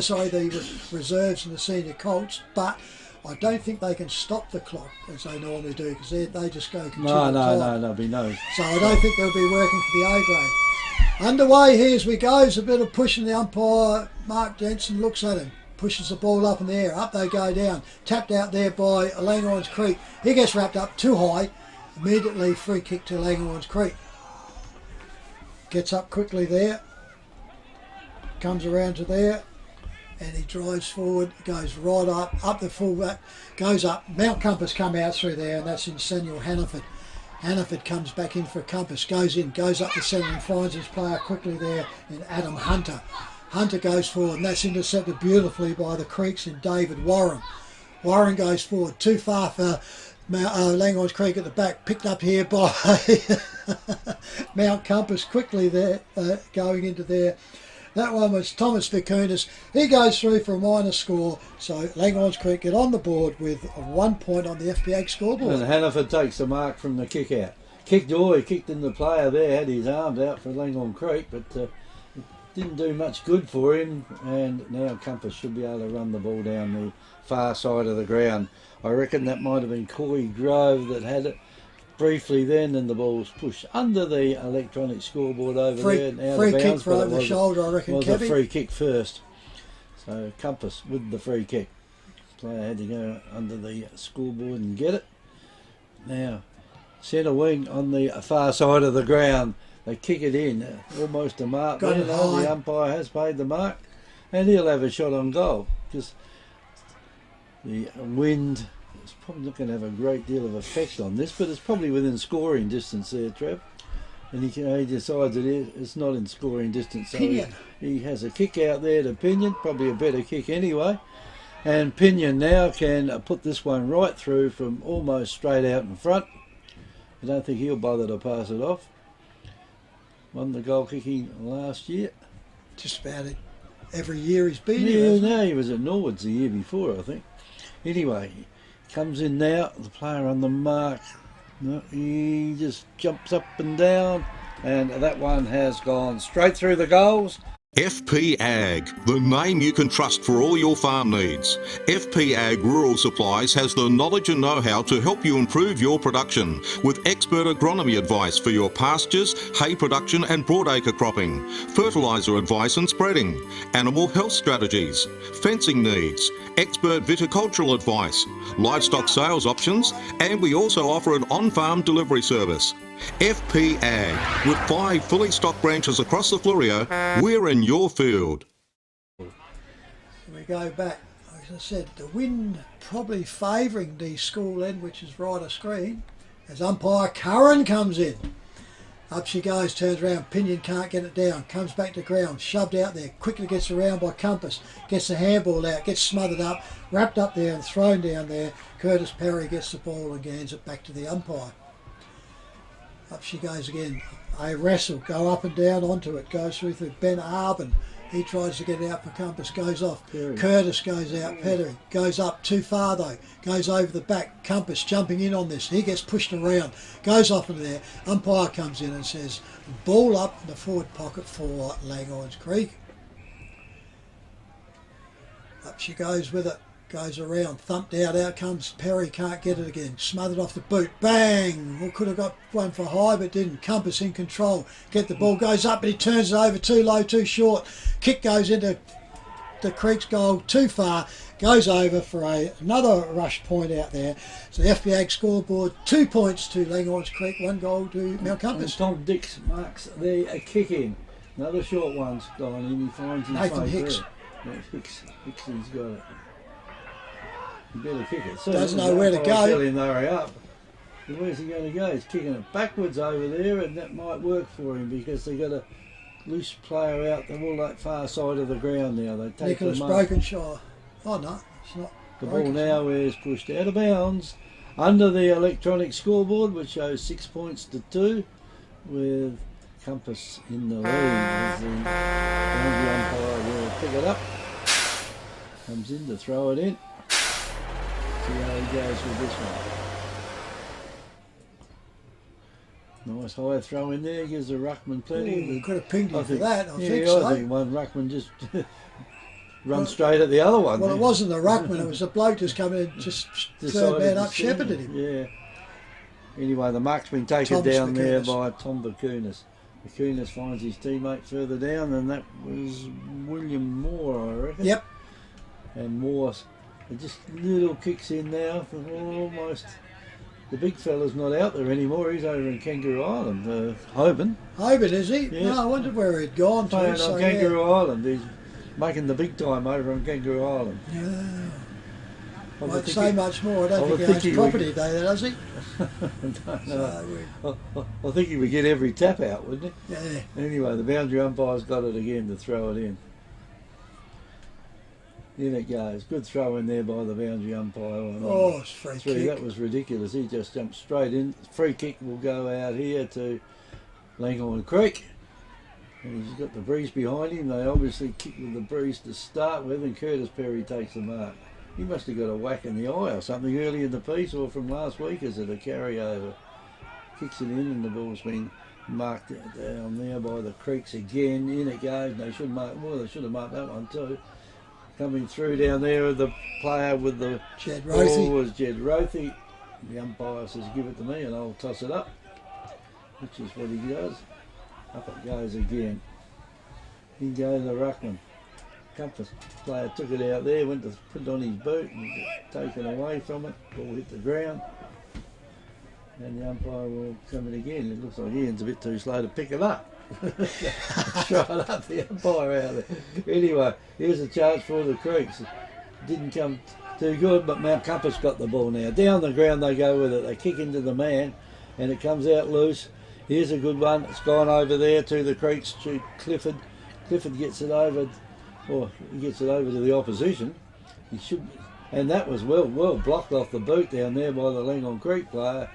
sorry, the reserves and the senior colts, but I don't think they can stop the clock as they normally do, because they just go continual No, there'll be no. So I don't think they'll be working for the A grade. Underway here as we go, there's a bit of pushing the umpire. Mark Jensen looks at him, pushes the ball up in the air, up they go down, tapped out there by Langhorne Creek. He gets wrapped up too high, immediately free kick to Langhorne Creek. Gets up quickly there, comes around to there, and he drives forward, goes right up the fullback, goes up. Mount Compass come out through there, and that's in Samuel Hannaford. Hannaford comes back in for Compass, goes in, goes up the centre and finds his player quickly there in Adam Hunter. Hunter goes forward, and that's intercepted beautifully by the Creeks in David Warren. Warren goes forward, too far for Langhorne Creek at the back, picked up here by Mount Compass quickly there, going into there. That one was Thomas Vicunas. He goes through for a minor score, so Langhorne Creek get on the board with 1 point on the FPA scoreboard. And Hannaford takes the mark from the kick out. He kicked in the player there, had his arms out for Langhorne Creek, but it didn't do much good for him, and now Compass should be able to run the ball down the far side of the ground. I reckon that might have been Corey Grove that had it briefly then, and the ball was pushed under the electronic scoreboard over there. Now free the kick bounce, for over the shoulder, I reckon, was Kevin. a free kick first. So Compass with the free kick. Player had to go under the scoreboard and get it. Now, centre wing on the far side of the ground. They kick it in, almost a mark. Got it high. The umpire has paid the mark, and he'll have a shot on goal, because the wind is probably not going to have a great deal of effect on this, but it's probably within scoring distance there, Trev. And he decides it's not in scoring distance, so he has a kick out there to Pinion, probably a better kick anyway. And Pinion now can put this one right through from almost straight out in front. I don't think he'll bother to pass it off. Won the goal kicking last year. Just about it. Every year he's been here. here. No, he was at Norwoods the year before, I think. Anyway, he comes in now, the player on the mark. No, he just jumps up and down, and that one has gone straight through the goals. FP Ag, the name you can trust for all your farm needs. FP Ag Rural Supplies has the knowledge and know-how to help you improve your production with expert agronomy advice for your pastures, hay production and broadacre cropping, fertiliser advice and spreading, animal health strategies, fencing needs, expert viticultural advice, livestock sales options, and we also offer an on-farm delivery service. FP Ag, with 5 fully stocked branches across the Fleurieu, we're in your field. We go back, like I said, the wind probably favouring the school end, which is right of screen, as umpire Curran comes in. Up she goes, turns around, Pinion can't get it down, comes back to ground, shoved out there, quickly gets around by Compass, gets the handball out, gets smothered up, wrapped up there and thrown down there. Curtis Perry gets the ball and hands it back to the umpire. Up she goes again. A wrestle, go up and down onto it, goes through Ben Arbin. He tries to get it out for Compass, goes off. Perry. Curtis goes out, Perry goes up too far though, goes over the back. Compass jumping in on this, he gets pushed around, goes off into there. Umpire comes in and says, ball up in the forward pocket for Langhorne Creek. Up she goes with it. Goes around, thumped out comes Perry, can't get it again, smothered off the boot, bang! Well, could have got one for high, but didn't. Compass in control, get the ball, goes up, but he turns it over too low, too short. Kick goes into the Creek's goal, too far, goes over for another rush point out there. So the FBA scoreboard, 2 points to Langhorne Creek, 1 goal to Mount Compass. And Tom Dix marks the kick in. Another short one's gone in, he finds his Nathan Hicks. Hicks, he's got it. You better kick it. Doesn't know where to go. Tell him to hurry up. And where's he going to go? He's kicking it backwards over there, and that might work for him because they got a loose player out the all that far side of the ground now. They take Nicholas Brokenshaw. Oh no, it's not. The ball now is pushed out of bounds under the electronic scoreboard, which shows 6 points to 2, with Compass in the lead as the umpire will pick it up. Comes in to throw it in. See how he goes with this one. Nice high throw in there, gives the ruckman plenty. Could have pinged him for that, I think I think one ruckman just run straight at the other one. Well, it wasn't the ruckman, it was the bloke just come in and just third man up shepherded him. Yeah. Anyway, the mark's been taken down there by Tom Vacunas. Vacunas finds his teammate further down, and that was William Moore, I reckon. Yep. And Moore just little kicks in now from almost. The big fella's not out there anymore. He's over in Kangaroo Island, Hoban. Hoban, is he? Yeah. No, I wondered where he'd gone to. Playing on Kangaroo Island. He's making the big time over on Kangaroo Island. Yeah. Won't say much more. I don't think he owns property there, does he? No. I think he would get every tap out, wouldn't he? Yeah. Anyway, the boundary umpire's got it again to throw it in. In it goes. Good throw in there by the boundary umpire. Oh, it's free kick. That was ridiculous. He just jumped straight in. Free kick will go out here to Langhorne Creek. And he's got the breeze behind him. They obviously kick with the breeze to start with, and Curtis Perry takes the mark. He must have got a whack in the eye or something early in the piece, or from last week as it a carryover. Kicks it in, and the ball's been marked down there by the Creeks again. In it goes. They should mark. Well, they should have marked that one too. Coming through down there, the player with the ball was Jed Rothy. The umpire says, "Give it to me, and I'll toss it up," which is what he does. Up it goes again. In goes the ruckman. Compass player took it out there, went to put it on his boot, and got taken away from it. Ball hit the ground, and the umpire will come in again. It looks like Ian's a bit too slow to pick it up. Shot up the umpire out there. Anyway, here's a chance for the Creeks. It didn't come too good, but Mount Compass got the ball now. Down the ground they go with it. They kick into the man, and it comes out loose. Here's a good one. It's gone over there to the Creeks, to Clifford. Clifford gets it over, or he gets it over to the opposition. He should, and that was well blocked off the boot down there by the Langhorne Creek player.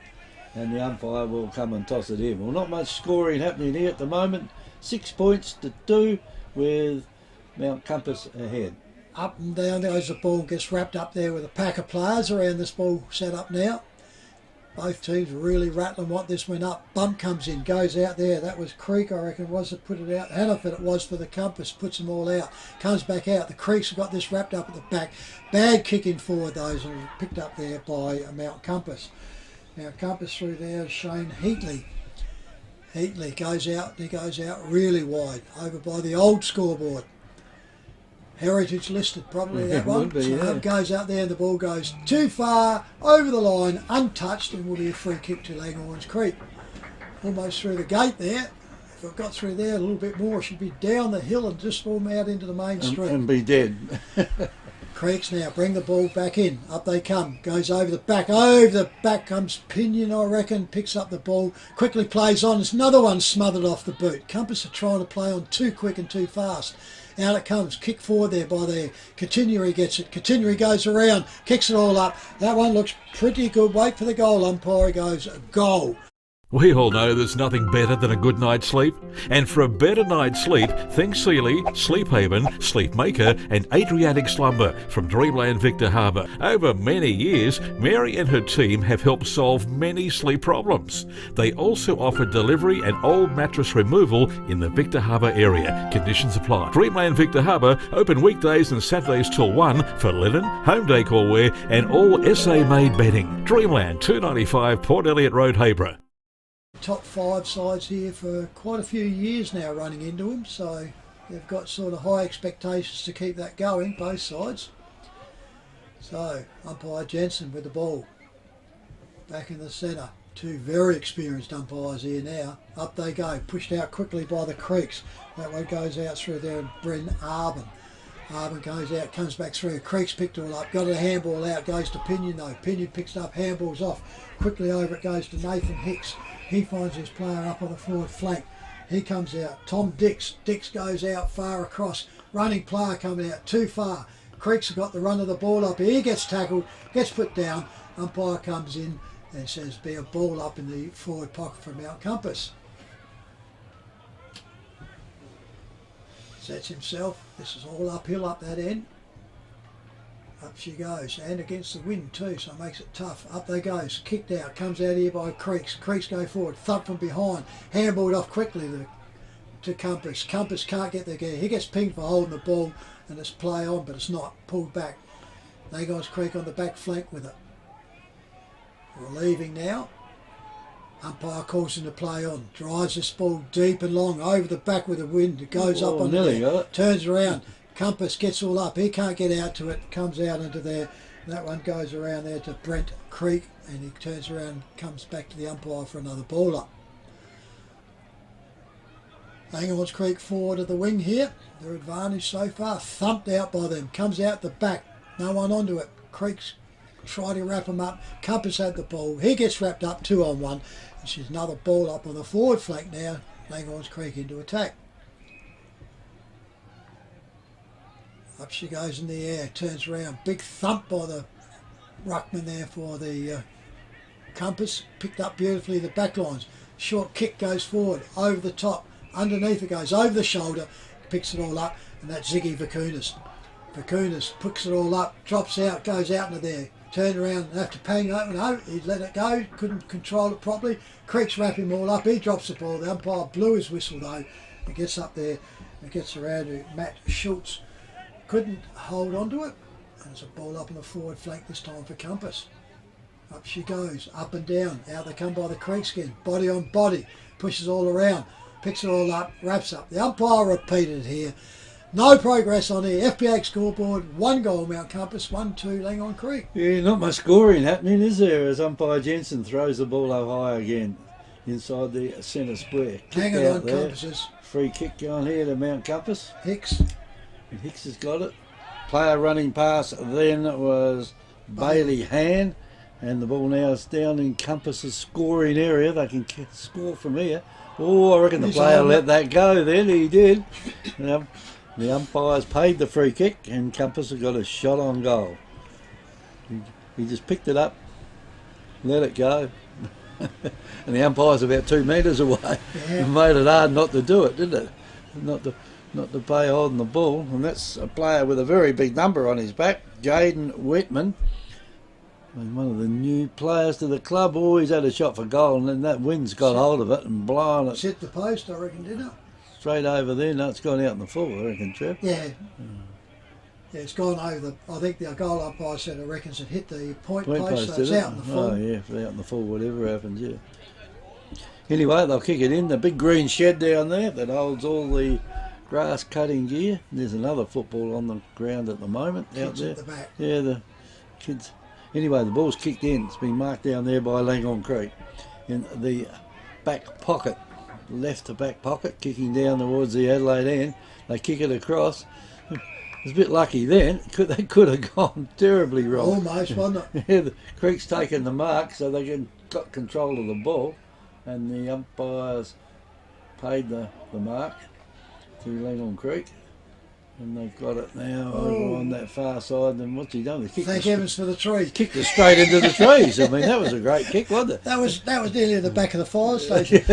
And the umpire will come and toss it in. Well, not much scoring happening here at the moment. 6 points to 2 with Mount Compass ahead. Up and down goes the ball, gets wrapped up there with a pack of players around this ball set up now. Both teams really rattling what this went up. Bump comes in, goes out there. That was Creek, I reckon, was it put it out. Hannaford it was for the Compass, puts them all out. Comes back out. The Creeks have got this wrapped up at the back. Bad kicking forward those, and picked up there by Mount Compass. Now Compass through there, Shane Heatley. Heatley goes out, he goes out really wide, over by the old scoreboard. Heritage listed, probably that one. Be, yeah. So it goes out there and the ball goes too far, over the line, untouched, and will be a free kick to Langhorne Creek. Almost through the gate there. If it got through there a little bit more, it should be down the hill and just form out into the main street. And be dead. Creeks now bring the ball back in. Up they come. Goes over the back. Over the back comes Pinion, I reckon. Picks up the ball. Quickly plays on. There's another one smothered off the boot. Compass are trying to play on too quick and too fast. Out it comes. Kick forward there by there. Continuary gets it. Continuary goes around. Kicks it all up. That one looks pretty good. Wait for the goal. Umpire goes goal. We all know there's nothing better than a good night's sleep. And for a better night's sleep, think Sealy, Sleep Haven, Sleep Maker and Adriatic Slumber from Dreamland Victor Harbour. Over many years, Mary and her team have helped solve many sleep problems. They also offer delivery and old mattress removal in the Victor Harbour area. Conditions apply. Dreamland Victor Harbour, open weekdays and Saturdays till 1 for linen, home decor wear and all SA-made bedding. Dreamland, 295 Port Elliot Road, Hayborough. Top 5 sides here for quite a few years now running into them, so they've got sort of high expectations to keep that going, both sides. So umpire Jensen with the ball back in the centre. 2 very experienced umpires here now. Up they go, pushed out quickly by the Creeks. That one goes out through there and Bryn Arbin. Arbin goes out, comes back through. Creeks picked it all up, got a handball out, goes to Pinion though. Pinion picks it up, handballs off. Quickly over it goes to Nathan Hicks. He finds his player up on the forward flank. He comes out. Tom Dix. Dix goes out far across. Running player coming out too far. Creeks have got the run of the ball up. He gets tackled, gets put down. Umpire comes in and says be a ball up in the forward pocket from Mount Compass. Sets himself. This is all uphill up that end. Up she goes, and against the wind too, so it makes it tough. Up they goes, kicked out, comes out here by Creeks. Creeks go forward, thump from behind, handballed off quickly to Compass. Compass can't get the gear. He gets pinged for holding the ball, and it's play on, but it's not. Pulled back. Langhorne Creek on the back flank with it. We're leaving now. Umpire calls him to play on. Drives this ball deep and long over the back with the wind. It goes up on there. Turns around. Compass gets all up. He can't get out to it. Comes out into there. That one goes around there to Brent Creek, and he turns around and comes back to the umpire for another ball up. Langhorne Creek forward of the wing here. Their advantage so far. Thumped out by them. Comes out the back. No one onto it. Creek's try to wrap him up. Compass had the ball. He gets wrapped up 2-on-1. And she's another ball up on the forward flank now. Langhorne Creek into attack. Up she goes in the air. Turns around. Big thump by the ruckman there for the Compass. Picked up beautifully the back lines. Short kick goes forward. Over the top. Underneath it goes. Over the shoulder. Picks it all up. And that's Ziggy Vakunas. Vakunas picks it all up. Drops out. Goes out into there. Turned around and have to pang over. No, he let it go. Couldn't control it properly. Creeks wrap him all up. He drops the ball. The umpire blew his whistle though. It gets up there. It gets around to Matt Schultz. Couldn't hold on to it. And it's a ball up on the forward flank this time for Compass. Up she goes. Up and down. Out they come by the Creek skin. Body on body. Pushes all around. Picks it all up. Wraps up. The umpire repeated here. No progress on the FPH scoreboard. 1 goal Mount Compass, 1-2 Langhorne Creek. Yeah, not much scoring happening, is there? As umpire Jensen throws the ball up high again inside the centre square. Hanging on Compasses. Free kick going here to Mount Compass. Hicks. And Hicks has got it. Player running past then was Bailey Han. And the ball now is down in Compass's scoring area. They can score from here. Oh, I reckon the player let that go then. He did. The umpires paid the free kick and Compass has got a shot on goal. He just picked it up, let it go. And the umpire's about 2 metres away. Yeah. Made it hard not to do it, didn't it? Not to pay holding the ball. And that's a player with a very big number on his back, Jaden Whitman. And one of the new players to the club. Oh, he's had a shot for goal and then that wind's got hold of it and blown it. Hit the post, I reckon, didn't it? Straight over there. No, it's gone out in the full, I reckon, Trev. Yeah. Yeah, it's gone over. I think the goal umpire said, I reckons it hit the point post, so it's out in the full. Oh, yeah, if it's out in the full, whatever happens, yeah. Anyway, they'll kick it in. The big green shed down there that holds all the grass cutting gear. There's another football on the ground at the moment out there. At the back. Yeah, the kids. Anyway, the ball's kicked in. It's been marked down there by Langhorne Creek in the back pocket. Left to back pocket, kicking down towards the Adelaide end. They kick it across. It was a bit lucky then. They could have gone terribly wrong. Almost, wasn't it? Yeah, the Creek's taken the mark, so they got control of the ball, and the umpires paid the mark to Langhorne Creek. And they've got it now over on that far side. And what's he done? Thank heavens for the trees. Kicked it straight into the trees. I mean, that was a great kick, wasn't it? That was nearly in the back of the fire station.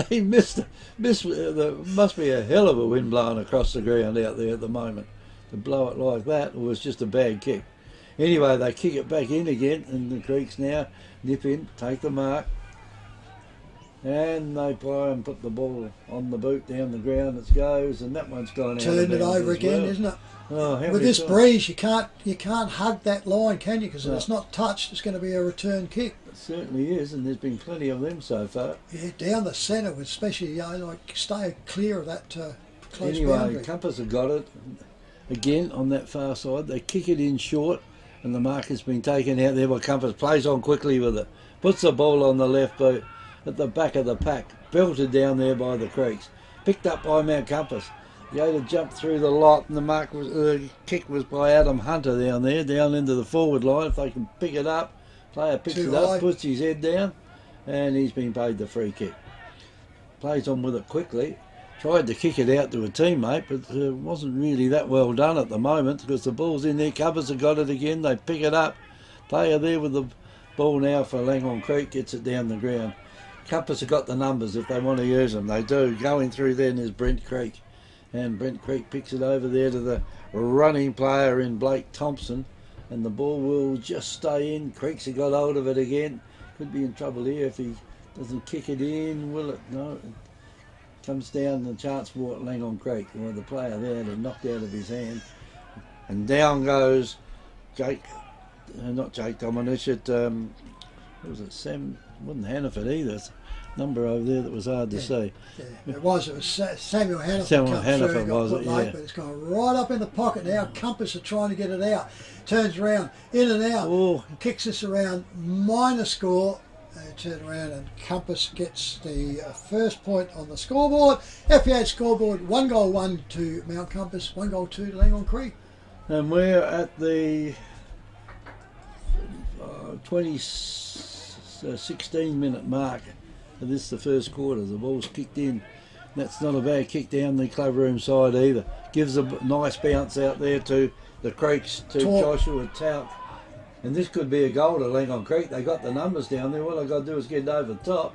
He missed. There must be a hell of a wind blowing across the ground out there at the moment. To blow it like that was just a bad kick. Anyway, they kick it back in again, and the Creeks now nip in, take the mark. And they try and put the ball on the boot down the ground. It goes, and that one's gone out. Turned it over again, isn't it? Oh, with this breeze, you can't hug that line, can you? Because if it's not touched, it's going to be a return kick. It certainly is, and there's been plenty of them so far. Yeah, down the centre, especially like stay clear of that close boundary. Anyway, Compass have got it again on that far side. They kick it in short, and the mark has been taken out there by Compass. Plays on quickly with it, puts the ball on the left boot at the back of the pack, belted down there by the Creeks, picked up by Mount Compass. Yoda jumped through the lot, and the kick was by Adam Hunter down there, down into the forward line. If they can pick it up, player picks it up, puts his head down, and he's been paid the free kick. Plays on with it quickly, tried to kick it out to a teammate, but it wasn't really that well done at the moment because the ball's in there. Compass have got it again, they pick it up. Player there with the ball now for Langhorne Creek, gets it down the ground. Compass have got the numbers if they want to use them. They do. Going through then is Brent Creek. And Brent Creek picks it over there to the running player in Blake Thompson. And the ball will just stay in. Creeks have got hold of it again. Could be in trouble here if he doesn't kick it in, will it? No. comes down the chance for Langhorne Creek, or the player there, to knocked out of his hand, and down goes Jake, not Jake Dominic, what was it, Sam, wasn't Hannaford either, it's a number over there that was hard to see. Yeah, it was Samuel Hannaford. Samuel Hannaford was it, yeah. But it's gone right up in the pocket now. Compass are trying to get it out. Turns around, in and out, Oh. kicks this around, minor score. They turn around and Compass gets the first point on the scoreboard. FPH scoreboard, 1 goal 1 to Mount Compass, 1 goal 2 to Langhorne Creek. And we're at the 16-minute mark of this, the first quarter. The ball's kicked in. That's not a bad kick down the clubroom side either. Gives a nice bounce out there to the Creeks, to Joshua Tauk. And this could be a goal to Langhorne Creek. They got the numbers down there. All they've got to do is get it over the top.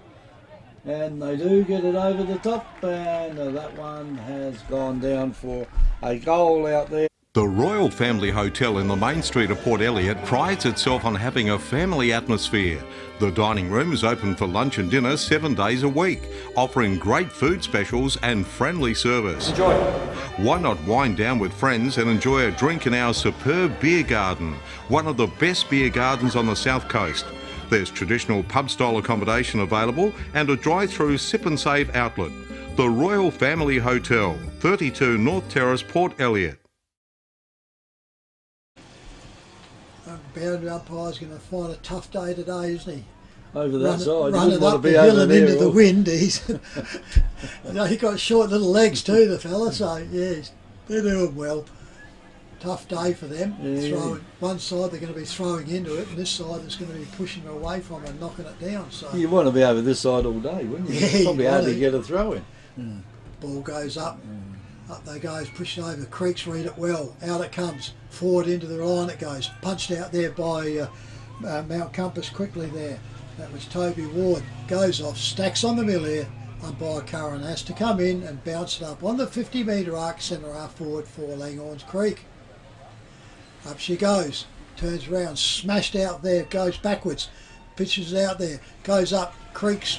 And they do get it over the top. And that one has gone down for a goal out there. The Royal Family Hotel in the main street of Port Elliot prides itself on having a family atmosphere. The dining room is open for lunch and dinner 7 days a week, offering great food specials and friendly service. Enjoy. Why not wind down with friends and enjoy a drink in our superb beer garden, one of the best beer gardens on the south coast. There's traditional pub-style accommodation available and a drive-through sip and save outlet. The Royal Family Hotel, 32 North Terrace, Port Elliot. Boundary umpire's going to find a tough day today, isn't he? Over that side, running up the hill and into the wind. He's he got short little legs too, the fella. So yeah, they're doing well. Tough day for them. Yeah. Throwing one side, they're going to be throwing into it, and this side is going to be pushing away from it and knocking it down. So you want to be over this side all day, wouldn't you? Yeah, It's probably hard to really. get a throw in. Ball goes up. Up they goes, pushing over. The Creeks read it well. Out it comes. Forward into the line it goes. Punched out there by Mount Compass quickly there. That was Toby Ward. Goes off. Stacks on the mill here. Umpire Curran has to come in and bounce it up on the 50-metre arc, centre half forward for Langhorne Creek. Up she goes. Turns around. Smashed out there. Goes backwards. Pitches it out there. Goes up. Creeks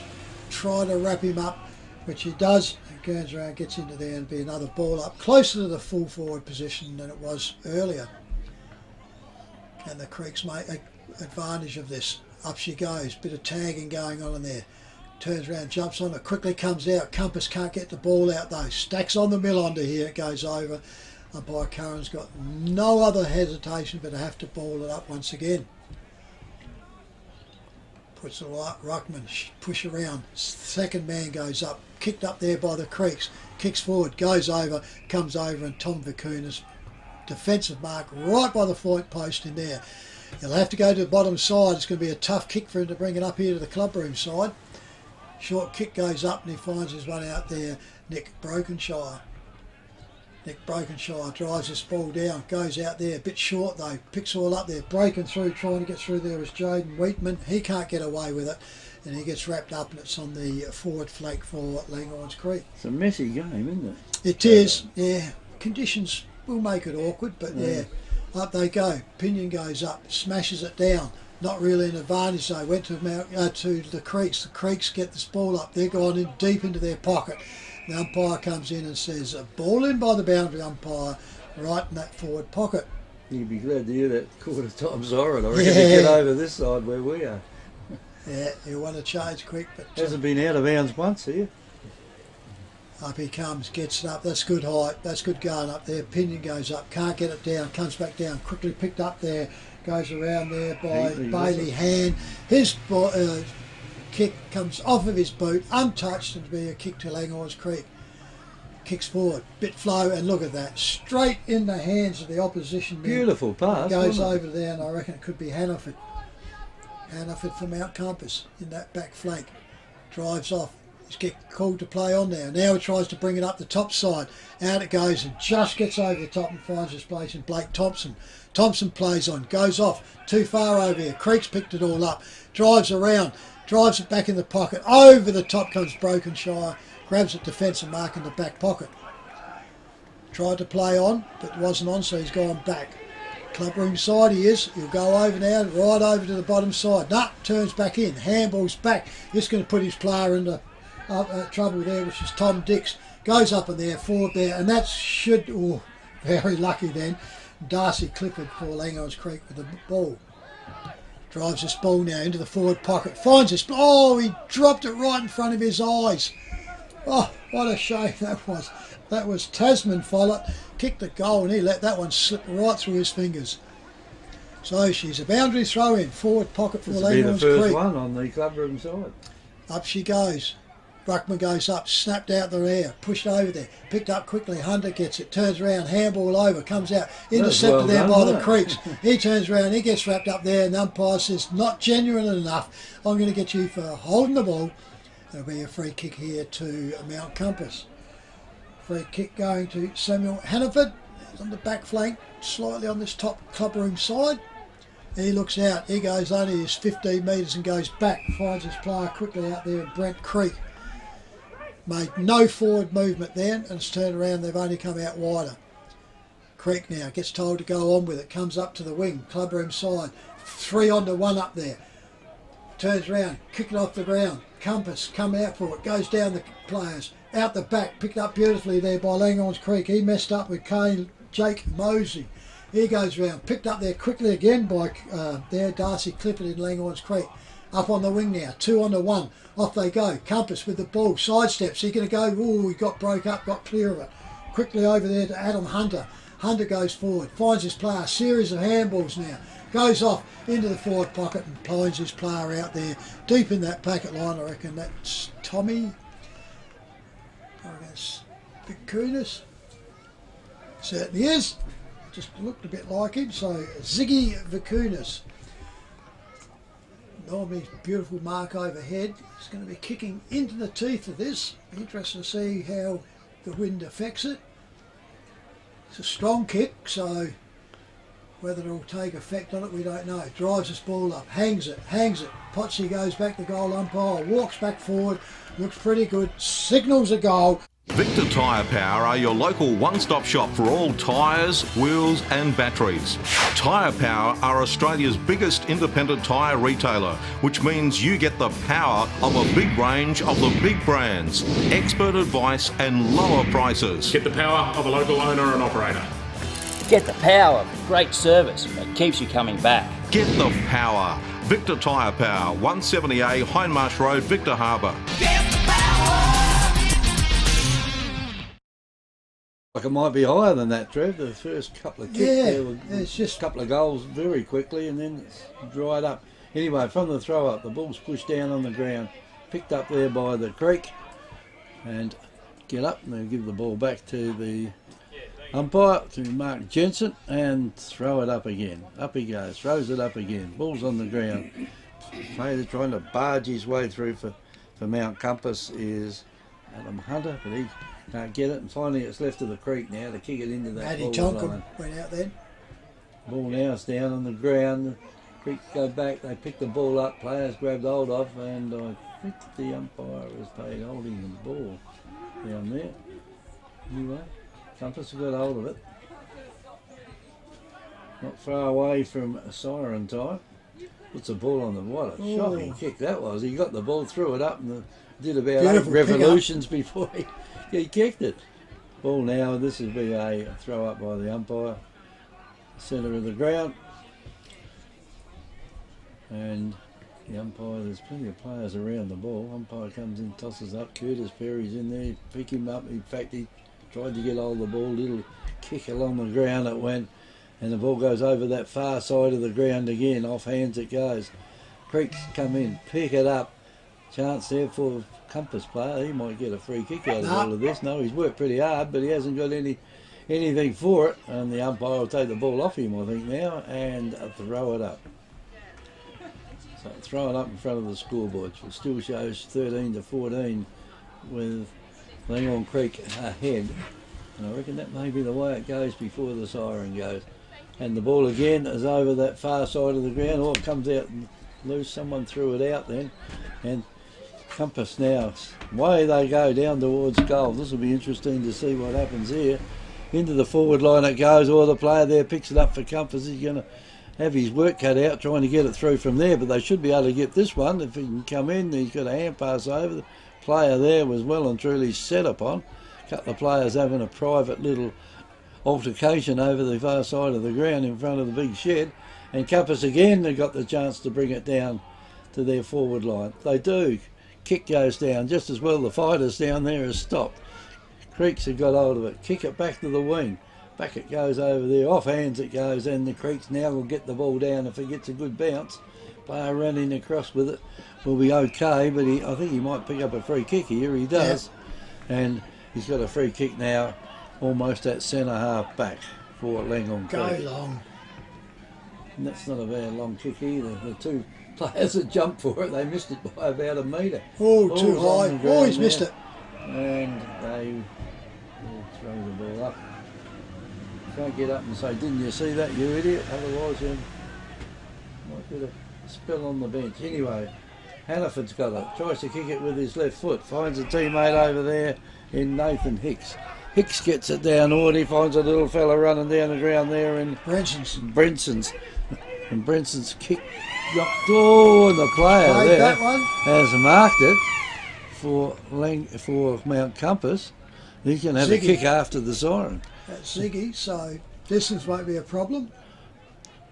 try to wrap him up, which he does. Turns around, gets into there, and be another ball up closer to the full forward position than it was earlier. And the Creeks make advantage of this. Up she goes, bit of tagging going on in there. Turns around, jumps on it, quickly comes out. Compass can't get the ball out though. Stacks on the mill onto here, it goes over. Umpire Curran's got no other hesitation but to have to ball it up once again. Puts the ruckman, push around. Second man goes up, kicked up there by the Creeks. Kicks forward, goes over, comes over, and Tom Vicuna's defensive mark right by the point post in there. He'll have to go to the bottom side. It's going to be a tough kick for him to bring it up here to the clubroom side. Short kick goes up and he finds his one out there, Nick Brokenshire. Nick Brokenshire drives this ball down, goes out there, a bit short though, picks all up there, breaking through, trying to get through there is Jaden Wheatman. He can't get away with it and he gets wrapped up and it's on the forward flank for Langhorne Creek. It's a messy game, isn't it? It is, yeah. Conditions will make it awkward, but yeah, up they go. Pinion goes up, smashes it down. Not really an advantage though. Went to the Creeks. The Creeks get this ball up. They're gone in deep into their pocket. The umpire comes in and says, ball in by the boundary umpire, right in that forward pocket. You'd be glad to hear that quarter time siren. I reckon to get over this side where we are. Yeah, you want to change quick, but Hasn't been out of bounds once here. up he comes, gets it up. That's good height. That's good going up there. Pinion goes up, can't get it down, comes back down, quickly picked up there, goes around there by Bailey Hand. His kick comes off of his boot, untouched, and to be a kick to Langhorne Creek. Kicks forward, bit flow, and look at that, straight in the hands of the opposition. Beautiful pass. Goes wasn't it? over there, and I reckon it could be Hannaford. Hannaford from Mount Compass in that back flank. Drives off. He's get called to play on now. Now he tries to bring it up the top side. Out it goes and just gets over the top and finds his place in Blake Thompson. Thompson plays on, goes off, too far over here. Creeks picked it all up, drives around, drives it back in the pocket. Over the top comes Brokenshire, grabs it defensive mark in the back pocket. Tried to play on, but wasn't on, so he's gone back. Clubroom side he is. He'll go over now, right over to the bottom side. Nah, turns back in, handballs back. This is going to put his player into trouble there, which is Tom Dix. Goes up in there, forward there, and that should, very lucky then, Darcy Clifford for Langhorne Creek with the ball. Drives this ball now into the forward pocket, finds this, he dropped it right in front of his eyes. Oh, what a shame that was. That was Tasman Follett, kicked the goal, and he let that one slip right through his fingers. So she's a boundary throw in, forward pocket for Langhorne Creek. This will be the first one on the clubroom side. Up she goes. Bruckman goes up, snapped out the air, pushed over there, picked up quickly. Hunter gets it, turns around, handball over, comes out, intercepted there by the Creeks. He turns around, he gets wrapped up there, and the umpire says, not genuine enough. I'm going to get you for holding the ball. There'll be a free kick here to Mount Compass. Free kick going to Samuel Hannaford. He's on the back flank, slightly on this top clubroom side. He looks out, he goes only his 15 metres and goes back, finds his player quickly out there, Brent Creek. Made no forward movement then, and it's turned around, they've only come out wider. Creek now gets told to go on with it, comes up to the wing, clubroom side, 3-on-1 up there. Turns around, kick it off the ground, Compass, come out for it, goes down the players, out the back, picked up beautifully there by Langhorne Creek. He messed up with Jake Mosey. He goes round, picked up there quickly again by Darcy Clifford in Langhorne Creek. Up on the wing now, 2-on-1. Off they go. Compass with the ball, sidesteps. He's going to go, he got broke up, got clear of it. Quickly over there to Adam Hunter. Hunter goes forward, finds his player, series of handballs now. Goes off into the forward pocket and finds his player out there, deep in that packet line. I reckon that's Tommy. I reckon it's Vicunis. Certainly is. Just looked a bit like him. So Ziggy Vicunis. Normally beautiful mark overhead. It's going to be kicking into the teeth of this. Interesting to see how the wind affects it. It's a strong kick, so whether it'll take effect on it, we don't know. Drives this ball up, hangs it. Potsy goes back, the goal umpire walks back forward, looks pretty good, signals a goal. Victor Tyre Power are your local one-stop shop for all tyres, wheels and batteries. Tyre Power are Australia's biggest independent tyre retailer, which means you get the power of a big range of the big brands, expert advice and lower prices. Get the power of a local owner and operator. Get the power of great service that keeps you coming back. Get the power. Victor Tyre Power, 170A Hindmarsh Road, Victor Harbour. Like it might be higher than that, Trev. The first couple of kicks there were it's just a couple of goals very quickly and then it's dried up. Anyway, from the throw up, the ball's pushed down on the ground, picked up there by the Creek, and get up and they'll give the ball back to the umpire, to Mark Jensen, and throw it up again. Up he goes, throws it up again. Ball's on the ground. Player trying to barge his way through for Mount Compass is Adam Hunter, but he can't get it, and finally it's left to the Creek now to kick it into that Matty ball Tonkin line. went out then. Ball now is down on the ground. The Creek go back, they pick the ball up, players grabbed hold of, and I think the umpire has paid holding the ball down there. Anyway, Compass have got hold of it. Not far away from siren time. Puts the ball on the what a shocking kick that was. He got the ball, threw it up, and did about Beautiful 8 revolutions before he kicked it. Ball now, this will be a throw up by the umpire. Centre of the ground. And the umpire, there's plenty of players around the ball. Umpire comes in, tosses up. Curtis Perry's in there, pick him up. In fact, he tried to get hold of the ball. Little kick along the ground it went. And the ball goes over that far side of the ground again. Off hands it goes. Creeks come in, pick it up. Chance there for Compass player. He might get a free kick out of all of this. No, he's worked pretty hard, but he hasn't got anything for it. And the umpire will take the ball off him, I think, now, and throw it up. So throw it up in front of the scoreboard. It still shows 13-14 with Langhorne Creek ahead. And I reckon that may be the way it goes before the siren goes. And the ball again is over that far side of the ground. Or it comes out and loose. Someone threw it out then. And Compass now, away they go down towards goal. This will be interesting to see what happens here. Into the forward line it goes, or the player there picks it up for Compass. He's going to have his work cut out trying to get it through from there, but they should be able to get this one. If he can come in, he's got a hand pass over. The player there was well and truly set upon. A couple of players having a private little altercation over the far side of the ground in front of the big shed, and Compass again they got the chance to bring it down to their forward line. They do. Kick goes down just as well. The fighters down there has stopped. Creeks have got hold of it. Kick it back to the wing. Back it goes over there. Off hands it goes, and the Creeks now will get the ball down if it gets a good bounce. Player running across with it will be okay, but I think he might pick up a free kick here. He does. Yeah. And he's got a free kick now, almost at centre half back for Langhorne Creek. Go long. And that's not a very long kick either. The two players that jumped for it, they missed it by about a metre. Oh, too high. Oh, he's missed it. And they throw the ball up. Can't get up and say, didn't you see that, you idiot? Otherwise, might get a spill on the bench. Anyway, Hannaford's got it. Tries to kick it with his left foot. Finds a teammate over there in Nathan Hicks. Hicks gets it down, he finds a little fella running down the ground there in Brenson's. And Brenson's kick dropped. Oh, and the player there that one. Has marked it for Mount Compass. He's going to have a kick after the siren. That's Ziggy, so distance won't be a problem.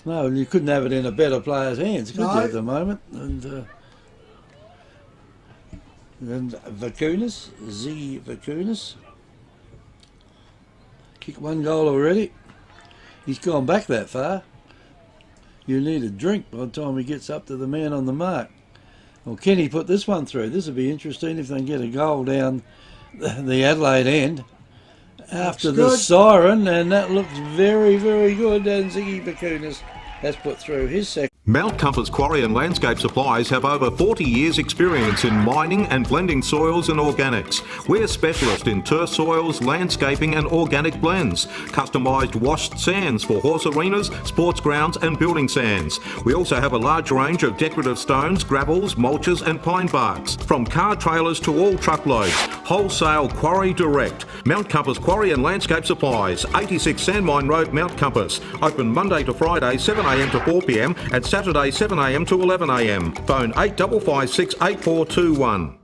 No, you couldn't have it in a better player's hands, could you, at the moment? And Vakunas, Ziggy Vakunas, kicked one goal already. He's gone back that far. You need a drink by the time he gets up to the man on the mark. Well, Kenny put this one through. This would be interesting if they can get a goal down the Adelaide end after the siren, and that looks very, very good. And Ziggy Vakunas has put through his second. Mount Compass Quarry and Landscape Supplies have over 40 years experience in mining and blending soils and organics. We're specialists in turf soils, landscaping and organic blends. Customised washed sands for horse arenas, sports grounds and building sands. We also have a large range of decorative stones, gravels, mulches and pine barks. From car trailers to all truckloads. Wholesale Quarry Direct. Mount Compass Quarry and Landscape Supplies, 86 Sandmine Road, Mount Compass. Open Monday to Friday 7am to 4pm and Saturday 7am to 11am. Phone 8556 8421.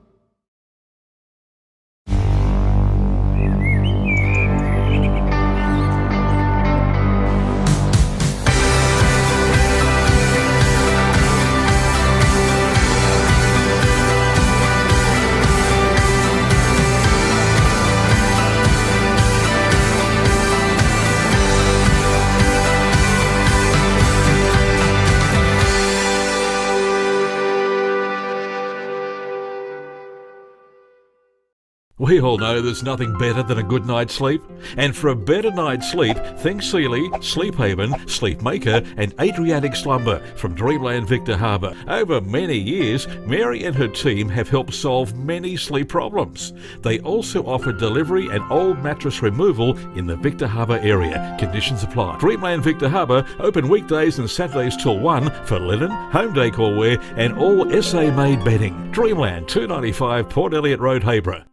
We all know there's nothing better than a good night's sleep. And for a better night's sleep, think Sealy, Sleep Haven, Sleep Maker and Adriatic Slumber from Dreamland Victor Harbour. Over many years, Mary and her team have helped solve many sleep problems. They also offer delivery and old mattress removal in the Victor Harbour area. Conditions apply. Dreamland Victor Harbour, open weekdays and Saturdays till 1 for linen, home decor wear and all SA-made bedding. Dreamland, 295 Port Elliot Road, Hayborough.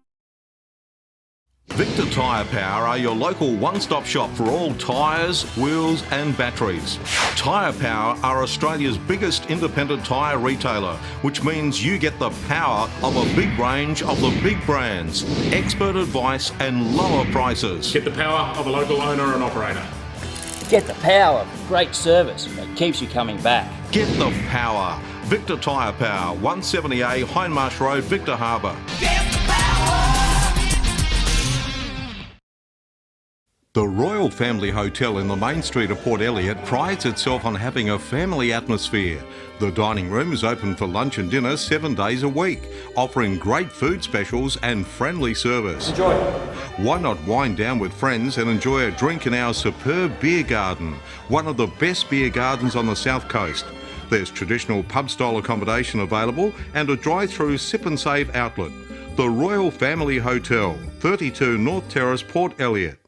Victor Tyre Power are your local one-stop shop for all tyres, wheels and batteries. Tyre Power are Australia's biggest independent tyre retailer, which means you get the power of a big range of the big brands, expert advice and lower prices. Get the power of a local owner and operator. Get the power of great service that keeps you coming back. Get the power. Victor Tyre Power, 170A Hindmarsh Road, Victor Harbour. The Royal Family Hotel in the main street of Port Elliot prides itself on having a family atmosphere. The dining room is open for lunch and dinner 7 days a week, offering great food specials and friendly service. Enjoy. Why not wind down with friends and enjoy a drink in our superb beer garden, one of the best beer gardens on the south coast. There's traditional pub-style accommodation available and a drive-through sip and save outlet. The Royal Family Hotel, 32 North Terrace, Port Elliot.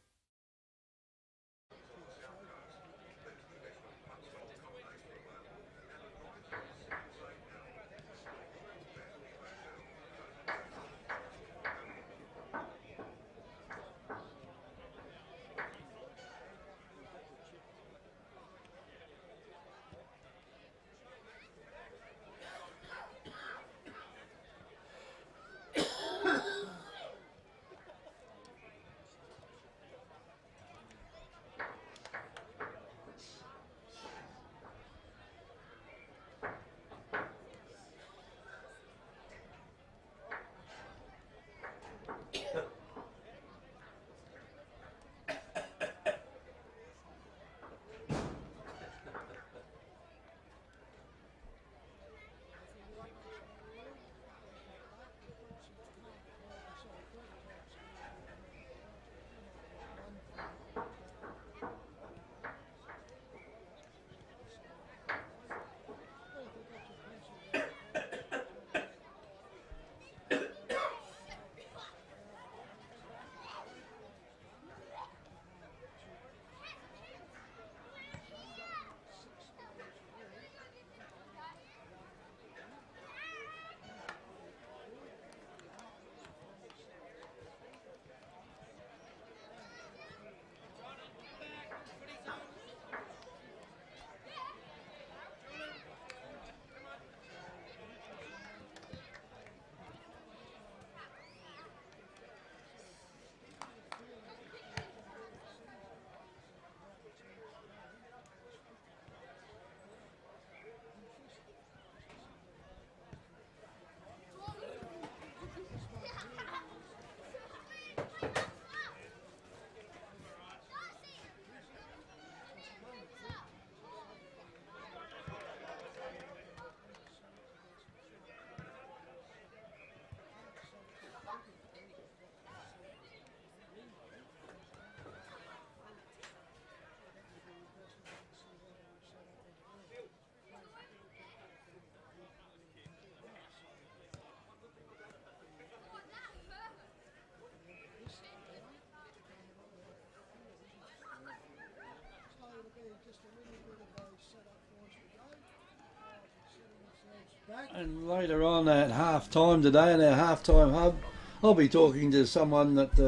And later on at half time today in our half-time hub, I'll be talking to someone that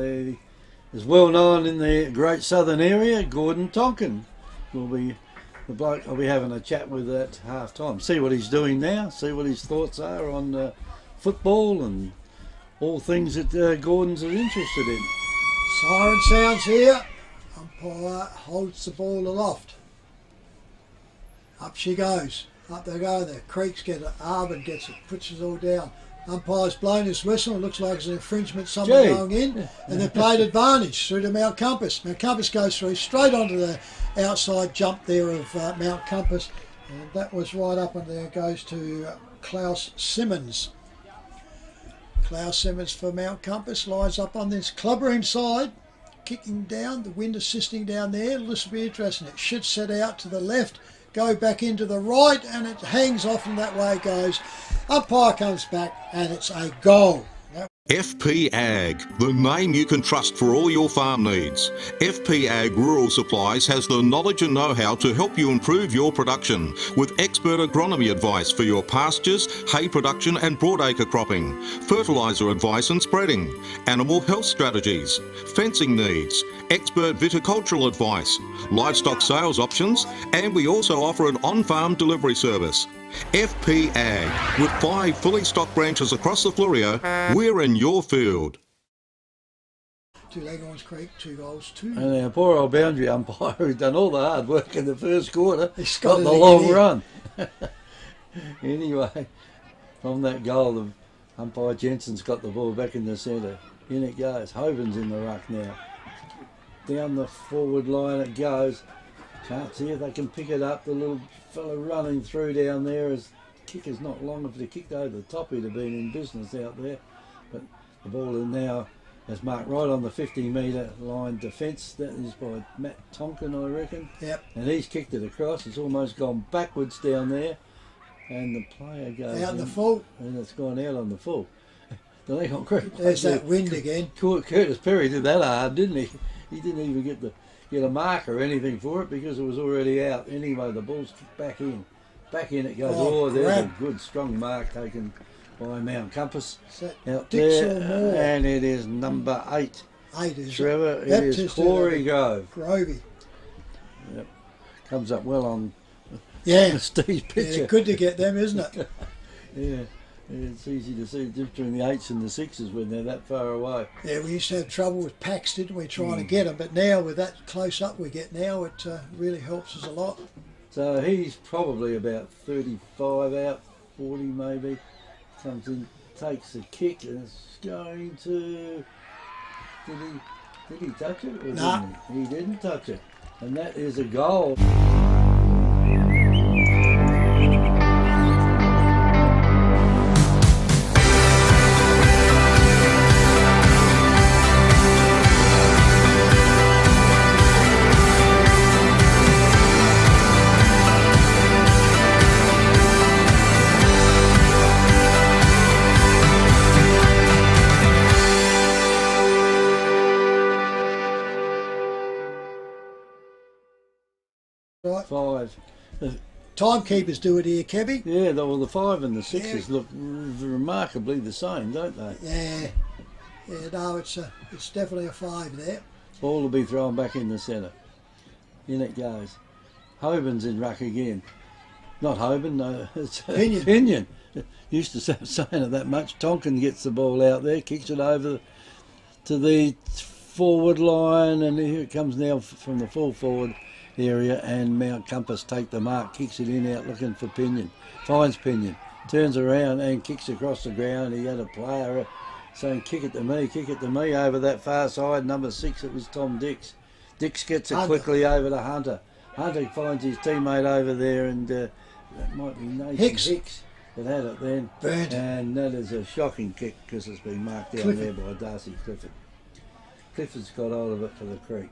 is well known in the Great Southern area, Gordon Tonkin. The bloke I'll be having a chat with at half time. See what he's doing now, see what his thoughts are on football and all things that Gordon's interested in. Siren sounds here. Umpire holds the ball aloft. Up she goes. Up they go. The Creeks get it. Arbin gets it. Puts it all down. Umpire's blown his whistle. It looks like it's an infringement. Someone going in. And they've played advantage through to Mount Compass. Mount Compass goes through straight onto the outside jump there of Mount Compass. And that was right up and there goes to Klaus Simmons. Klaus Simmons for Mount Compass lines up on this clubroom side. Kicking down. The wind assisting down there. This will be interesting. It should set out to the left. Go back into the right and it hangs off and that way it goes. Umpire comes back and it's a goal. FP Ag, the name you can trust for all your farm needs. FP Ag Rural Supplies has the knowledge and know-how to help you improve your production with expert agronomy advice for your pastures, hay production and broadacre cropping, fertiliser advice and spreading, animal health strategies, fencing needs, expert viticultural advice, livestock sales options, and we also offer an on-farm delivery service. FP Ag, with 5 fully stocked branches across the Fleurieu, we're in your field. To Langhorne Creek, 2 goals, 2. And our poor old boundary umpire who's done all the hard work in the first quarter, He's got got the it long again. run. Anyway, from that goal, the umpire Jensen's got the ball back in the centre. In it goes. Hoven's in the ruck now. Down the forward line it goes. Can't see if they can pick it up. The little fella running through down there, as kicker's not long. If they kicked over the top, he'd have been in business out there. But the ball is now has marked right on the 50-metre line defence. That is by Matt Tonkin, I reckon. Yep. And he's kicked it across. It's almost gone backwards down there. And the player goes Out in the full. And it's gone out on the full. The Langhorne Creek. There's that wind again. Curtis Perry did that hard, didn't he? He didn't even get a mark or anything for it because it was already out. Anyway, the ball's kicked back in. Back in it goes. Oh, There's a grab. good strong mark taken by Mount Compass out Dix there. or more? And it is number 8. 8 is Trevor, it Baptist is Corey Grove. Grovey. Yep. Comes up well on Yeah. Steve's picture. Yeah, good to get them, isn't it? Yeah. It's easy to see the difference between the 8s and the 6s when they're that far away. Yeah, we used to have trouble with packs, didn't we, trying to get them, but now with that close up we get now, it really helps us a lot. So he's probably about 35 out, 40 maybe. Comes in, takes the kick, and it's going to... Did he touch it? Or Nah. didn't he? He didn't touch it. And that is a goal. Right. 5. Timekeepers do it here, Kebby. Yeah, the 5 and the 6s look remarkably the same, don't they? Yeah. Yeah, no, it's definitely a 5 there. Ball will be thrown back in the centre. In it goes. Hoban's in ruck again. Not Hoban, no, it's Pinion. Pinion. Used to stop saying it that much. Tonkin gets the ball out there, kicks it over to the forward line, and here it comes now from the full forward area, and Mount Compass take the mark, kicks it in out looking for Pinion. Finds Pinion, turns around and kicks across the ground. He had a player saying, kick it to me over that far side. Number 6, it was Tom Dix. Dix gets it Hunter. quickly over to Hunter. Hunter finds his teammate over there, and that might be Nathan Hicks that had it then. Burnt. And that is a shocking kick because it's been marked down Clifford. there by Darcy Clifford. Clifford's got hold of it for the Creek.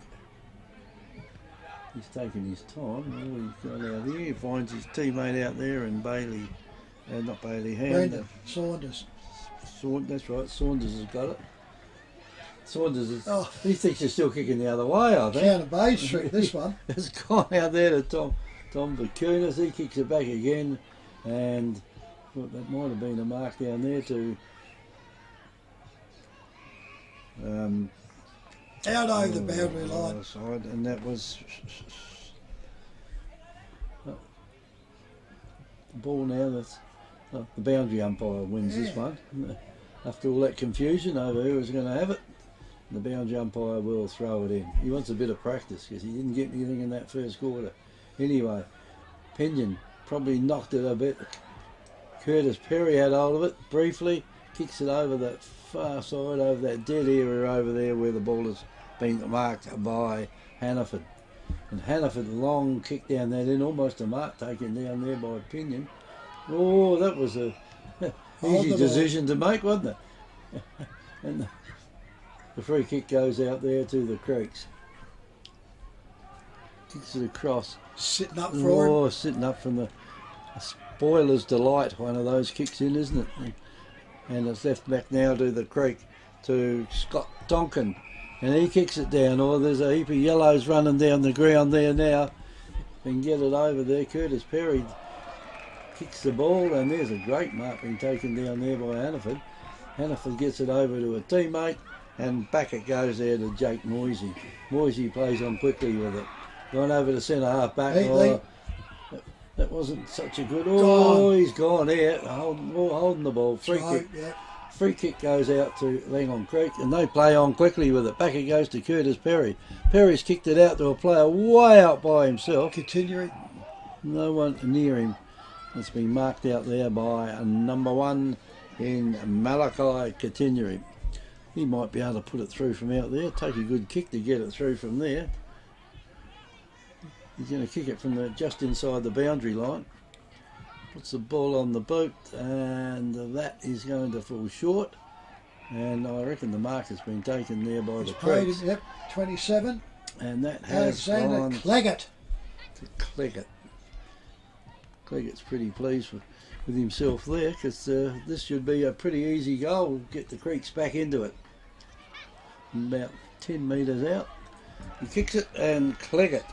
He's taking his time. All he's got out here, he finds his teammate out there, and Bailey, not Bailey, Brendan Saunders. That's right, Saunders has got it. Saunders is, Oh. he thinks you're still kicking the other way, I think. Counter Bay Street, this one. It's gone out there to Tom Bakunis. He kicks it back again, and thought that might have been a mark down there to Out over the boundary line. other side, and that was the ball now. That's the boundary umpire wins this one. After all that confusion over who was going to have it, the boundary umpire will throw it in. He wants a bit of practice because he didn't get anything in that first quarter. Anyway, Pinion probably knocked it a bit. Curtis Perry had hold of it briefly, kicks it over that far side, over that dead area over there where the ball has been marked by Hannaford. And Hannaford, long kick down that in, almost a mark taken down there by Pinion. Oh, that was a easy decision to make, wasn't it? And the free kick goes out there to the Creeks. Kicks it across. Sitting up for him. Oh, sitting up from the spoiler's delight, one of those kicks in, isn't it? And it's left back now to the Creek, to Scott Tonkin. And he kicks it down. Oh, there's a heap of yellows running down the ground there now. And get it over there. Curtis Perry kicks the ball, and there's a great mark being taken down there by Hannaford. Hannaford gets it over to a teammate, and back it goes there to Jake Moisey. Moisey plays on quickly with it. Gone over to centre half back. Oh, that wasn't such a good. Oh, he's gone here, holding the ball. Free kick. Yeah. Free kick goes out to Langhorne Creek, and they play on quickly with it. Back it goes to Curtis Perry. Perry's kicked it out to a player way out by himself. Continuing. No one near him. It's been marked out there by number 1 in Malachi Continuing. He might be able to put it through from out there. Take a good kick to get it through from there. He's going to kick it from just inside the boundary line. Puts the ball on the boot, and that is going to fall short. And I reckon the mark has been taken there by the Creeks. Yep, 27. And that has Alexander gone Claggett. to Claggett. Cleggett's pretty pleased with himself there, because this should be a pretty easy goal. Get the Creeks back into it. About 10 metres out. He kicks it, and Claggett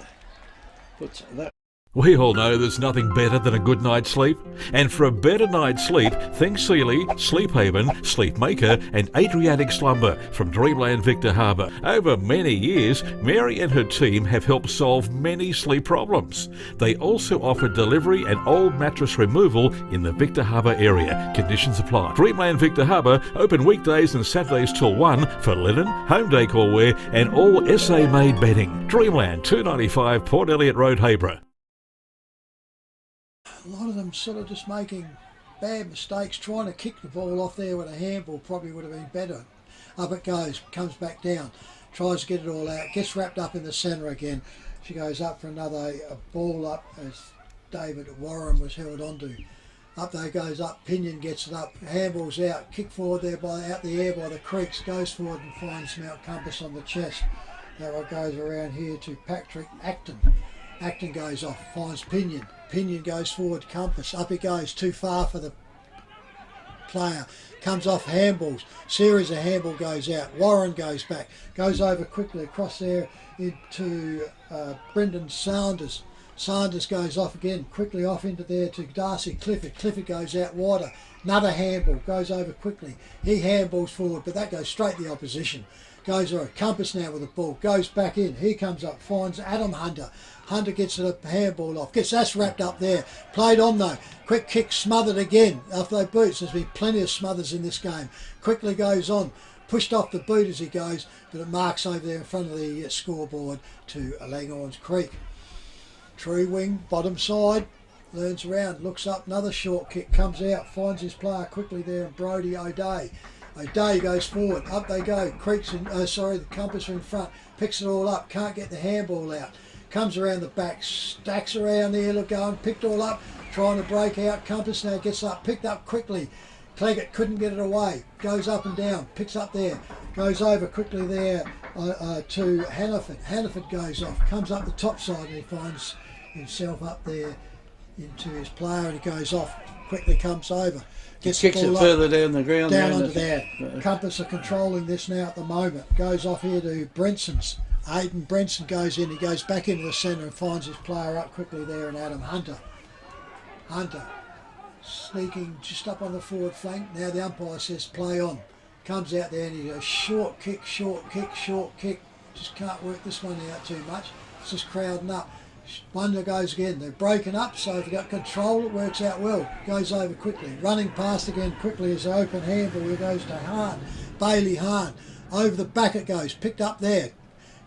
puts that. We all know there's nothing better than a good night's sleep. And for a better night's sleep, think Sealy, Sleep Haven, Sleep Maker and Adriatic Slumber from Dreamland Victor Harbour. Over many years, Mary and her team have helped solve many sleep problems. They also offer delivery and old mattress removal in the Victor Harbour area. Conditions apply. Dreamland Victor Harbour, open weekdays and Saturdays till 1 for linen, home decor wear and all SA-made bedding. Dreamland, 295 Port Elliot Road, Hayborough. A lot of them sort of just making bad mistakes, trying to kick the ball off there with a handball probably would have been better. Up it goes, comes back down, tries to get it all out, gets wrapped up in the centre again. She goes up for another ball up as David Warren was held onto. Up there goes up, Pinion gets it up, handball's out, kick forward there out the air by the Creeks, goes forward and finds Mount Compass on the chest. That one goes around here to Patrick Acton. Acton goes off, finds Pinion. Pinion goes forward, Compass, up he goes, too far for the player. Comes off handballs, series of handball goes out. Warren goes back, goes over quickly across there into Brendan Sanders. Sanders goes off again, quickly off into there to Darcy Clifford. Clifford goes out wider. Another handball, goes over quickly. He handballs forward, but that goes straight the opposition. Goes over, Compass now with the ball, goes back in. He comes up, finds Adam Hunter. Hunter gets a handball off, gets that's wrapped up there. Played on though, quick kick, smothered again after they boots. There's been plenty of smothers in this game. Quickly goes on, pushed off the boot as he goes, but it marks over there in front of the scoreboard to Langhorne Creek. True wing, bottom side, learns around, looks up, another short kick, comes out, finds his player quickly there, and Brodie O'Day. O'Day goes forward, up they go, Creeks in, the Compass are in front, picks it all up, can't get the handball out. Comes around the back, stacks around there, look going, picked all up, trying to break out. Compass now gets up, picked up quickly. Claggett couldn't get it away, goes up and down, picks up there, goes over quickly there to Hannaford. Hannaford goes off, comes up the top side and he finds himself up there into his player and he goes off, quickly comes over. Kicks it further down the ground. Down under there. Compass are controlling this now at the moment. Goes off here to Brenson's. Aidan Brenson goes in, he goes back into the centre and finds his player up quickly there and Adam Hunter. Hunter sneaking just up on the forward flank. Now the umpire says play on. Comes out there and he goes short kick, short kick, short kick. Just can't work this one out too much. It's just crowding up. One goes again. They're broken up, so if you've got control, it works out well. Goes over quickly. Running past again quickly is an open handball. It goes to Hahn. Bailey Hahn. Over the back it goes. Picked up there.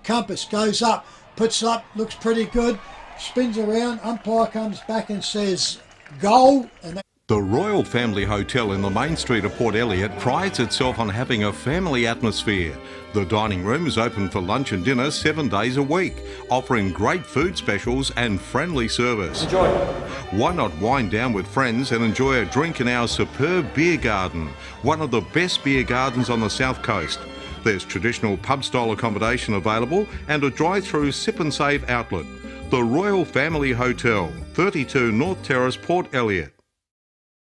Compass goes up. Puts up. Looks pretty good. Spins around. Umpire comes back and says goal. And The Royal Family Hotel in the main street of Port Elliot prides itself on having a family atmosphere. The dining room is open for lunch and dinner 7 days a week, offering great food specials and friendly service. Enjoy. Why not wind down with friends and enjoy a drink in our superb beer garden, one of the best beer gardens on the south coast. There's traditional pub-style accommodation available and a drive-through sip and save outlet. The Royal Family Hotel, 32 North Terrace, Port Elliot.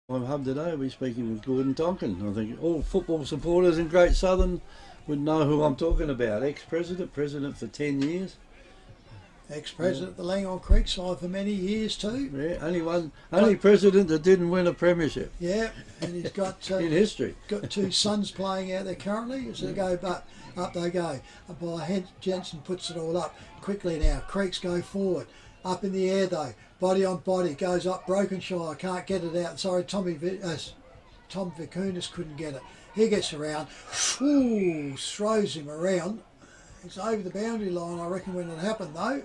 On Hub today, we'll be speaking with Gordon Tonkin. I think all football supporters in Great Southern would know who I'm talking about. Ex-president, president for 10 years. ex-president of the Langhorne Creek side for many years too. Yeah, only president that didn't win a premiership. Yeah, and he's got in history. Got two sons playing out there currently. As they go, but up they go. By Jensen puts it all up quickly now. Creeks go forward, up in the air though. Body on body goes up. Brokenshire can't get it out. Sorry, Tom Vicunis couldn't get it. He gets around, ooh, throws him around. It's over the boundary line, I reckon, when it happened though.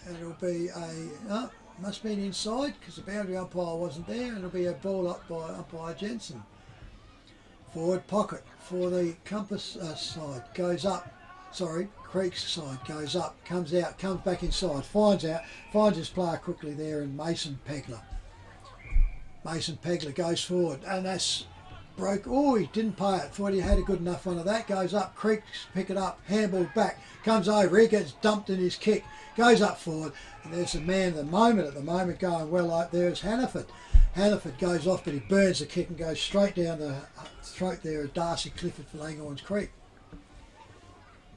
And it'll be a, must have been inside because the boundary umpire wasn't there, and it'll be a ball up by umpire Jensen. Forward pocket for the Compass side, goes up, sorry, Creek's side goes up, comes out, comes back inside, finds his player quickly there, and Mason Pegler. Mason Pegler goes forward, and that's broke. Oh, he didn't pay it. Thought he had a good enough one of that. Goes up. Creeks pick it up. Handball back. Comes over. He gets dumped in his kick. Goes up forward. And there's a man at the moment going well out there is Hannaford. Hannaford goes off, but he burns the kick and goes straight down the throat there of Darcy Clifford for Langhorne Creek.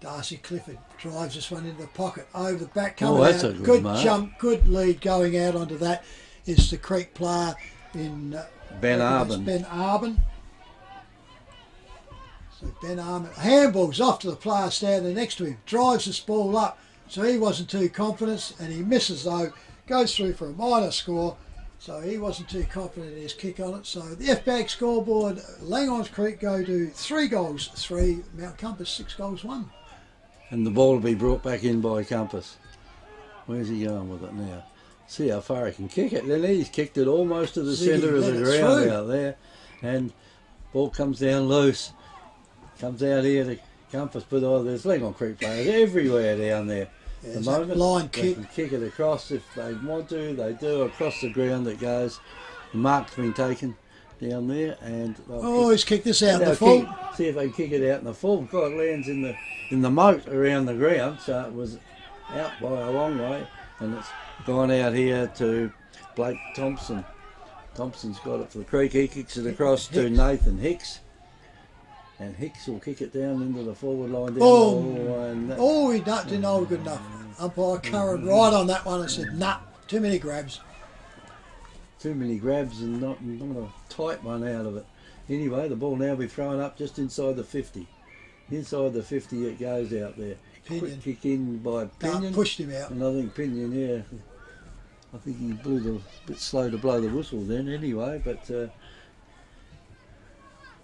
Darcy Clifford drives this one into the pocket. Over the back, coming that's out. A Good mark. jump. Good lead going out onto that is the Creek player in Ben Arben. Ben Arben. So Ben Arben handballs off to the player standing next to him, drives this ball up, so he wasn't too confident, and he misses though, goes through for a minor score, so he wasn't too confident in his kick on it. So the F-Bag scoreboard, Langhorne Creek go to 3 goals, 3, Mount Compass 6 goals, 1. And the ball will be brought back in by Compass. Where's he going with it now? See how far he can kick it. Then he's kicked it almost to the centre of the ground out there, and ball comes down loose. Comes out here to Compass, but there's Langhorne Creek players everywhere down there. Yeah, At the moment, line they kick. can kick it across if they want to. They do across the ground. It goes. The mark's been taken down there, and He's kicked this out in the full. See if they can kick it out in the full. God, it lands in the moat around the ground, so it was out by a long way, and it's gone out here to Blake Thompson. Thompson's got it for the Creek. He kicks it across to Nathan Hicks. And Hicks will kick it down into the forward line. He didn't hold good enough. Umpire Curran right on that one and said, nah, too many grabs. Too many grabs and not a tight one out of it. Anyway, the ball now be thrown up just inside the 50. Inside the 50 it goes out there. Pinion. Quick kick in by Pinion. Pushed him out. And I think Pinion, I think he blew a bit slow to blow the whistle then anyway, but the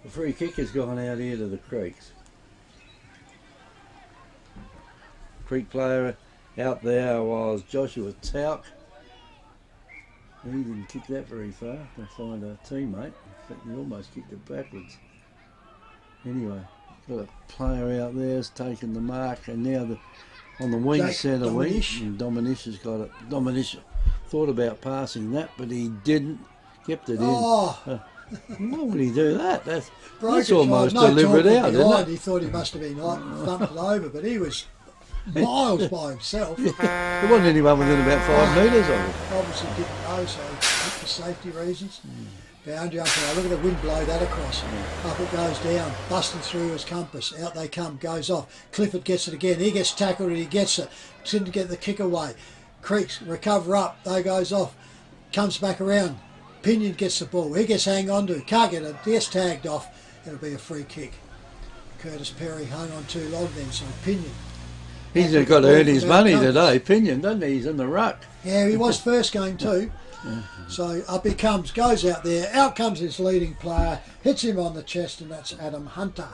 free kick has gone out here to the Creeks. Creek player out there was Joshua Tauk. He didn't kick that very far to find a teammate. In fact, he almost kicked it backwards. Anyway, got a player out there's taken the mark, and now on the wing, centre wing, Dominish has got it. Dominish thought about passing that, but he didn't. Kept it in. Why would he do that? That's almost deliberate out, isn't it? He thought he must have been thumped it over, but he was miles by himself. There wasn't anyone within about 5 metres of it. Obviously didn't know, so for safety reasons. Boundary umpire, look at the wind blow that across. Up it goes down, busting through his Compass. Out they come, goes off. Clifford gets it again. He gets tackled and he gets it. Didn't get the kick away. Creeks recover up. They goes off. Comes back around. Pinion gets the ball. He gets hang on to it. Can't get it. Gets tagged off. It'll be a free kick. Curtis Perry hung on too long then, so Pinion. He's got to earn his money today, Pinion, doesn't he? He's in the ruck. Yeah, he was first game too. So up he comes, goes out there. Out comes his leading player, hits him on the chest, and that's Adam Hunter.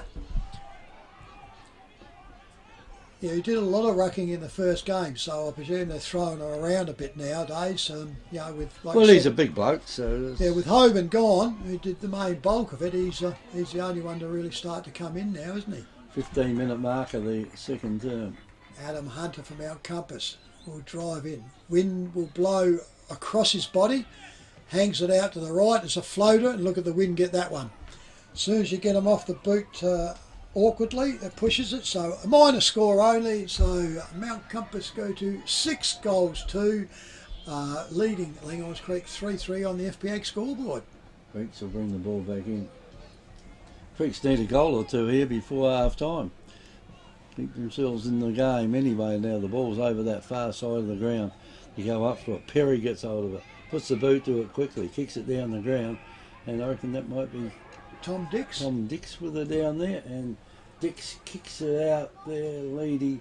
Yeah, he did a lot of rucking in the first game, so I presume they're throwing her around a bit nowadays. With He's a big bloke, so yeah, with Hoban gone, who did the main bulk of it, he's the only one to really start to come in now, isn't he? 15-minute mark of the second term. Adam Hunter from Mount Compass will drive in. Wind will blow across his body, hangs it out to the right as a floater, and look at the wind get that one. As soon as you get him off the boot awkwardly, it pushes it, so a minor score only, so Mount Compass go to 6 goals to leading Langhorne Creek 3-3 on the FPA scoreboard. Creeks will bring the ball back in. Creeks need a goal or two here before half time. Keep themselves in the game anyway. Now the ball's over that far side of the ground. You go up for it. Perry gets hold of it, puts the boot to it quickly, kicks it down the ground, and I reckon that might be Tom Dix. Tom Dix with her down there, and Dix kicks it out there. Leedy,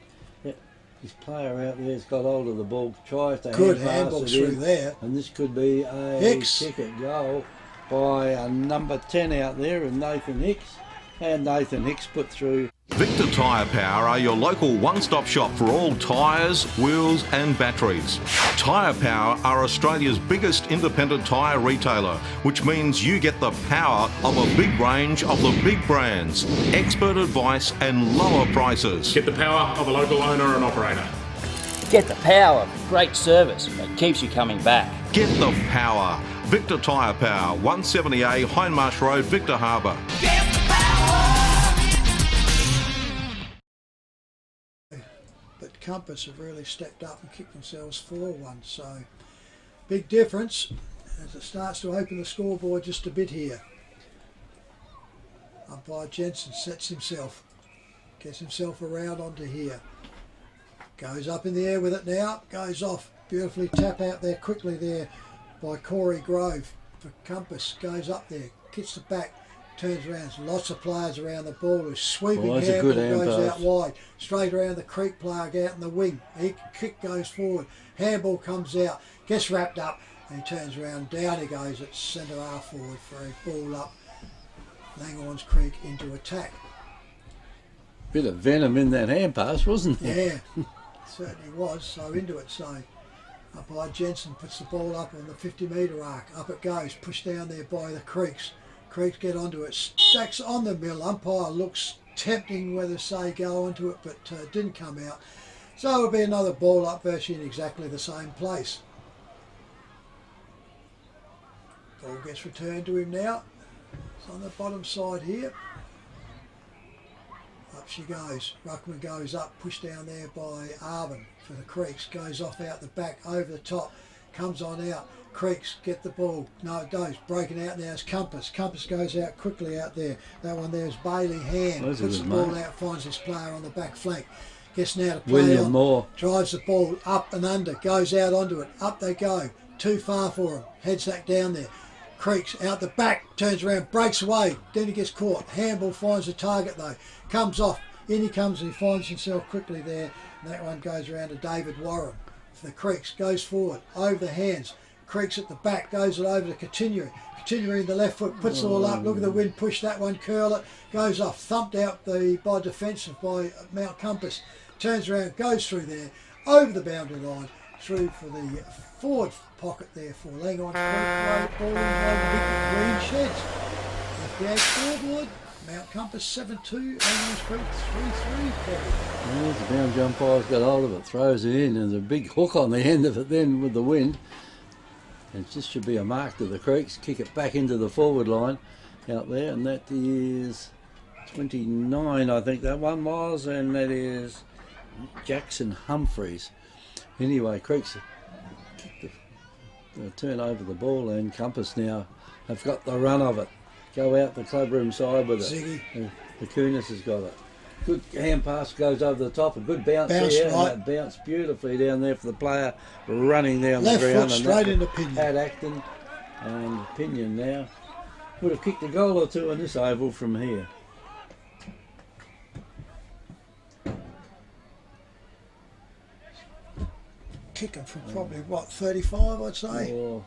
his player out there has got hold of the ball, tries to good handball through there, and this could be a kick goal by a number 10 out there, and Nathan Hicks. And Nathan Hicks put through. Victor Tyre Power are your local one-stop shop for all tyres, wheels and batteries. Tyre Power are Australia's biggest independent tyre retailer, which means you get the power of a big range of the big brands, expert advice and lower prices. Get the power of a local owner and operator. Get the power of great service that keeps you coming back. Get the power. Victor Tyre Power, 170A Hindmarsh Road, Victor Harbour. But Compass have really stepped up and kicked themselves 4-1, so big difference as it starts to open the scoreboard just a bit here. Umpire Jensen sets himself, gets himself around onto here, goes up in the air with it now, goes off, beautifully tap out there quickly there by Corey Grove for Compass, goes up there, kicks the back, turns around, lots of players around the ball, who's sweeping handball, goes out wide, straight around the Creek player, out in the wing, kick goes forward, handball comes out, gets wrapped up, and he turns around, down he goes at centre half forward for a ball up, Langhorne Creek into attack. Bit of venom in that hand pass, wasn't there? Yeah, certainly was, so into it, so umpire Jensen puts the ball up on the 50-metre arc, up it goes, pushed down there by the Creeks. Creeks get onto it, stacks on the middle. Umpire looks tempting whether say go onto it, but didn't come out. So it'll be another ball up virtually in exactly the same place. Ball gets returned to him now. It's on the bottom side here. Up she goes. Ruckman goes up, pushed down there by Arvin for the Creeks. Goes off out the back, over the top, comes on out. Creeks get the ball. No, it does. Breaking out now is Compass. Compass goes out quickly out there. That one there is Bailey Hand. Puts the ball out, finds his player on the back flank. Gets now to play William on. Moore. Drives the ball up and under. Goes out onto it. Up they go. Too far for him. Heads that down there. Creeks out the back. Turns around. Breaks away. Then he gets caught. Handball finds the target though. Comes off. In he comes and he finds himself quickly there. And that one goes around to David Warren. For the Creeks. Goes forward. Over the hands. Creeks at the back, goes it over to Continuing. Continuing the left foot, puts it all up, look at the wind, push that one, curl it, goes off, thumped out by defensive by Mount Compass, turns around, goes through there, over the boundary line, through for the forward pocket there for Langhorne Creek, ball inside the green sheds. FBA scoreboard, Mount Compass 7-2, Langhorne Creek 3-3. Well, the boundary umpire's got hold of it, throws it in, and there's a big hook on the end of it then with the wind. And this should be a mark to the Creeks. Kick it back into the forward line out there, and that is 29, I think that one was, and that is Jackson Humphreys. Anyway, Creeks turn over the ball, and Compass now have got the run of it. Go out the clubroom side with it. Ziggy. The Kunis has got it. Good hand pass goes over the top, a good bounce there, right. and that bounced beautifully down there for the player running down Left the ground. foot straight into Pinion. Pat Acton And Pinion now would have kicked a goal or two in this oval from here. Kicking from probably, what, 35, I'd say? Or,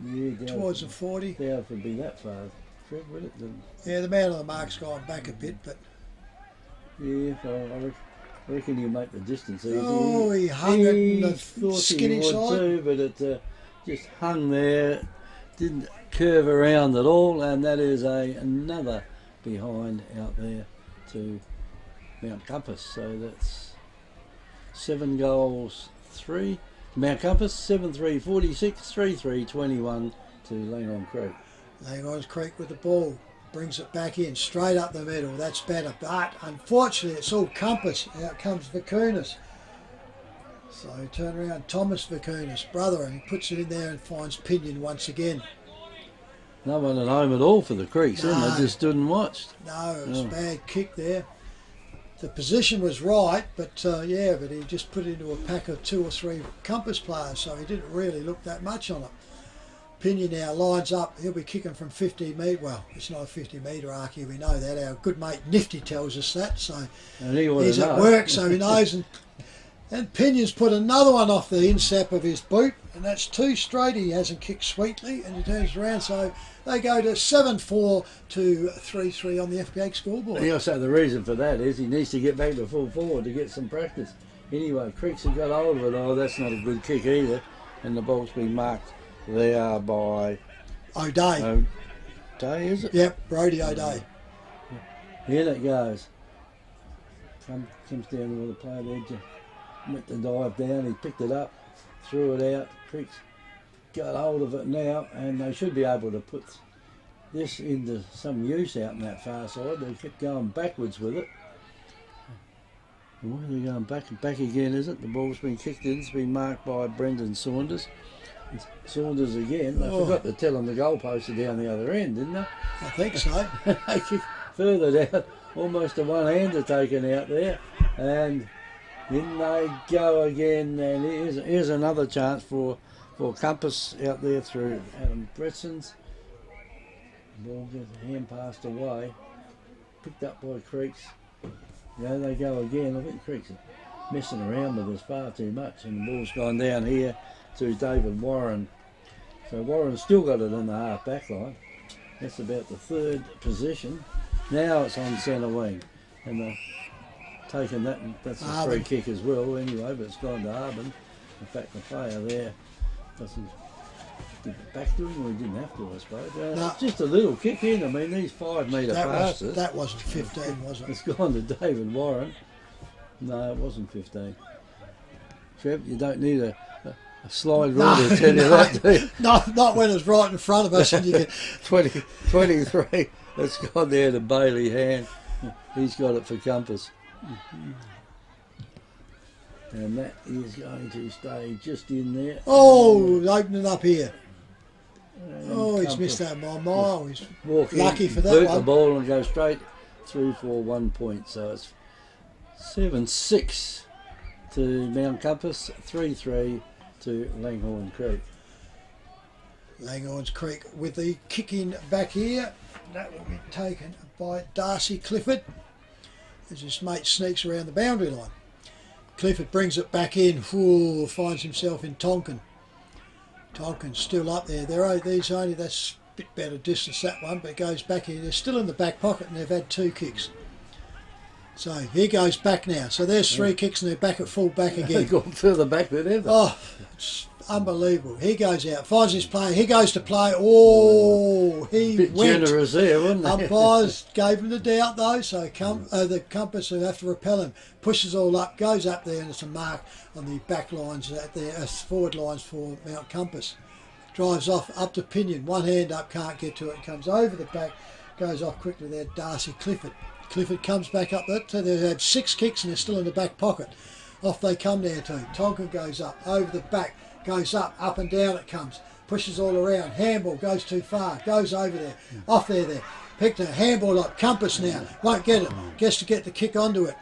yeah, Towards the 40. Doubt it would be that far, Trev, would it? Yeah, the man on the mark's gone back a bit, but... Yeah, I reckon he'll make the distance easy. Oh, he hung it in the skinny he would side. too, but it just hung there, didn't curve around at all, and that is another behind out there to Mount Compass. So that's 7 goals, 3. Mount Compass, 7-3, 46, 3-3, 21 to Langhorne Creek. Langhorne Creek with the ball. Brings it back in, straight up the middle. That's better. But unfortunately, it's all Compass. Out comes Vicunas. So turn around, Thomas Vicunas, brother, and he puts it in there and finds Pinion once again. No one at home at all for the Creeks, No. They just stood and watched. No, it was Oh. a bad kick there. The position was right, but but he just put it into a pack of 2 or 3 Compass players, so he didn't really look that much on it. Pinion now lines up. He'll be kicking from 50 metre. Well, it's not a 50 metre arc here. We know that. Our good mate Nifty tells us that. So And he would he's have at known. work, so he knows. And Pinion's put another one off the insap of his boot, and that's 2 straight. He hasn't kicked sweetly, and he turns around. So they go to 7-4 to 3-3 on the FPH scoreboard. And also the reason for that is he needs to get back to full forward to get some practice. Anyway, Creeks have got hold of it. Oh, that's not a good kick either. And the ball's been marked there by O'Day. O'Day, is it? Yep, Brodie O'Day. In it goes. Comes down with the play there. Went to dive down. He picked it up, threw it out. Creeks got hold of it now, and they should be able to put this into some use out in that far side. They kept going backwards with it. And where are they going back again, is it? The ball's been kicked in. It's been marked by Brendan Saunders. It's Saunders again. They forgot to tell him the goalposts are down the other end, didn't they? I think so. They kicked further down, almost a one-hander taken out there. And in they go again. And here's another chance for Compass out there through Adam Bretson's. Ball gets hand passed away. Picked up by Creeks. Yeah, they go again. I think Creeks are messing around with us far too much, and the ball's gone down here to David Warren. So Warren's still got it in the half back line. That's about the 3rd position. Now it's on centre wing, and they've taken that. And that's a free kick as well. Anyway, but it's gone to Arbin. In fact, the player there doesn't give it back to him, or he didn't have to, I suppose. No. It's just a little kick in. I mean, these 5 metre passes. That wasn't 15, was it? It's gone to David Warren. No, it wasn't 15. Trev, you don't need a slide rule to tell you that, do you? Not when it's right in front of us and you can... 23. It's gone there to Bailey Hand. He's got it for Compass. And that is going to stay just in there. Oh, opening up here. And He's Compass missed that by a mile. He's walk in, lucky for that boot one. the ball and go straight through for 1 point. So it's 7-6 to Mount Compass, 3-3 to Langhorne Creek. Langhorne Creek with the kick in back here. That will be taken by Darcy Clifford as his mate sneaks around the boundary line. Clifford brings it back in. Ooh, finds himself in Tonkin. Tonkin's still up there. That's a bit better distance, that one, but it goes back in. They're still in the back pocket and they've had 2 kicks. So he goes back now. So there's 3 kicks and they're back at full back again. They've gone further back than ever. Oh, it's unbelievable. He goes out, finds his play. He goes to play. Oh, he Bit went. generous there, wasn't it? Umpires gave him the doubt though, so the Compass will have to repel him. Pushes all up, goes up there, and it's a mark on the back lines at the forward lines for Mount Compass. Drives off up to Pinion, one hand up, can't get to it. Comes over the back, goes off quickly there. Darcy Clifford. Clifford comes back up there. So they've had 6 kicks and they're still in the back pocket. Off they come there too. Tonkin goes up, over the back, goes up and down it comes. Pushes all around. Handball goes too far, goes over there, off there. Picked a handball up. Compass now, won't get it. Gets to get the kick onto it.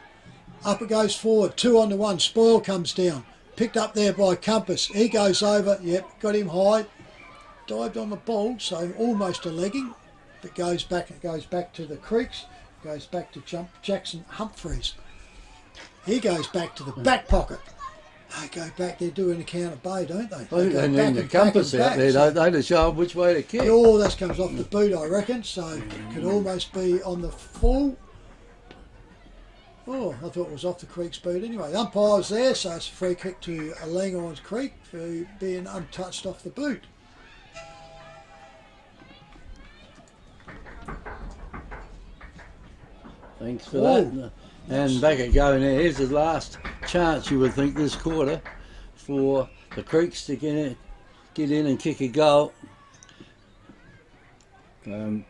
Up it goes forward, 2 on to 1. Spoil comes down. Picked up there by Compass. He goes over, yep, got him high. dived on the ball, so almost a legging. It goes back to the Creeks, goes back to Jackson Humphreys. He goes back to the back pocket. They go back, they're doing a counter bay, don't they? I think they need the compass out there, don't they, to show them which way to kick. Oh, that comes off the boot, I reckon, so it could almost be on the full. Oh, I thought it was off the Creek's boot anyway. The umpire's there, so it's a free kick to Langhorne Creek for being untouched off the boot. Thanks for that. And back it going there. Here's the last chance, you would think, this quarter for the Creeks to get in and kick a goal. Over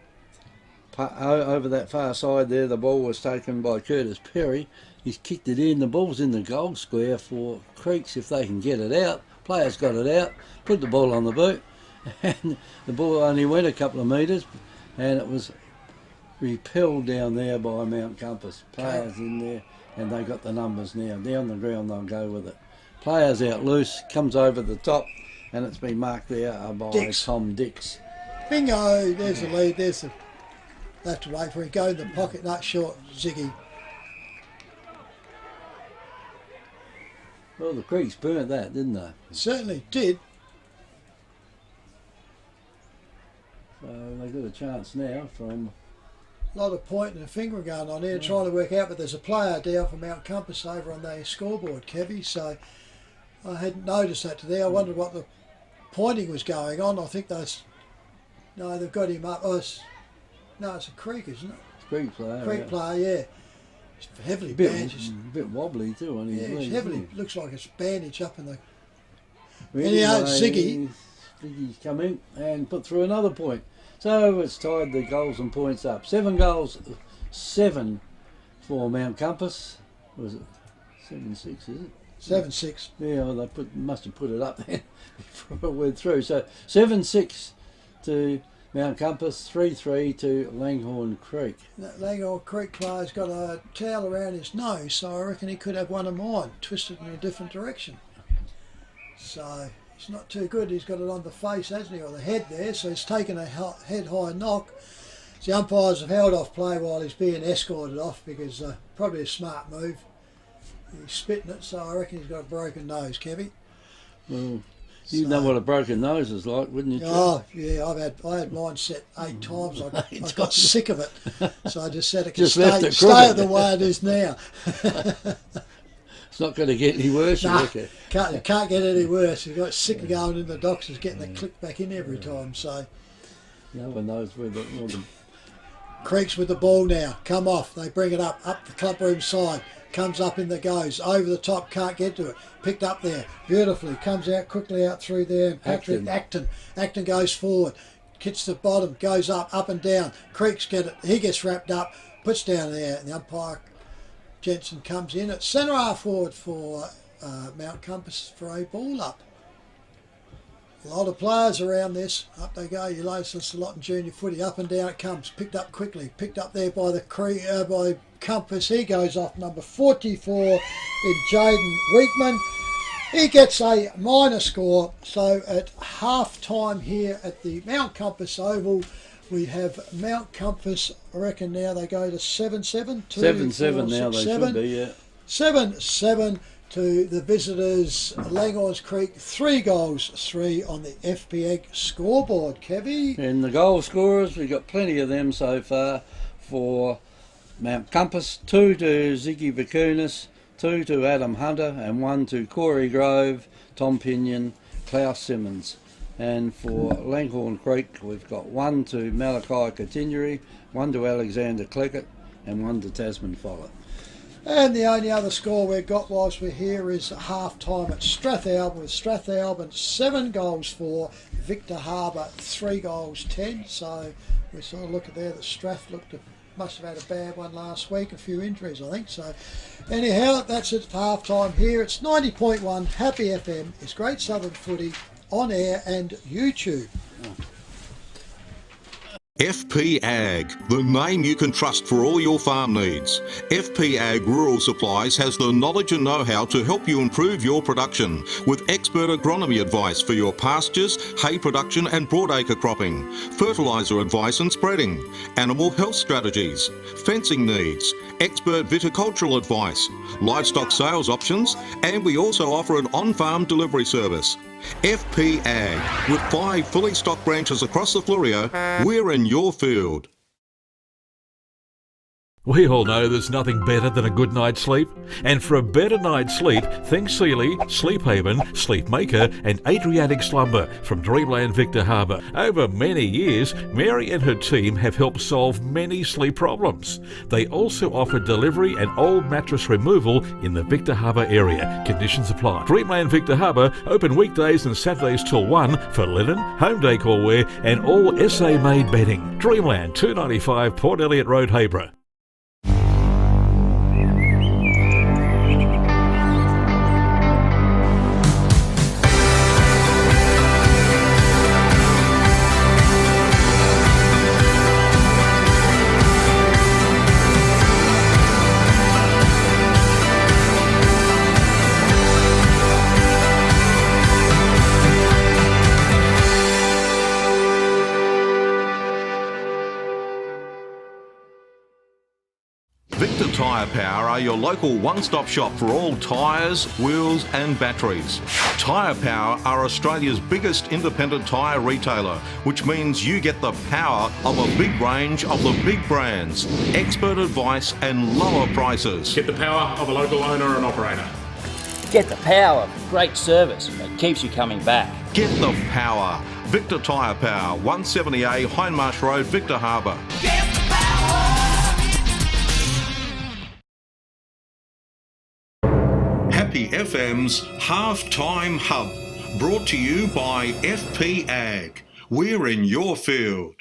that far side there, the ball was taken by Curtis Perry. He's kicked it in. The ball's in the goal square for Creeks if they can get it out. Players got it out, put the ball on the boot, and the ball only went a couple of metres, and it was repelled down there by Mount Compass. Players in there, and they got the numbers now. Down the ground they'll go with it. Players out loose, comes over the top, and it's been marked there by Tom Dix. Bingo, there's the lead, there's the... They have to wait for him, go in the pocket, not short, Ziggy. Well, the Creeks burnt that, didn't they? Certainly did. So they've got a chance now from... A lot of pointing and finger going on here, trying to work out, but there's a player down from Mount Compass over on the scoreboard, Kevy, so I hadn't noticed that today. I wondered what the pointing was going on. I think those... No, they've got him up. Oh, it's a Creek, isn't it? Creek player. Creek player, yeah. It's heavily bandaged. A bit wobbly too on his legs. It's heavily, looks like it's bandaged up in the... Anyway, Ziggy's come in and put through another point. So it's tied the goals and points up. 7 goals, 7 for Mount Compass. Was it 7-6, is it? 7-6. Yeah, well, they must have put it up there before it went through. So 7-6 to Mount Compass, 3-3 to Langhorne Creek. That Langhorne Creek player's got a towel around his nose, so I reckon he could have one of mine, twisted in a different direction. So it's not too good. He's got it on the face, hasn't he, or the head there, so he's taken a head-high knock. The umpires have held off play while he's being escorted off because probably a smart move. He's spitting it, so I reckon he's got a broken nose, Kevy. Well, you know what a broken nose is like, wouldn't you? Tim? Oh yeah, I had mine set 8 times. I got sick of it, so I just said it can stay the way it is now. It's not going to get any worse, nah, it? Can't get any worse. You got sick of going in the doctors getting the click back in every time. So no one knows where the Creeks with the ball now. Come off. They bring it up the clubroom side. Comes up in the goes, over the top, can't get to it. Picked up there, beautifully. Comes out quickly out through there. And Patrick Acton goes forward. Hits the bottom, goes up and down. Creeks get it. He gets wrapped up, puts down there. And the umpire, Jensen, comes in at centre half forward for Mount Compass for a ball up. A lot of players around this. Up they go. You license a lot in junior footy. Up and down it comes. Picked up quickly. Picked up there by the by Compass. He goes off number 44 in Jaden Weekman. He gets a minor score. So at half time here at the Mount Compass Oval, we have Mount Compass. I reckon now they go to 7-7. 7-7 now they should be, yeah. 7-7. To the visitors, Langhorne Creek, 3 goals, 3 on the FPEG scoreboard, Kevy. And the goal scorers, we've got plenty of them so far for Mount Compass. 2 to Ziggy Vakunas, 2 to Adam Hunter, and 1 to Corey Grove, Tom Pinion, Klaus Simmons. And for Langhorne Creek, we've got 1 to Malachi Continuary, 1 to Alexander Cleckett, and 1 to Tasman Follett. And the only other score we've got whilst we're here is half time at Strathalbyn, with Strathalbyn 7 goals 4, Victor Harbour 3 goals 10. So we sort of look at there that Strath must have had a bad one last week, a few injuries I think. So anyhow, that's it, half time here. It's 90.1 Happy FM. It's Great Southern Footy on air and YouTube. FP Ag, the name you can trust for all your farm needs. FP Ag Rural Supplies has the knowledge and know-how to help you improve your production with expert agronomy advice for your pastures, hay production and broadacre cropping, fertiliser advice and spreading, animal health strategies, fencing needs, expert viticultural advice, livestock sales options, and we also offer an on-farm delivery service. FP Ag, with 5 fully stocked branches across the Fleurieu, we're in your field. We all know there's nothing better than a good night's sleep. And for a better night's sleep, think Sealy, Sleep Haven, Sleep Maker and Adriatic Slumber from Dreamland Victor Harbour. Over many years, Mary and her team have helped solve many sleep problems. They also offer delivery and old mattress removal in the Victor Harbour area. Conditions apply. Dreamland Victor Harbour, open weekdays and Saturdays till 1 for linen, home decor wear and all SA-made bedding. Dreamland, 295 Port Elliot Road, Hayborough. Victor Tyre Power are your local one-stop shop for all tyres, wheels and batteries. Tyre Power are Australia's biggest independent tyre retailer, which means you get the power of a big range of the big brands, expert advice and lower prices. Get the power of a local owner and operator. Get the power of great service that keeps you coming back. Get the power. Victor Tyre Power, 170A Hindmarsh Road, Victor Harbour. Happy FM's Halftime Hub, brought to you by FP Ag. We're in your field.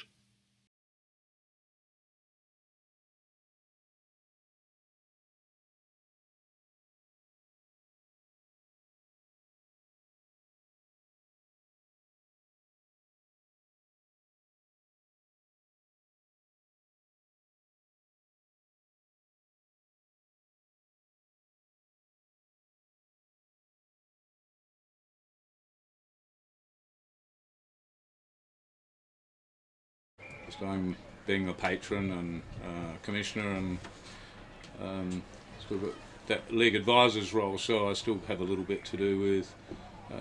I'm being a patron and commissioner and sort of that league advisor's role, so I still have a little bit to do with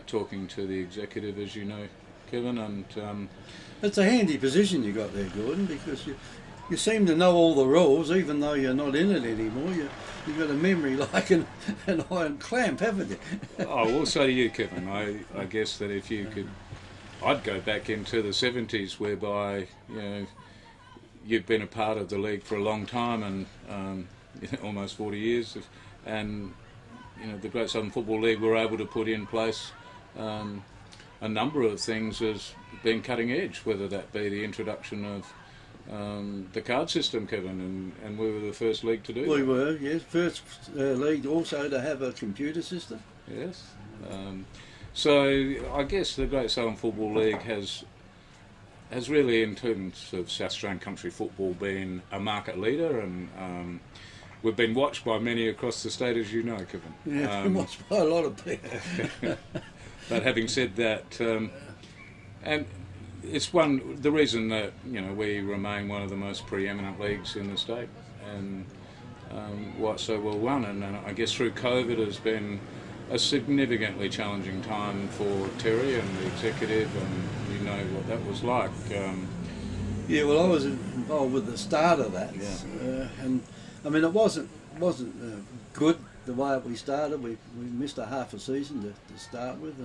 talking to the executive, as you know, Kevin. And it's a handy position you got there, Gordon, because you seem to know all the rules, even though you're not in it anymore. You've got a memory like an iron clamp, haven't you? I will say to you, Kevin, I guess that if you could, I'd go back into the 70s, whereby you've been a part of the league for a long time and almost 40 years, and the Great Southern Football League were able to put in place a number of things as being cutting edge, whether that be the introduction of the card system, Kevin, and we were the first league to do that. We were, yes, first league also to have a computer system. Yes. So I guess the Great Southern Football League has really, in terms of South Australian country football, been a market leader, and we've been watched by many across the state, as you know, Kevin. Yeah, been watched by a lot of people. But having said that, and it's the reason that we remain one of the most preeminent leagues in the state, and why it's so well run. And I guess through COVID has been a significantly challenging time for Terry and the executive, and you know what that was like. Yeah, well, I was involved with the start of that, and I mean it wasn't good the way we started. We missed a half a season to start with,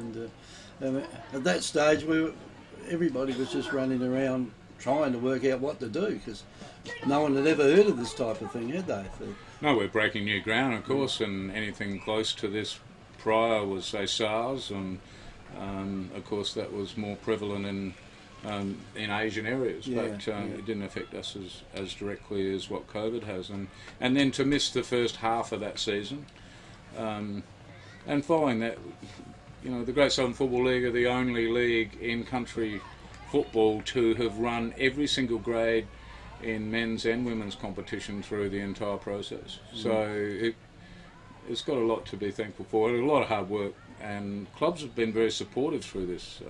and at that stage everybody was just running around trying to work out what to do, because no one had ever heard of this type of thing, had they? No, we're breaking new ground, of course, and anything close to this prior was, say, SARS, and of course that was more prevalent in Asian areas, but it didn't affect us as directly as what COVID has, and then to miss the first half of that season, and following that, the Great Southern Football League are the only league in country football to have run every single grade in men's and women's competition through the entire process. So it's got a lot to be thankful for, a lot of hard work, and clubs have been very supportive through this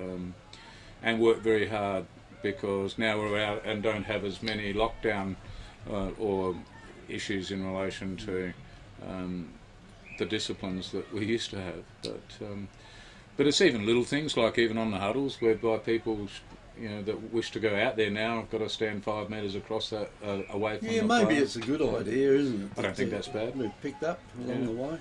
and worked very hard, because now we're out and don't have as many lockdown or issues in relation to the disciplines that we used to have. But it's even little things, like even on the huddles, whereby people that wish to go out there now have got to stand 5 metres across that away from the maybe players. it's a good idea, isn't it? I don't think that's bad. We've picked up along the way.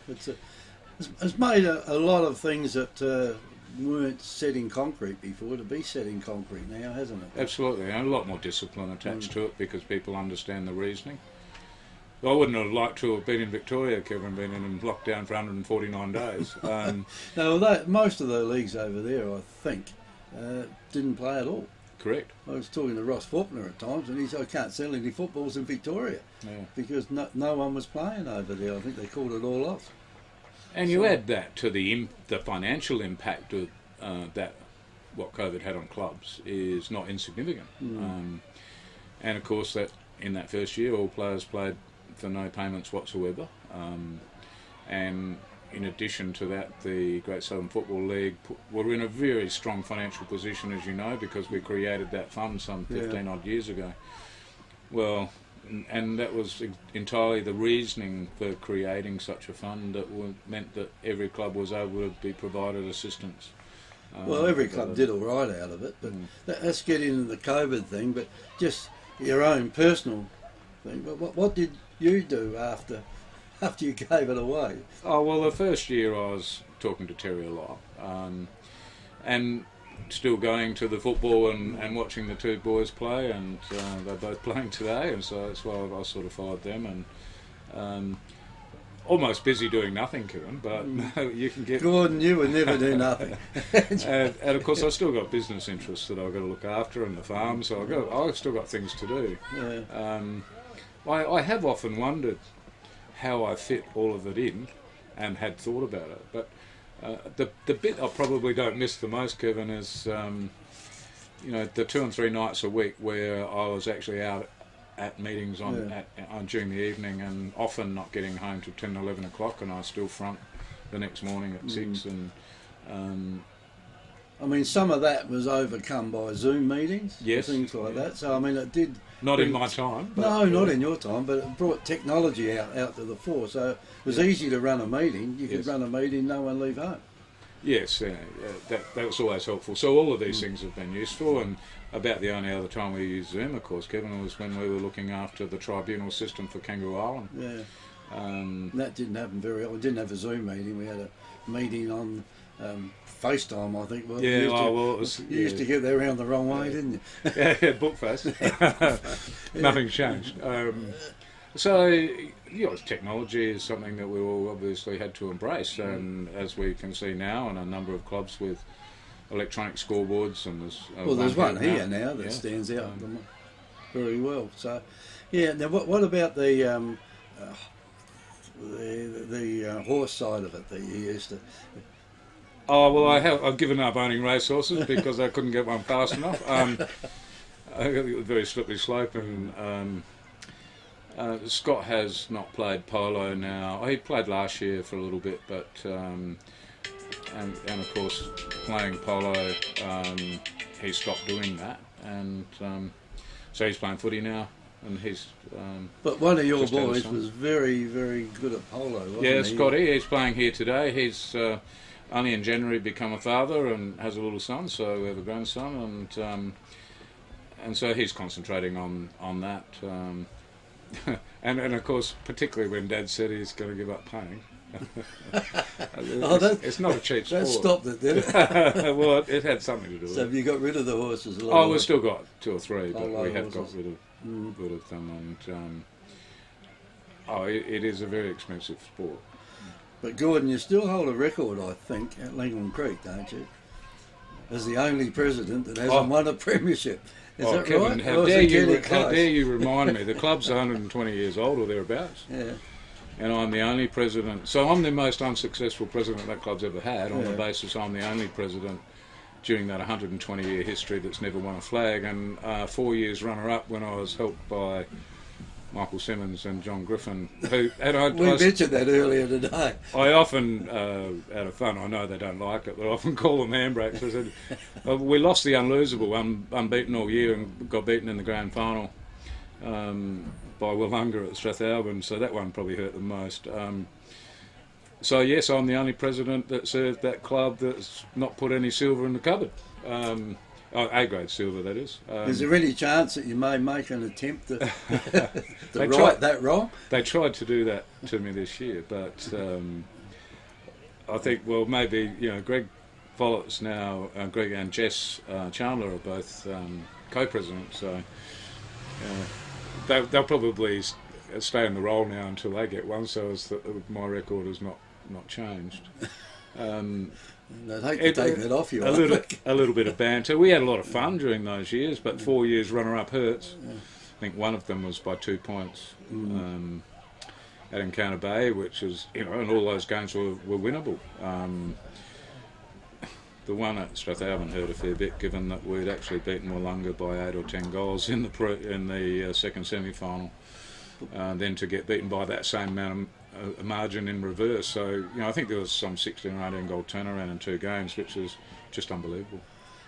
It's made a lot of things that weren't set in concrete before to be set in concrete now, hasn't it? Absolutely, and a lot more discipline attached to it, because people understand the reasoning. I wouldn't have liked to have been in Victoria, Kevin, been in lockdown for 149 days. No, most of the leagues over there, I think, didn't play at all. Correct. I was talking to Ross Faulkner at times, and he said, I can't sell any footballs in Victoria because no one was playing over there. I think they called it all off. And you add that to the financial impact of that what COVID had on clubs is not insignificant. And of course, that in that first year, all players played for no payments whatsoever. And in addition to that, the Great Southern Football League were in a very strong financial position, as you know, because we created that fund some 15 odd years ago. Well, and that was entirely the reasoning for creating such a fund, that meant that every club was able to be provided assistance. Well, every club did all right out of it, but let's get into the COVID thing, but just your own personal thing. What did you do after you gave it away? Oh, well, the first year I was talking to Terry a lot, and still going to the football and watching the two boys play, and they're both playing today, and so that's why I sort of followed them, and almost busy doing nothing, Kieran, but you can get... Gordon, you would never do nothing. and of course I've still got business interests that I've got to look after, and the farm, so I've still got things to do. I have often wondered how I fit all of it in, and had thought about it, but the bit I probably don't miss the most, Kevin, is the 2 and 3 nights a week where I was actually out at meetings on during the evening, and often not getting home till 10, 11 o'clock, and I still front the next morning at 6. And I mean, some of that was overcome by Zoom meetings, things like that. So I mean, it did. Not in my time. But, no, not in your time, but it brought technology out to the fore. So it was easy to run a meeting. You could run a meeting, no one leave home. Yes, that was always helpful. So all of these things have been useful, and about the only other time we used Zoom, of course, Kevin, was when we were looking after the tribunal system for Kangaroo Island. Yeah. That didn't happen very often. We didn't have a Zoom meeting. We had a meeting on FaceTime, I think. You used to get there around the wrong way, didn't you? Book face. Nothing's changed. So, technology is something that we all obviously had to embrace, and as we can see now, in a number of clubs with electronic scoreboards, and there's one here now that stands out very well. So, now what about the horse side of it that you used to? Oh well, I've given up owning racehorses because I couldn't get one fast enough. I got a very slippery slope, and Scott has not played polo now. He played last year for a little bit, but and of course playing polo, he stopped doing that, and so he's playing footy now, and he's. But one of your boys was very, very good at polo, wasn't he? Yeah, Scotty. He's playing here today. He's only in January become a father and has a little son, so we have a grandson, and so he's concentrating on that. And of course, particularly when Dad said he's going to give up paying. It's not a cheap sport. That stopped it, did it? Well, it had something to do with it. So have you got rid of the horses? We've still got 2 or 3, but we have got rid of them. And it is a very expensive sport. But Gordon, you still hold a record, I think, at Langhorne Creek, don't you? As the only president that hasn't won a premiership. Is that Kevin, right? How dare you remind me? The club's 120 years old or thereabouts. Yeah. And I'm the only president. So I'm the most unsuccessful president that club's ever had, on the basis I'm the only president during that 120-year history that's never won a flag, and 4 years runner-up when I was helped by Michael Simmons and John Griffin. We mentioned that earlier today. I often, out of fun, I know they don't like it, but I often call them handbrakes. I said, we lost the unlosable, unbeaten all year, and got beaten in the grand final by Wollonga at Strathalbyn, so that one probably hurt them most. So yes, I'm the only president that served that club that's not put any silver in the cupboard. A-grade silver, that is. Is there any chance that you may make an attempt to right that wrong? They tried to do that to me this year, but I think, well, maybe, Greg Follett's now, Greg and Jess Chandler are both co-presidents, so they'll probably stay in the role now until they get one, so as my record has not changed. They'd hate to take that off you. A little bit of banter. We had a lot of fun during those years, but 4 years runner-up hurts. Yeah. I think one of them was by 2 points at Encounter Bay, which is, and all those games were winnable. The one at Strathalbyn hurt a fair bit, given that we'd actually beaten Wollonga by 8 or 10 goals in the second semi-final. Then to get beaten by that same amount of margin in reverse. So, I think there was some 16 or 18 goal turnaround in 2 games, which is just unbelievable.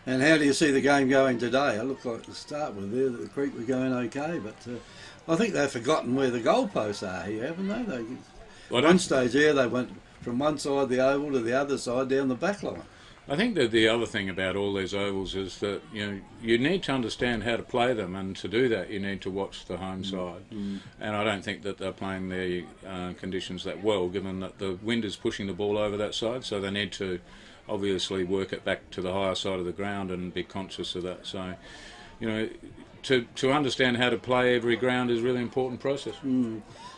And how do you see the game going today? It looked like to start with there that the Creek were going okay, but I think they've forgotten where the goalposts are here, haven't they? One stage there, they went from one side of the oval to the other side down the back line. I think that the other thing about all these ovals is that you need to understand how to play them, and to do that you need to watch the home side. And I don't think that they're playing the conditions that well, given that the wind is pushing the ball over that side, so they need to obviously work it back to the higher side of the ground and be conscious of that. So, to understand how to play every ground is a really important process.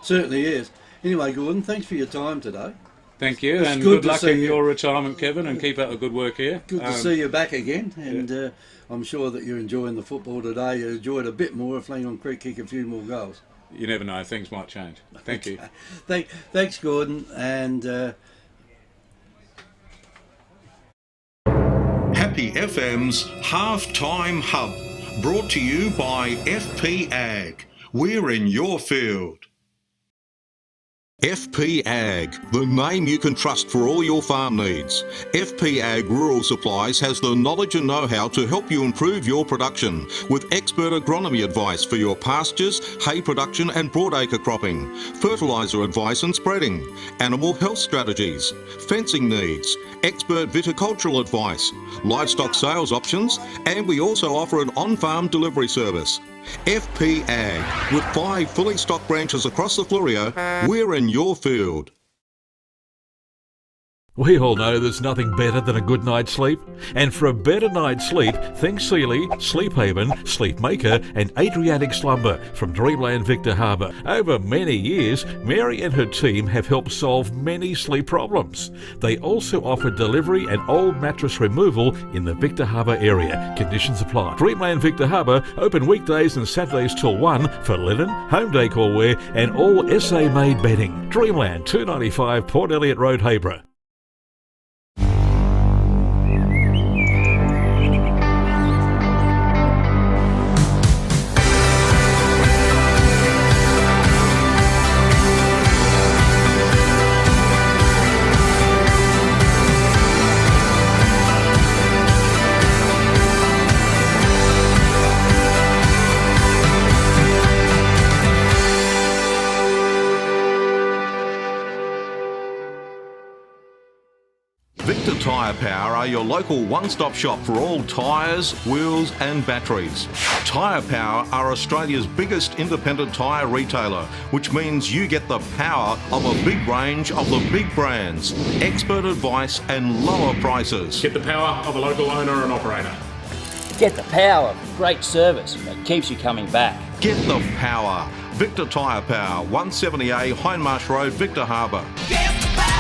Certainly is. Anyway, Gordon, thanks for your time today. Thank you, and good luck in your retirement, Kevin, and keep up the good work here. Good to see you back again, and I'm sure that you're enjoying the football today. You enjoyed a bit more if Langhorne Creek kick a few more goals. You never know, things might change. Thank you. Thanks, Gordon, and Happy FM's Halftime Hub, brought to you by FP Ag. We're in your field. FP Ag, the name you can trust for all your farm needs. FP Ag Rural Supplies has the knowledge and know-how to help you improve your production with expert agronomy advice for your pastures, hay production and broadacre cropping, fertiliser advice and spreading, animal health strategies, fencing needs, expert viticultural advice, livestock sales options, and we also offer an on-farm delivery service. FP Ag, with 5 fully stocked branches across the Fleurieu, we're in your field. We all know there's nothing better than a good night's sleep. And for a better night's sleep, think Sealy, Sleep Haven, Sleep Maker and Adriatic Slumber from Dreamland Victor Harbour. Over many years, Mary and her team have helped solve many sleep problems. They also offer delivery and old mattress removal in the Victor Harbour area. Conditions apply. Dreamland Victor Harbour, open weekdays and Saturdays till 1 for linen, home decor wear and all SA-made bedding. Dreamland, 295 Port Elliot Road, Hayborough. Victor Tyre Power are your local one-stop shop for all tyres, wheels and batteries. Tyre Power are Australia's biggest independent tyre retailer, which means you get the power of a big range of the big brands, expert advice and lower prices. Get the power of a local owner and operator. Get the power of great service that keeps you coming back. Get the power. Victor Tyre Power, 170A Hindmarsh Road, Victor Harbour. Get the power!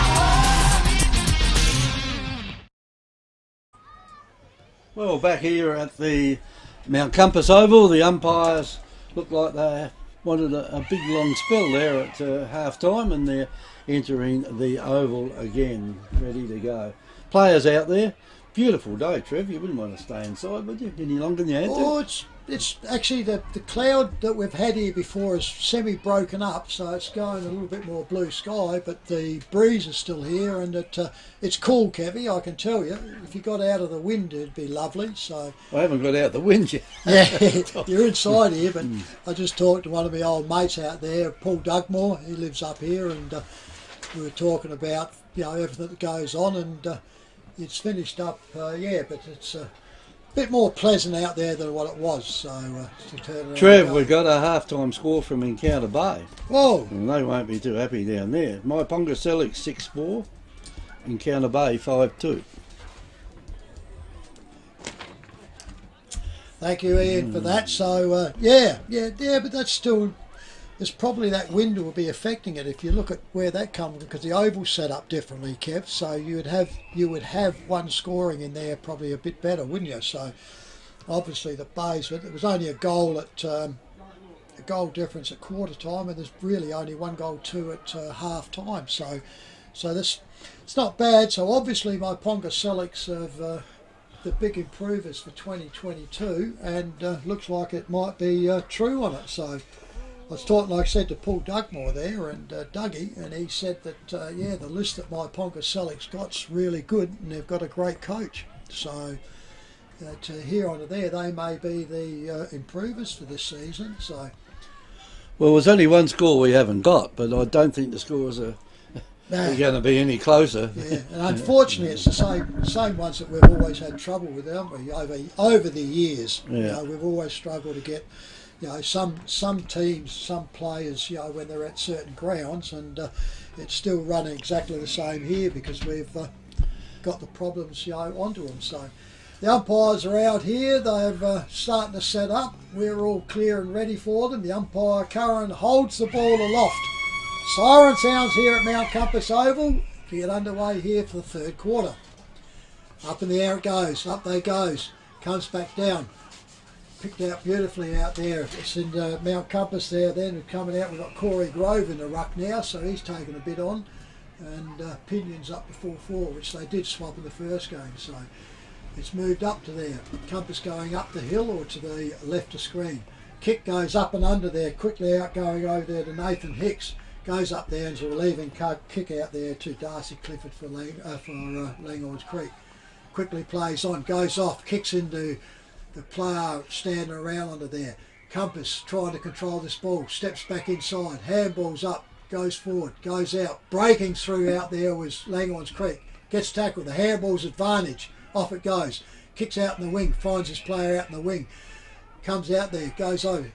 Well, back here at the Mount Compass Oval, the umpires look like they wanted a big long spell there at half-time, and they're entering the oval again, ready to go. Players out there, Beautiful day, Trev. You wouldn't want to stay inside, would you? Any longer than you had to? Oh, it's actually the cloud that we've had here before is semi-broken up, so it's going a little bit more blue sky, but the breeze is still here, and it's cool, Kevy, I can tell you. If you got out of the wind, it'd be lovely. So I haven't got out the wind yet. yeah, you're inside here, but I just talked to one of my old mates out there, Paul Dugmore. He lives up here, and we were talking about everything that goes on, and it's finished up, but it's a bit more pleasant out there than what it was. So to turn around Trev, we got a half-time score from Encounter Bay. Whoa! And they won't be too happy down there. My Pongaselic 6-4, Encounter Bay 5-2. Thank you, Ian, for that. So but that's still. There's probably that wind will be affecting it if you look at where that comes, because the oval's set up differently, Kev. So you would have one scoring in there probably a bit better, wouldn't you? So obviously the Bays, but it was only a goal difference at quarter time, and there's really only 1-2 at half time. So this it's not bad. So obviously my Pongaselics of the big improvers for 2022, and looks like it might be true on it. So I was talking, like I said, to Paul Dugmore there and Dougie, and he said that the list that my Pongaselics got's really good, and they've got a great coach. So to here on to there, they may be the improvers for this season. So Well, there's only one score we haven't got, but I don't think the scores are going to be any closer. Yeah, and unfortunately, it's the same ones that we've always had trouble with, haven't we? Over the years, Yeah. we've always struggled to get. Some teams, some players, when they're at certain grounds, and it's still running exactly the same here because we've got the problems, onto them. So the umpires are out here. They're starting to set up. We're all clear and ready for them. The umpire, Curran, holds the ball aloft. Siren sounds here at Mount Compass Oval to get underway here for the third quarter. Up in the air it goes. Up they goes. Comes back down. Picked out beautifully out there. It's in Mount Compass there. Then coming out, we've got Corey Grove in the ruck now, so he's taken a bit on. And Pinion's up to 4-4, which they did swap in the first game. So it's moved up to there. Compass going up the hill or to the left of screen. Kick goes up and under there, quickly out going over there to Nathan Hicks. Goes up there into a relieving kick out there to Darcy Clifford for Langhorne Creek. Quickly plays on, goes off, kicks into the player standing around under there. Compass trying to control this ball, steps back inside, handballs up, goes forward, goes out, breaking through out there was Langhorne Creek, gets tackled, the handball's advantage, off it goes, kicks out in the wing, finds his player out in the wing, comes out there, goes over,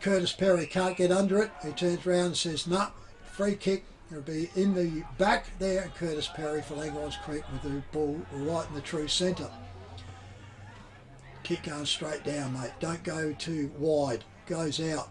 Curtis Perry can't get under it, he turns around and says, nah, free kick, it'll be in the back there, and Curtis Perry for Langhorne Creek with the ball right in the true centre. Kick going straight down, mate. Don't go too wide. Goes out.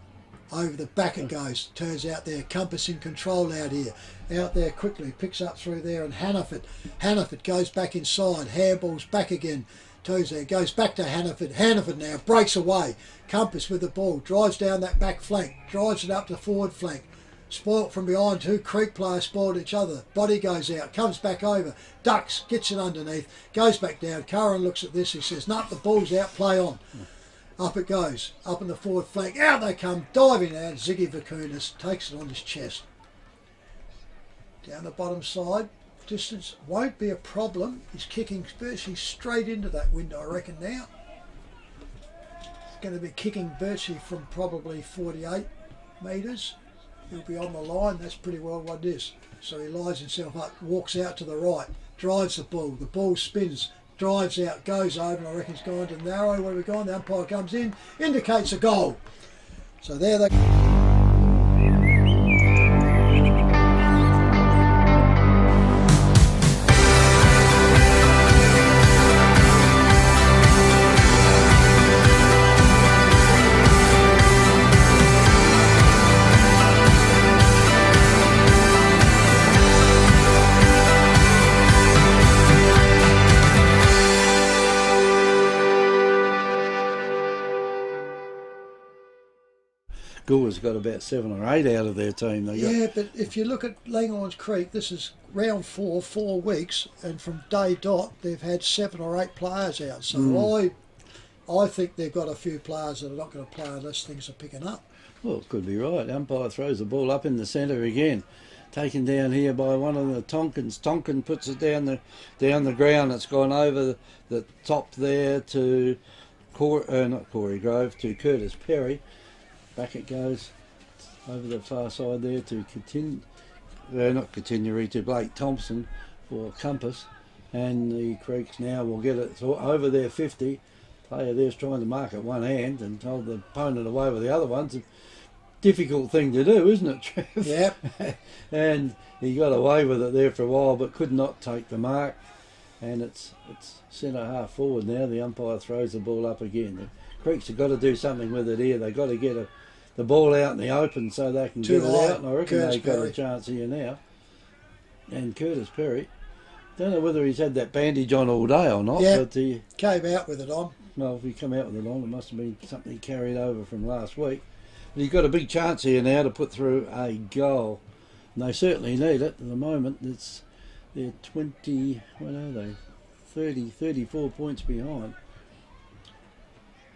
Over the back it goes. Turns out there. Compass in control out here. Out there quickly. Picks up through there and Hannaford. Hannaford goes back inside. Handballs back again. Toes there. Goes back to Hannaford. Hannaford now breaks away. Compass with the ball. Drives down that back flank. Drives it up the forward flank. Spoilt from behind, two Creek players spoiled each other. Body goes out, comes back over, ducks, gets it underneath, goes back down. Curran looks at this, he says, nah, the ball's out, play on. Up it goes, up in the forward flank, out they come, diving out. Ziggy Vakunas takes it on his chest. Down the bottom side, distance won't be a problem. He's kicking virtually straight into that window, I reckon now. He's going to be kicking virtually from probably 48 metres. He'll be on the line, that's pretty well what it is. So he lines himself up, walks out to the right, drives the ball spins, drives out, goes over, and I reckon it's gone to narrow where we're going. The umpire comes in, indicates a goal. So there they go. Gore's got about 7 or 8 out of their team. Yeah, but if you look at Langhorne Creek, this is round 4 weeks, and from day dot they've had 7 or 8 players out. So I think they've got a few players that are not going to play unless things are picking up. Well, it could be right. Umpire throws the ball up in the centre again. Taken down here by one of the Tonkins. Tonkin puts it down the ground. It's gone over the top there to not Corey Grove, to Curtis Perry. Back it goes over the far side there to to Blake Thompson for Compass. And the Creeks now will get it over their 50. Player there's trying to mark it one hand and told the opponent away with the other ones. Difficult thing to do, isn't it, Trev? Yep. And he got away with it there for a while, but could not take the mark. And it's centre half forward now. The umpire throws the ball up again. The Creeks have got to do something with it here. They've got to get the ball out in the open so they can get it out. And I reckon they've got a chance here now. And Curtis Perry, don't know whether he's had that bandage on all day or not. Yeah, but he came out with it on. Well, if he come out with it on, it must have been something he carried over from last week. But he's got a big chance here now to put through a goal. And they certainly need it at the moment. They're 20, what are they? 34 points behind.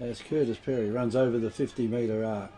As Curtis Perry runs over the 50-metre arc.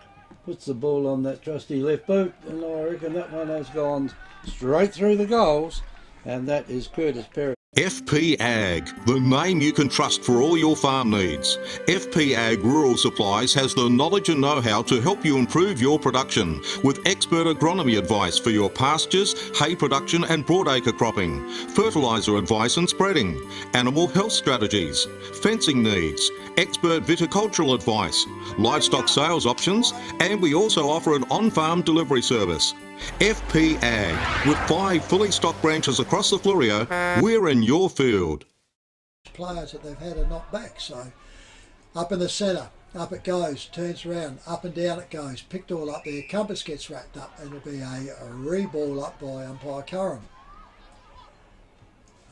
Puts the ball on that trusty left boot, and I reckon that one has gone straight through the goals. And that is Curtis Perry. FP Ag, the name you can trust for all your farm needs. FP Ag Rural Supplies has the knowledge and know-how to help you improve your production with expert agronomy advice for your pastures, hay production and broadacre cropping, fertiliser advice and spreading, animal health strategies, fencing needs, expert viticultural advice, livestock sales options, and we also offer an on-farm delivery service. FP Ag, with 5 fully stocked branches across the Fleurieu, we're in your field. Players that they've had are not back, so up in the centre, up it goes, turns around, up and down it goes, picked all up there, Compass gets wrapped up, and it'll be a re-ball up by umpire Curran.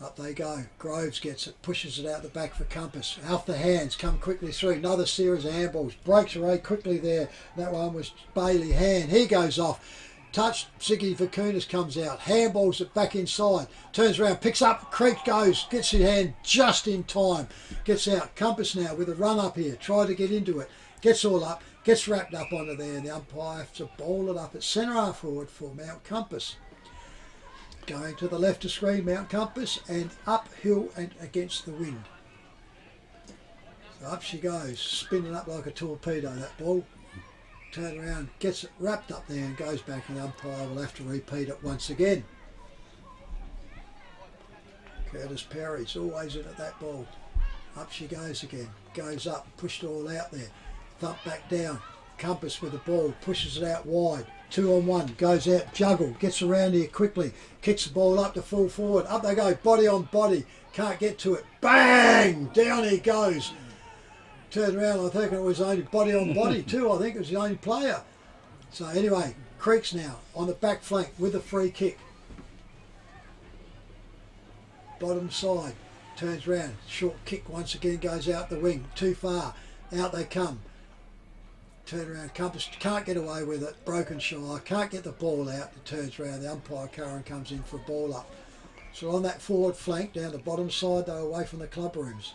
Up they go, Groves gets it, pushes it out the back for Compass, off the hands, come quickly through, another series of handballs, breaks away quickly there, that one was Bailey Hand, he goes off. Touch, Ziggy Vakunas comes out, handballs it back inside, turns around, picks up, Creek goes, gets his hand just in time, gets out, Compass now with a run up here, try to get into it, gets all up, gets wrapped up onto there, and the umpire has to bowl it up at centre half forward for Mount Compass. Going to the left of screen, Mount Compass, and uphill and against the wind. So up she goes, spinning up like a torpedo, that ball. Turn around, gets it wrapped up there and goes back, and the umpire will have to repeat it once again. Curtis Perry's always in at that ball. Up she goes again, goes up, pushed all out there, thump back down, Compass with the ball, pushes it out wide, 2 on 1, goes out, juggle, gets around here quickly, kicks the ball up to full forward, up they go, body on body, can't get to it, bang, down he goes. Turned around, I think it was only body on body too, I think it was the only player. So anyway, Creeks now on the back flank with a free kick. Bottom side, turns around, short kick once again goes out the wing, too far, out they come. Turn around, Compass can't get away with it, broken shy, can't get the ball out, it turns around, the umpire Curran comes in for a ball up. So on that forward flank, down the bottom side, they're away from the club rooms.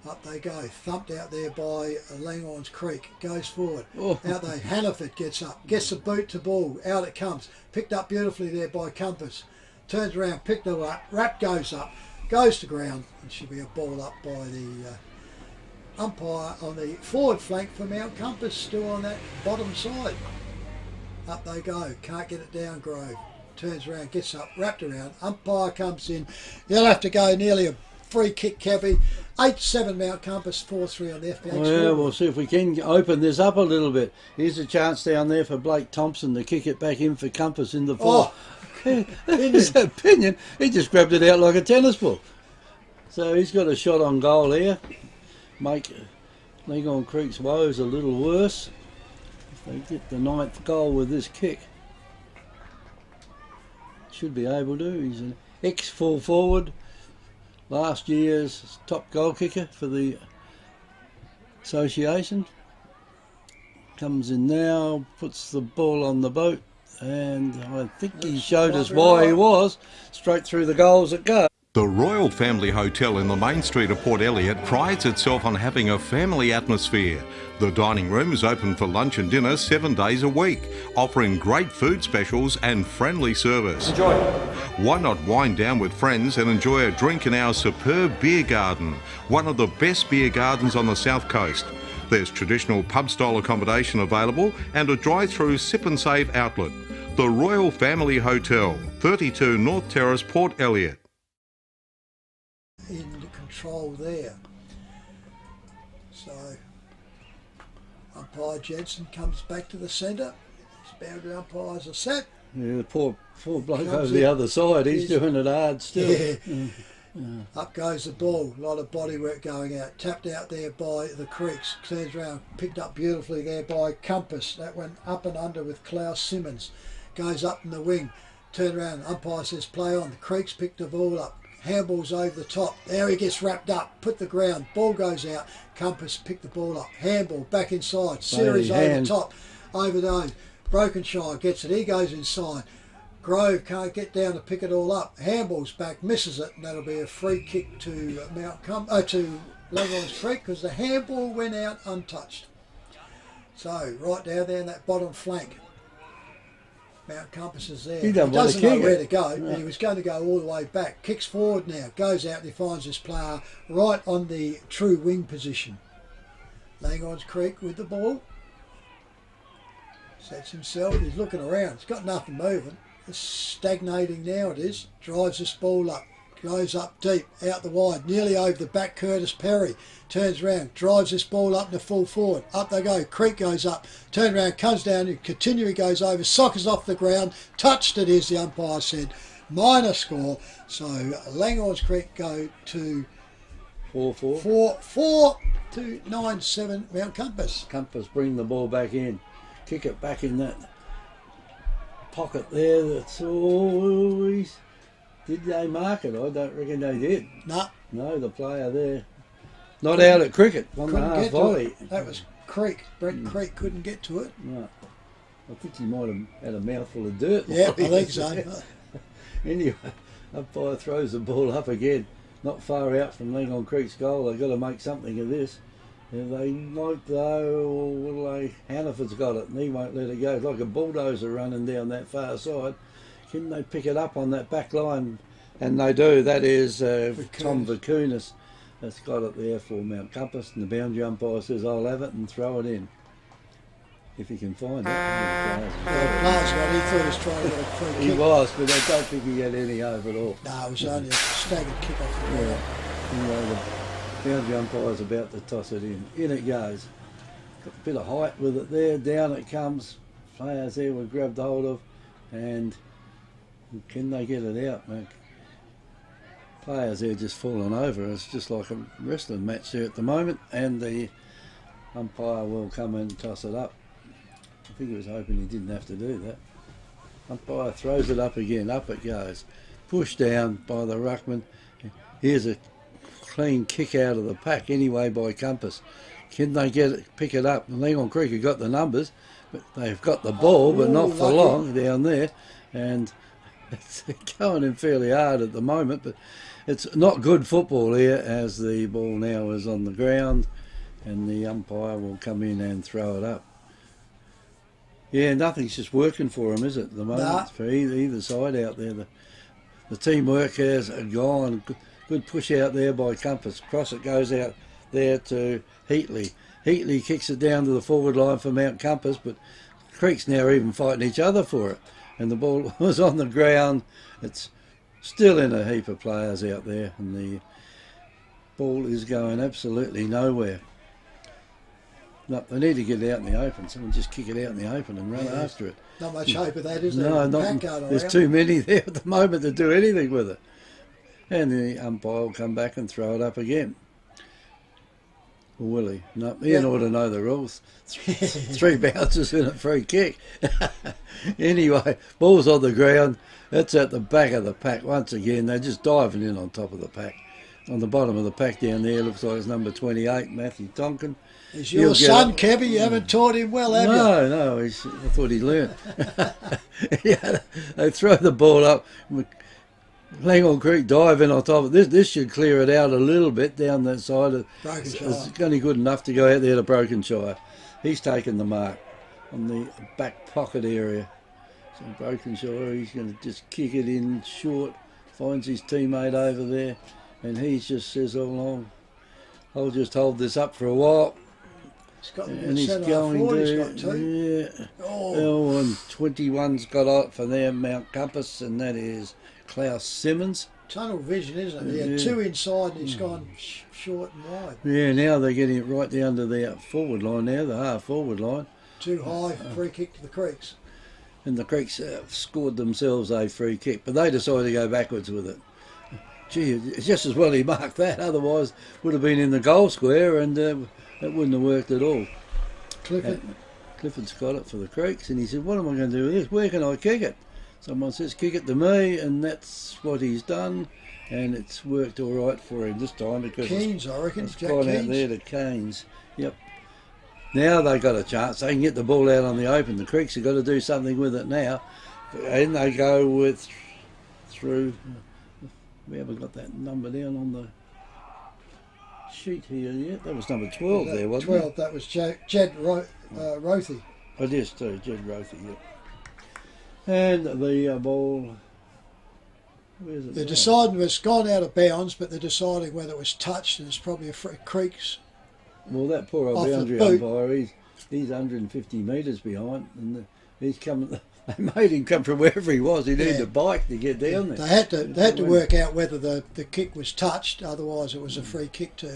Up they go, thumped out there by Langhorne Creek, goes forward, out they, Hannaford gets up, gets the boot to ball, out it comes, picked up beautifully there by Compass, turns around, picked her up, wrap goes up, goes to ground, and should be a ball up by the umpire on the forward flank for Mount Compass, still on that bottom side. Up they go, can't get it down Grove, turns around, gets up, wrapped around, umpire comes in, they'll have to go nearly a free kick, Kevy. 8-7 Mount Compass, 4-3 on the FPH. Well, we'll see if we can open this up a little bit. Here's a chance down there for Blake Thompson to kick it back in for Compass in the fourth. His opinion, he just grabbed it out like a tennis ball. So he's got a shot on goal here. Make Langhorne Creek's woes a little worse if they get the 9th goal with this kick. Should be able to. He's an ex-full forward. Last year's top goal kicker for the association. comes in now, puts the ball on the boat, and I think he showed us why he was. Straight through the goals it goes. The Royal Family Hotel in the main street of Port Elliot prides itself on having a family atmosphere. The dining room is open for lunch and dinner 7 days a week, offering great food specials and friendly service. Enjoy. Why not wind down with friends and enjoy a drink in our superb beer garden, one of the best beer gardens on the south coast. There's traditional pub-style accommodation available and a drive-through sip and save outlet. The Royal Family Hotel, 32 North Terrace, Port Elliot. In control there. So umpire Jensen comes back to the centre. His boundary umpires are set. Yeah, the poor bloke Comes over the in. other side, he's doing it hard still. Yeah. Up goes the ball, a lot of body work going out. Tapped out there by the Creeks. Turns around, picked up beautifully there by Compass. That went up and under with Klaus Simmons. Goes up in the wing. Turn around, umpire says play on. The Creeks picked the ball up. Handball's over the top. There he gets wrapped up. Put the ground. Ball goes out. Compass picked the ball up. Handball back inside. Series over the top. Over those. Brokenshire gets it. He goes inside. Grove can't get down to pick it all up. Handball's back. Misses it. And that'll be a free kick to to Langhorne Creek because the handball went out untouched. So right down there in that bottom flank. Mount Compass is there. He Doesn't know know where to go. No. And he was going to go all the way back. Kicks forward now. Goes out and he finds this player right on the true wing position. Langhorne Creek with the ball. Sets himself. He's looking around. It's got nothing moving. It's stagnating now it is. Drives this ball up. Goes up deep, out the wide, nearly over the back. Curtis Perry turns around, drives this ball up to full forward. Up they go. Creek goes up, turn around, comes down, and continually goes over. Sockers off the ground. Touched it is, the umpire said. Minor score. So Langhorne Creek go to 4-4. 4 to 9-7 Mount Compass. Compass bring the ball back in. Kick it back in that pocket there. That's always... Did they mark it? I don't reckon they did. Nah. No, the player there. Not out at cricket. On the Couldn't half get to volley. it. That was Creek. Brent Creek couldn't get to it. No. I think he might have had a mouthful of dirt. Yeah, I think so. Anyway, umpire throws the ball up again. Not far out from Langhorne Creek's goal. They've got to make something of this. And they might though, Hannaford's got it and he won't let it go. It's like a bulldozer running down that far side. Can they pick it up on that back line? And they do. That is Tom Vakunis that's got it there for Mount Compass. And the boundary umpire says, I'll have it and throw it in. If he can find it. Well, Players got he thought he was trying to get a free kick. He was, but I don't think he had any over at all. No, it was only a staggered kick off the ground. Anyway, the boundary umpire's about to toss it in. In it goes. Got a bit of height with it there. Down it comes. Players there were grabbed hold of. And can they get it out, mate? Players there just falling over. It's just like a wrestling match there at the moment. And the umpire will come and toss it up. I think he was hoping he didn't have to do that. Umpire throws it up again. Up it goes. Pushed down by the ruckman. Here's a clean kick out of the pack anyway by Compass. Can they pick it up? Langhorne Creek have got the numbers, but they've got the ball, but not for long down there. And it's going in fairly hard at the moment, but it's not good football here as the ball now is on the ground and the umpire will come in and throw it up. Yeah, nothing's just working for him, is it, at the moment? Nah. For either side out there. The teamwork has gone. Good push out there by Compass. Cross it goes out there to Heatley. Heatley kicks it down to the forward line for Mount Compass, but Creek's now even fighting each other for it. And the ball was on the ground. It's still in a heap of players out there, and the ball is going absolutely nowhere. No, they need to get it out in the open. Someone just kick it out in the open and run after it. Not much hope of that, is there? No, there's too many there at the moment to do anything with it. And the umpire will come back and throw it up again. Or will he? No, he ought to know the rules. 3 bounces and a free kick. Anyway, ball's on the ground. That's at the back of the pack once again. They're just diving in on top of the pack. On the bottom of the pack down there looks like it's number 28, Matthew Tonkin. Is He'll your get son, up. Kevin? You haven't taught him well, have you? No, I thought he'd learnt. Yeah, they throw the ball up. Langhorne Creek dive in on top of this. This should clear it out a little bit down that side. It's only good enough to go out there to Brokenshire. He's taken the mark on the back pocket area. So Brokenshire, he's going to just kick it in short, finds his teammate over there, and he just says, "Oh, I'll just hold this up for a while." And he's going to, yeah. Oh, and 21's got out for there, Mount Compass, and that is Klaus Simmons. Tunnel vision, isn't it? He had two inside and he's gone short and wide. Yeah, now they're getting it right down to the forward line now, the half forward line. Too high, free kick to the Creeks. And the Creeks scored themselves a free kick, but they decided to go backwards with it. Gee, it's just as well he marked that, otherwise would have been in the goal square and it wouldn't have worked at all. Clifford's got it for the Creeks, and he said, "What am I going to do with this? Where can I kick it?" Someone says, "Kick it to me," and that's what he's done, and it's worked all right for him this time because Keynes, I reckon. it's gone out there to Keynes. Yep. Now they've got a chance. They can get the ball out on the open. The Creeks have got to do something with it now, and they go with through. We haven't got that number down on the sheet here yet. That was number 12 there, wasn't 12, it? that was Jed Rothy. It is too, Jed Rothy, yep. And the ball, where's it? They're deciding it's gone out of bounds, but they're deciding whether it was touched, and it's probably a free Creeks. Well, that poor old boundary umpire, he's 150 metres behind, and he's coming. They made him come from wherever he was. He needed a bike to get down there. They had to work out whether the kick was touched, otherwise it was a free kick to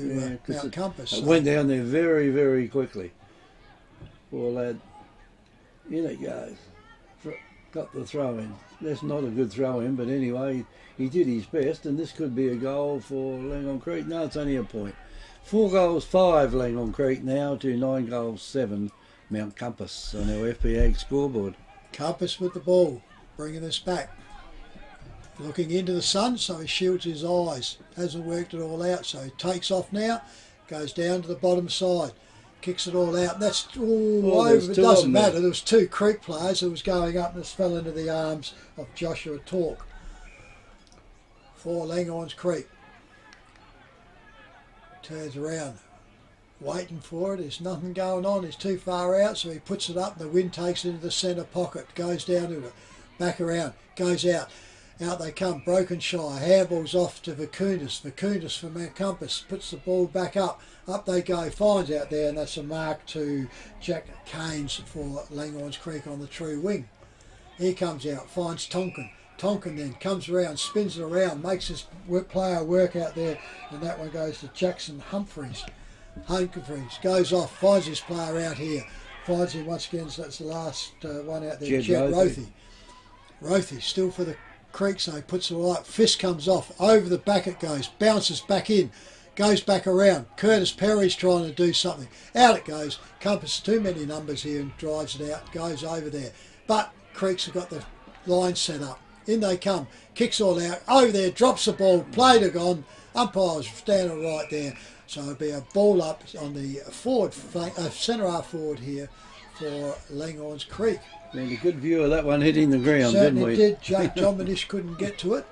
Mount Compass. It went down there very, very quickly. Poor lad. In it goes. Got the throw in. That's not a good throw in, but anyway, he did his best, and this could be a goal for Langhorne Creek. No, it's only a point. 4 goals 5 Langhorne Creek now to 9 goals 7 Mount Compass on our FP Ag scoreboard. Compass with the ball, bringing us back. Looking into the sun, so he shields his eyes. Hasn't worked it all out, so he takes off now, goes down to the bottom side, kicks it all out. That's all over. It doesn't matter. There was 2 Creek players who was going up and this fell into the arms of Joshua Talk for Langhorne Creek. Turns around, waiting for it. There's nothing going on. It's too far out, so he puts it up. The wind takes it into the centre pocket, goes down to it, back around, goes out. Out they come. Brokenshire handballs off to Vacunas from Mount Compass puts the ball back up. Up they go. Finds out there, and that's a mark to Jack Keynes for Langhorne Creek on the true wing. He comes out, finds Tonkin. Tonkin then comes around, spins it around, makes his player work out there, and that one goes to Jackson Humphreys. Humphreys goes off, finds his player out here, finds him once again, so that's the last one out there, Jed Rothy. Rothy still for the Creek, so he puts it all up, fist comes off, over the back it goes, bounces back in, goes back around. Curtis Perry's trying to do something, out it goes. Compass too many numbers here and drives it out, goes over there, but Creeks have got the line set up. In they come, kicks all out, over there, drops the ball, played it on, umpire's standing right there. So it'll be a ball up on the forward centre half forward here for Langhorne Creek. We had a good view of that one hitting the ground, Certainly didn't we? did. John Manish couldn't get to it.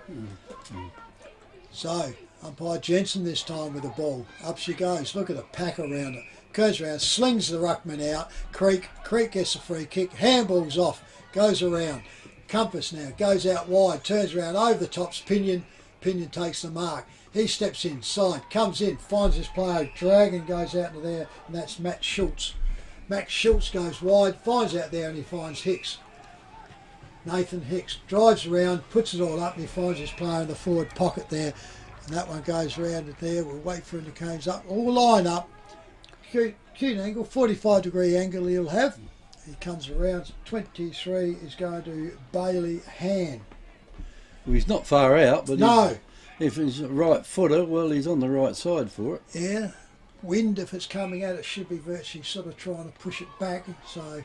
So umpire Jensen this time with the ball. Up she goes. Look at the pack around it. Goes around, slings the ruckman out. Creek gets a free kick. Handballs off. Goes around. Compass now goes out wide. Turns around over the top's Pinion. Pinion takes the mark. He steps inside, comes in, finds his player, dragging goes out to there, and that's Matt Schultz. Matt Schultz goes wide, finds out there, and he finds Hicks. Nathan Hicks drives around, puts it all up, and he finds his player in the forward pocket there, and that one goes around there. We'll wait for him to come up. All line up. Cute angle, 45-degree angle he'll have. He comes around, 23 is going to Bailey Han. Well, he's not far out, but no. If he's a right footer, well, he's on the right side for it. Yeah. Wind, if it's coming out, it should be virtually sort of trying to push it back. So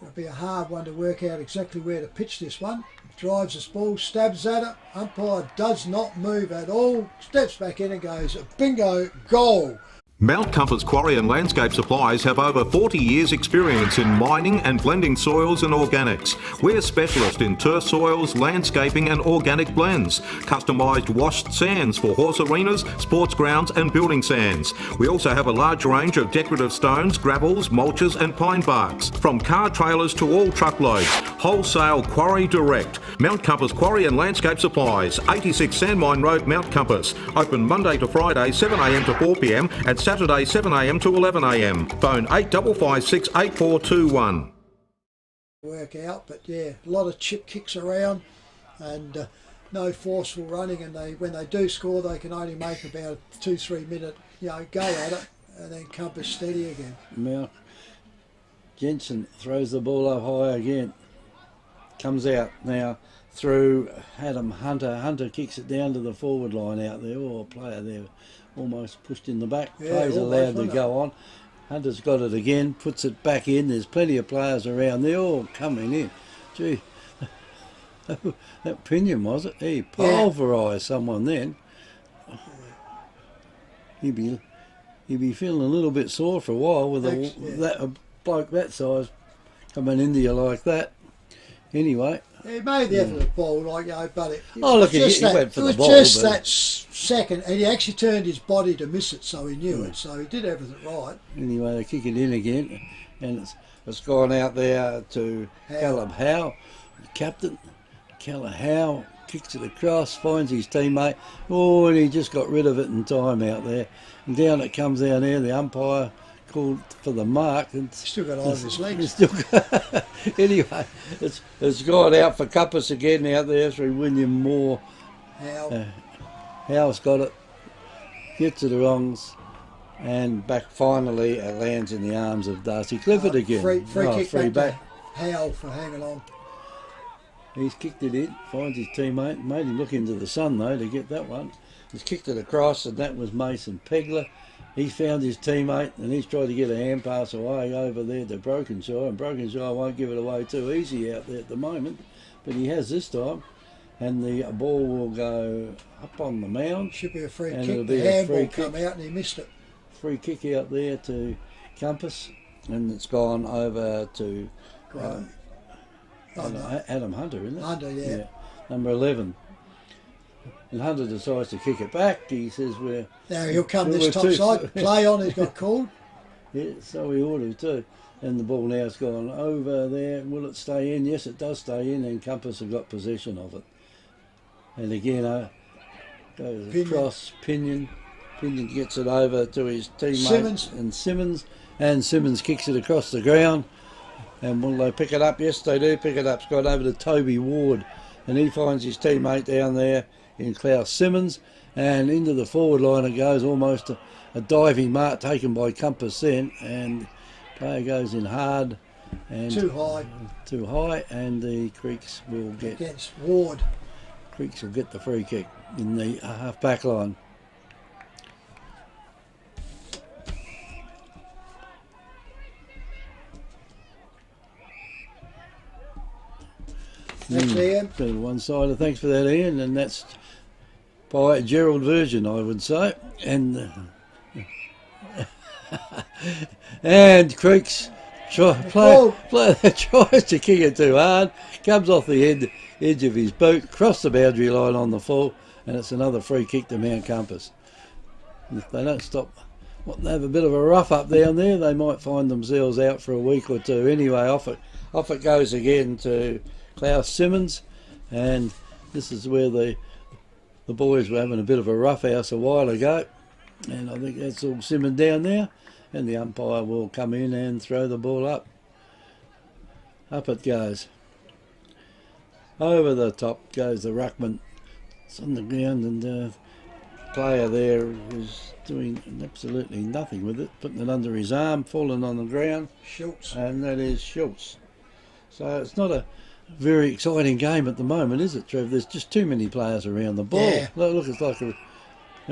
it'll be a hard one to work out exactly where to pitch this one. Drives this ball, stabs at it. Umpire does not move at all. Steps back in and goes, bingo, goal. Mount Compass Quarry and Landscape Supplies have over 40 years experience in mining and blending soils and organics. We're specialists in turf soils, landscaping and organic blends, customised washed sands for horse arenas, sports grounds and building sands. We also have a large range of decorative stones, gravels, mulches and pine barks. From car trailers to all truckloads, wholesale quarry direct. Mount Compass Quarry and Landscape Supplies, 86 Sandmine Road, Mount Compass. Open Monday to Friday 7am to 4pm and Saturday 7am to 11am. Phone 8556 8421. Work out, but yeah, a lot of chip kicks around and no forceful running, and when they do score they can only make about a 2-3 minute go at it and then Compass steady again. Now Jensen throws the ball up high again, comes out now through Adam Hunter. Hunter kicks it down to the forward line out there, or a player there almost pushed in the back. Yeah, Play's allowed to go on. Hunter's got it again, puts it back in. There's plenty of players around. They're all coming in. Gee, that Pinion, was it? He pulverised someone then. He'd be feeling a little bit sore for a while with a bloke that size coming into you like that. Anyway. He made the effort of ball, but it Oh, look, he went for the ball. It was just that second, and he actually turned his body to miss it, so he knew it, so he did everything right. Anyway, they kick it in again, and it's gone out there to Caleb Howe, the captain. Caleb Howe kicks it across, finds his teammate. Oh, and he just got rid of it in time out there. And down it comes down there, the umpire called for the mark. And still got on his legs. Anyway, it's gone out for Compass again out there through William Moore. Howe's got it, gets it wrongs, and back finally it lands in the arms of Darcy Clifford again. Free back. Howe for hanging on. He's kicked it in, finds his teammate, made him look into the sun though to get that one. He's kicked it across, and that was Mason Pegler. He found his teammate and he's tried to get a hand pass away over there to Brokenshire, and Brokenshire won't give it away too easy out there at the moment, but he has this time, and the ball will go up on the mound. Should be a free kick. It'll be the handball free kick. come out and he missed it. Free kick out there to Compass, and it's gone over to Adam Hunter, isn't it? Hunter, yeah. Number 11. And Hunter decides to kick it back. He says now he'll come this top side. Play on, he's got called. Yeah, so he ought to too. And the ball now's gone over there. Will it stay in? Yes, it does stay in, and Compass have got possession of it. And again, goes across Pinion. Pinion gets it over to his teammate Simmons kicks it across the ground. And will they pick it up? Yes, they do pick it up. It's gone over to Toby Ward, and he finds his teammate down there in Klaus Simmons, and into the forward line it goes, almost a diving mark taken by Compass then, and player goes in hard and too high, and the Creeks will get against Ward. Creeks will get the free kick in the half back line. Thanks, Ian. One-sider. Thanks for that, Ian. And that's by Gerald Virgin, I would say. And and Creeks tries to kick it too hard, comes off the edge of his boot, cross the boundary line on the full, and it's another free kick to Mount Compass. And if they don't stop, they have a bit of a rough up down there, they might find themselves out for a week or two. Anyway, off it goes again to Klaus Simmons, and this is where the boys were having a bit of a rough house a while ago, and I think that's all simmered down now, and the umpire will come in and throw the ball up. Up it goes. Over the top goes the ruckman. It's on the ground, and the player there is doing absolutely nothing with it, putting it under his arm, falling on the ground. Schultz. And that is Schultz. So it's not a very exciting game at the moment, is it, Trev? There's just too many players around the ball. Yeah. Look, it's like a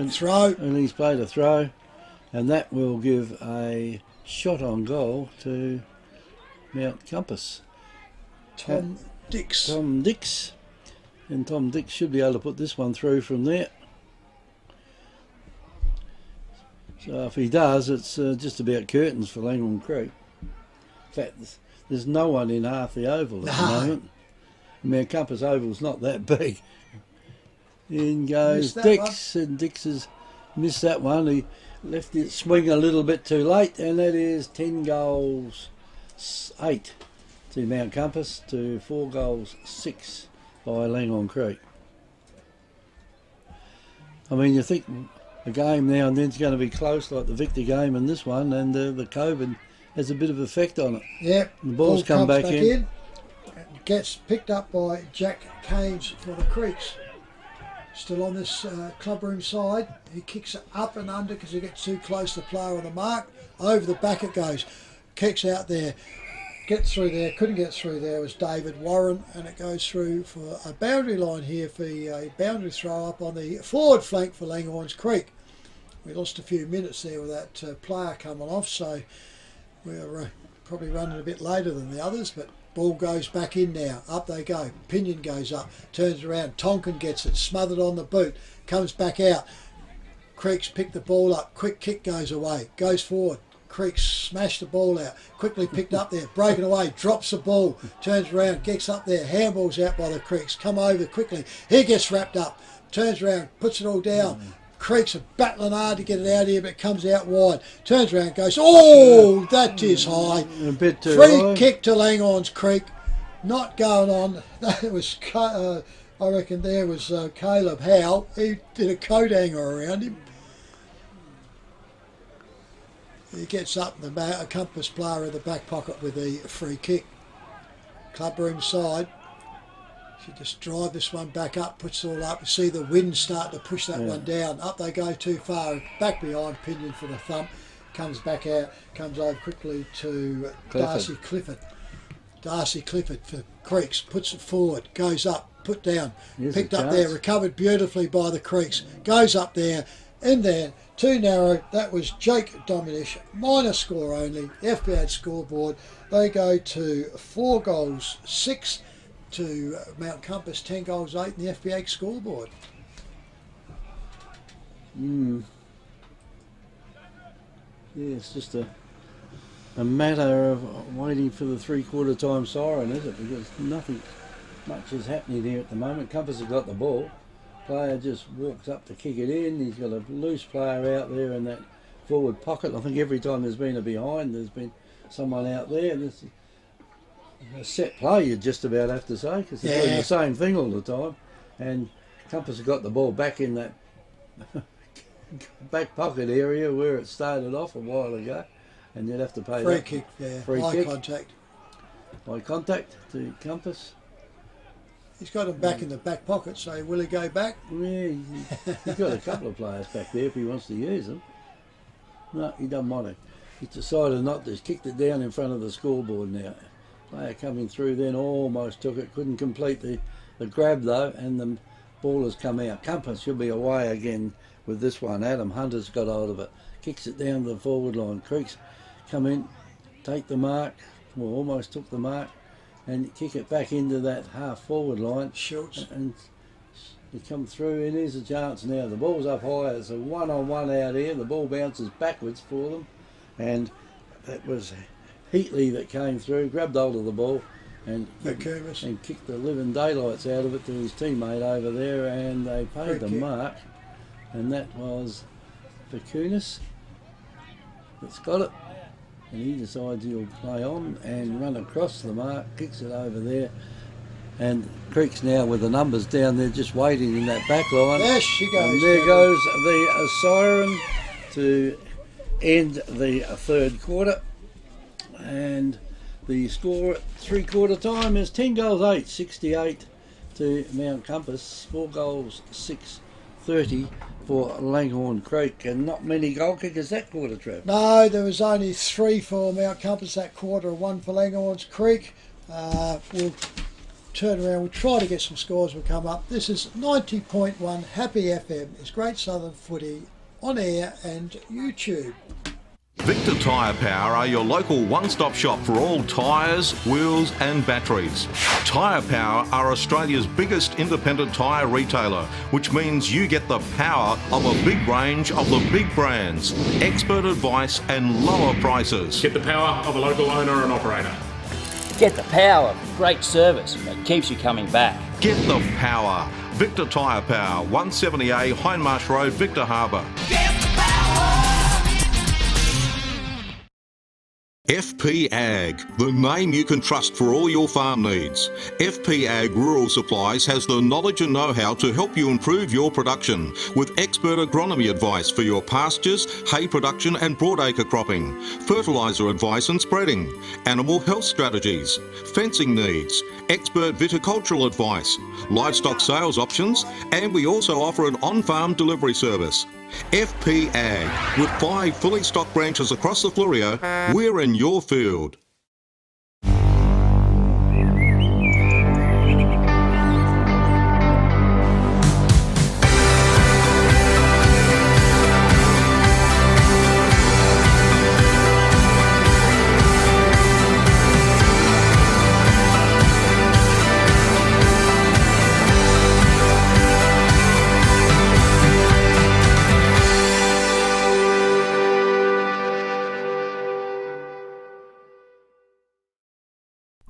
throw. And he's played a throw, and that will give a shot on goal to Mount Compass. Tom Dix. And Tom Dix should be able to put this one through from there. So if he does, it's just about curtains for Langhorne Creek. In fact, there's no one in half the oval at the moment. Mount Compass Oval's not that big. In goes Dix, and Dix has missed that one. He left it swing a little bit too late, and that is 10 goals 8 to Mount Compass to 4 goals 6 by Langhorne Creek. I mean, you think a game now and then's going to be close, like the Victor game and this one, and the COVID has a bit of effect on it. Yep. The ball's come back in. Gets picked up by Jack Caines for the Creeks. Still on this clubroom side. He kicks it up and under because he gets too close to the player on the mark. Over the back it goes. Kicks out there. Gets through there. Couldn't get through there was David Warren, and it goes through for a boundary line here for a boundary throw up on the forward flank for Langhorne Creek. We lost a few minutes there with that player coming off, so we're probably running a bit later than the others, but ball goes back in now. Up they go. Pinion goes up. Turns around. Tonkin gets it. Smothered on the boot. Comes back out. Creeks pick the ball up. Quick kick goes away. Goes forward. Creeks smashed the ball out. Quickly picked up there. Breaking away. Drops the ball. Turns around. Gets up there. Handballs out by the Creeks. Come over quickly. He gets wrapped up. Turns around. Puts it all down. Creeks are battling hard to get it out here, but it comes out wide. Turns around, goes, oh, that is high. A bit too Free high. kick to Langhorne Creek. Not going on. That was, I reckon there was Caleb Howe. He did a coat hanger around him. He gets up in a Compass player in the back pocket with the free kick. Clubroom side. She just drive this one back up, puts it all up. You see the wind start to push that one down. Up they go too far. Back behind, Pinion for the thump. Comes back out, comes over quickly to Darcy Clifford. Darcy Clifford for Creeks, puts it forward, goes up, put down. Picked up there, recovered beautifully by the Creeks. Goes up there, in there, too narrow. That was Jake Dominish, minor score only. FBA scoreboard. They go to 4 goals 6 to Mount Compass, 10 goals 8 in the FBA scoreboard. Yeah, it's just a matter of waiting for the 3/4 time siren, is it? Because nothing much is happening here at the moment. Compass has got the ball. Player just walks up to kick it in. He's got a loose player out there in that forward pocket. I think every time there's been a behind, there's been someone out there. This is a set play, you'd just about have to say, because they're doing the same thing all the time. And Compass has got the ball back in that back pocket area where it started off a while ago, and you'd have to pay free kick, high contact. High contact to Compass. He's got him back in the back pocket, so will he go back? Yeah, he's got a couple of players back there if he wants to use them. No, he doesn't want to. He's decided not to. He's kicked it down in front of the scoreboard now. Player coming through then almost took it, couldn't complete the grab though, and the ball has come out. Compass should be away again with this one. Adam Hunter's got hold of it, kicks it down the forward line. Creeks come in, take the mark, well almost took the mark, and kick it back into that half forward line. Schultz. And they come through, and here's a chance now. The ball's up high, it's a one-on-one out here. The ball bounces backwards for them, and that was Heatley that came through, grabbed hold of the ball and kicked the living daylights out of it to his teammate over there, and they paid the mark, and that was Vacunis that's got it, and he decides he'll play on and run across the mark, kicks it over there, and Creek's now with the numbers down there just waiting in that back line. There she goes. And there goes the siren to end the 3rd quarter. And the score at 3/4 time is 10 goals 8, 68 to Mount Compass, 4 goals 6, 30 for Langhorne Creek, and not many goal kickers that quarter, Trev. No, there was only 3 for Mount Compass that quarter, 1 for Langhorne Creek. We'll turn around, we'll try to get some scores, will come up. This is 90.1 Happy FM. It's Great Southern Footy on air and YouTube. Victor Tyre Power are your local one-stop shop for all tyres, wheels and batteries. Tyre Power are Australia's biggest independent tyre retailer, which means you get the power of a big range of the big brands, expert advice and lower prices. Get the power of a local owner and operator. Get the power of great service that keeps you coming back. Get the power. Victor Tyre Power, 170A Hindmarsh Road, Victor Harbour. FP Ag, the name you can trust for all your farm needs. FP Ag Rural Supplies has the knowledge and know-how to help you improve your production with expert agronomy advice for your pastures, hay production and broadacre cropping, fertiliser advice and spreading, animal health strategies, fencing needs, expert viticultural advice, livestock sales options, and we also offer an on-farm delivery service. FP Ag, with 5 fully stocked branches across the Fleurieu, we're in your field.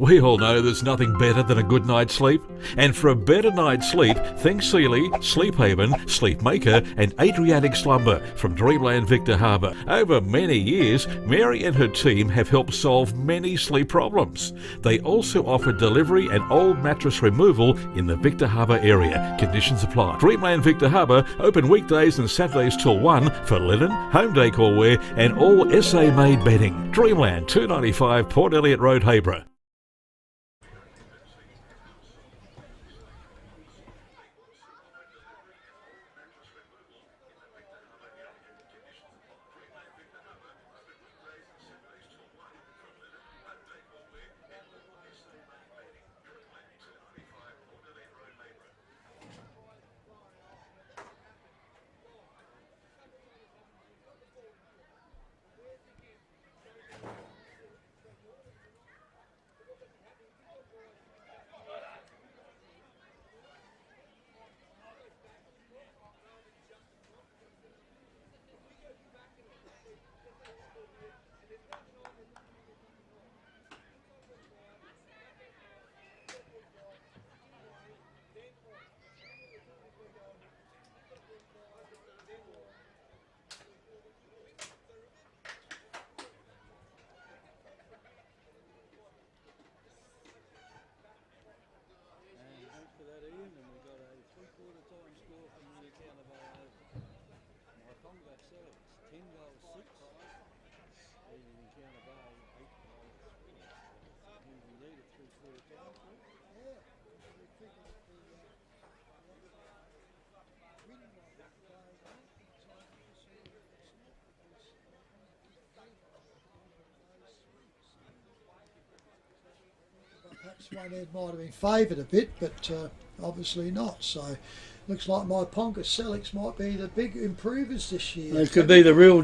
We all know there's nothing better than a good night's sleep. And for a better night's sleep, think Sealy, Sleep Haven, Sleep Maker and Adriatic Slumber from Dreamland Victor Harbour. Over many years, Mary and her team have helped solve many sleep problems. They also offer delivery and old mattress removal in the Victor Harbour area. Conditions apply. Dreamland Victor Harbour, open weekdays and Saturdays till 1 for linen, home decor wear and all SA-made bedding. Dreamland, 295 Port Elliot Road, Hayborough. Perhaps one end might have been favoured a bit, but obviously not. So looks like my Ponga Selix might be the big improvers this year. It could be the real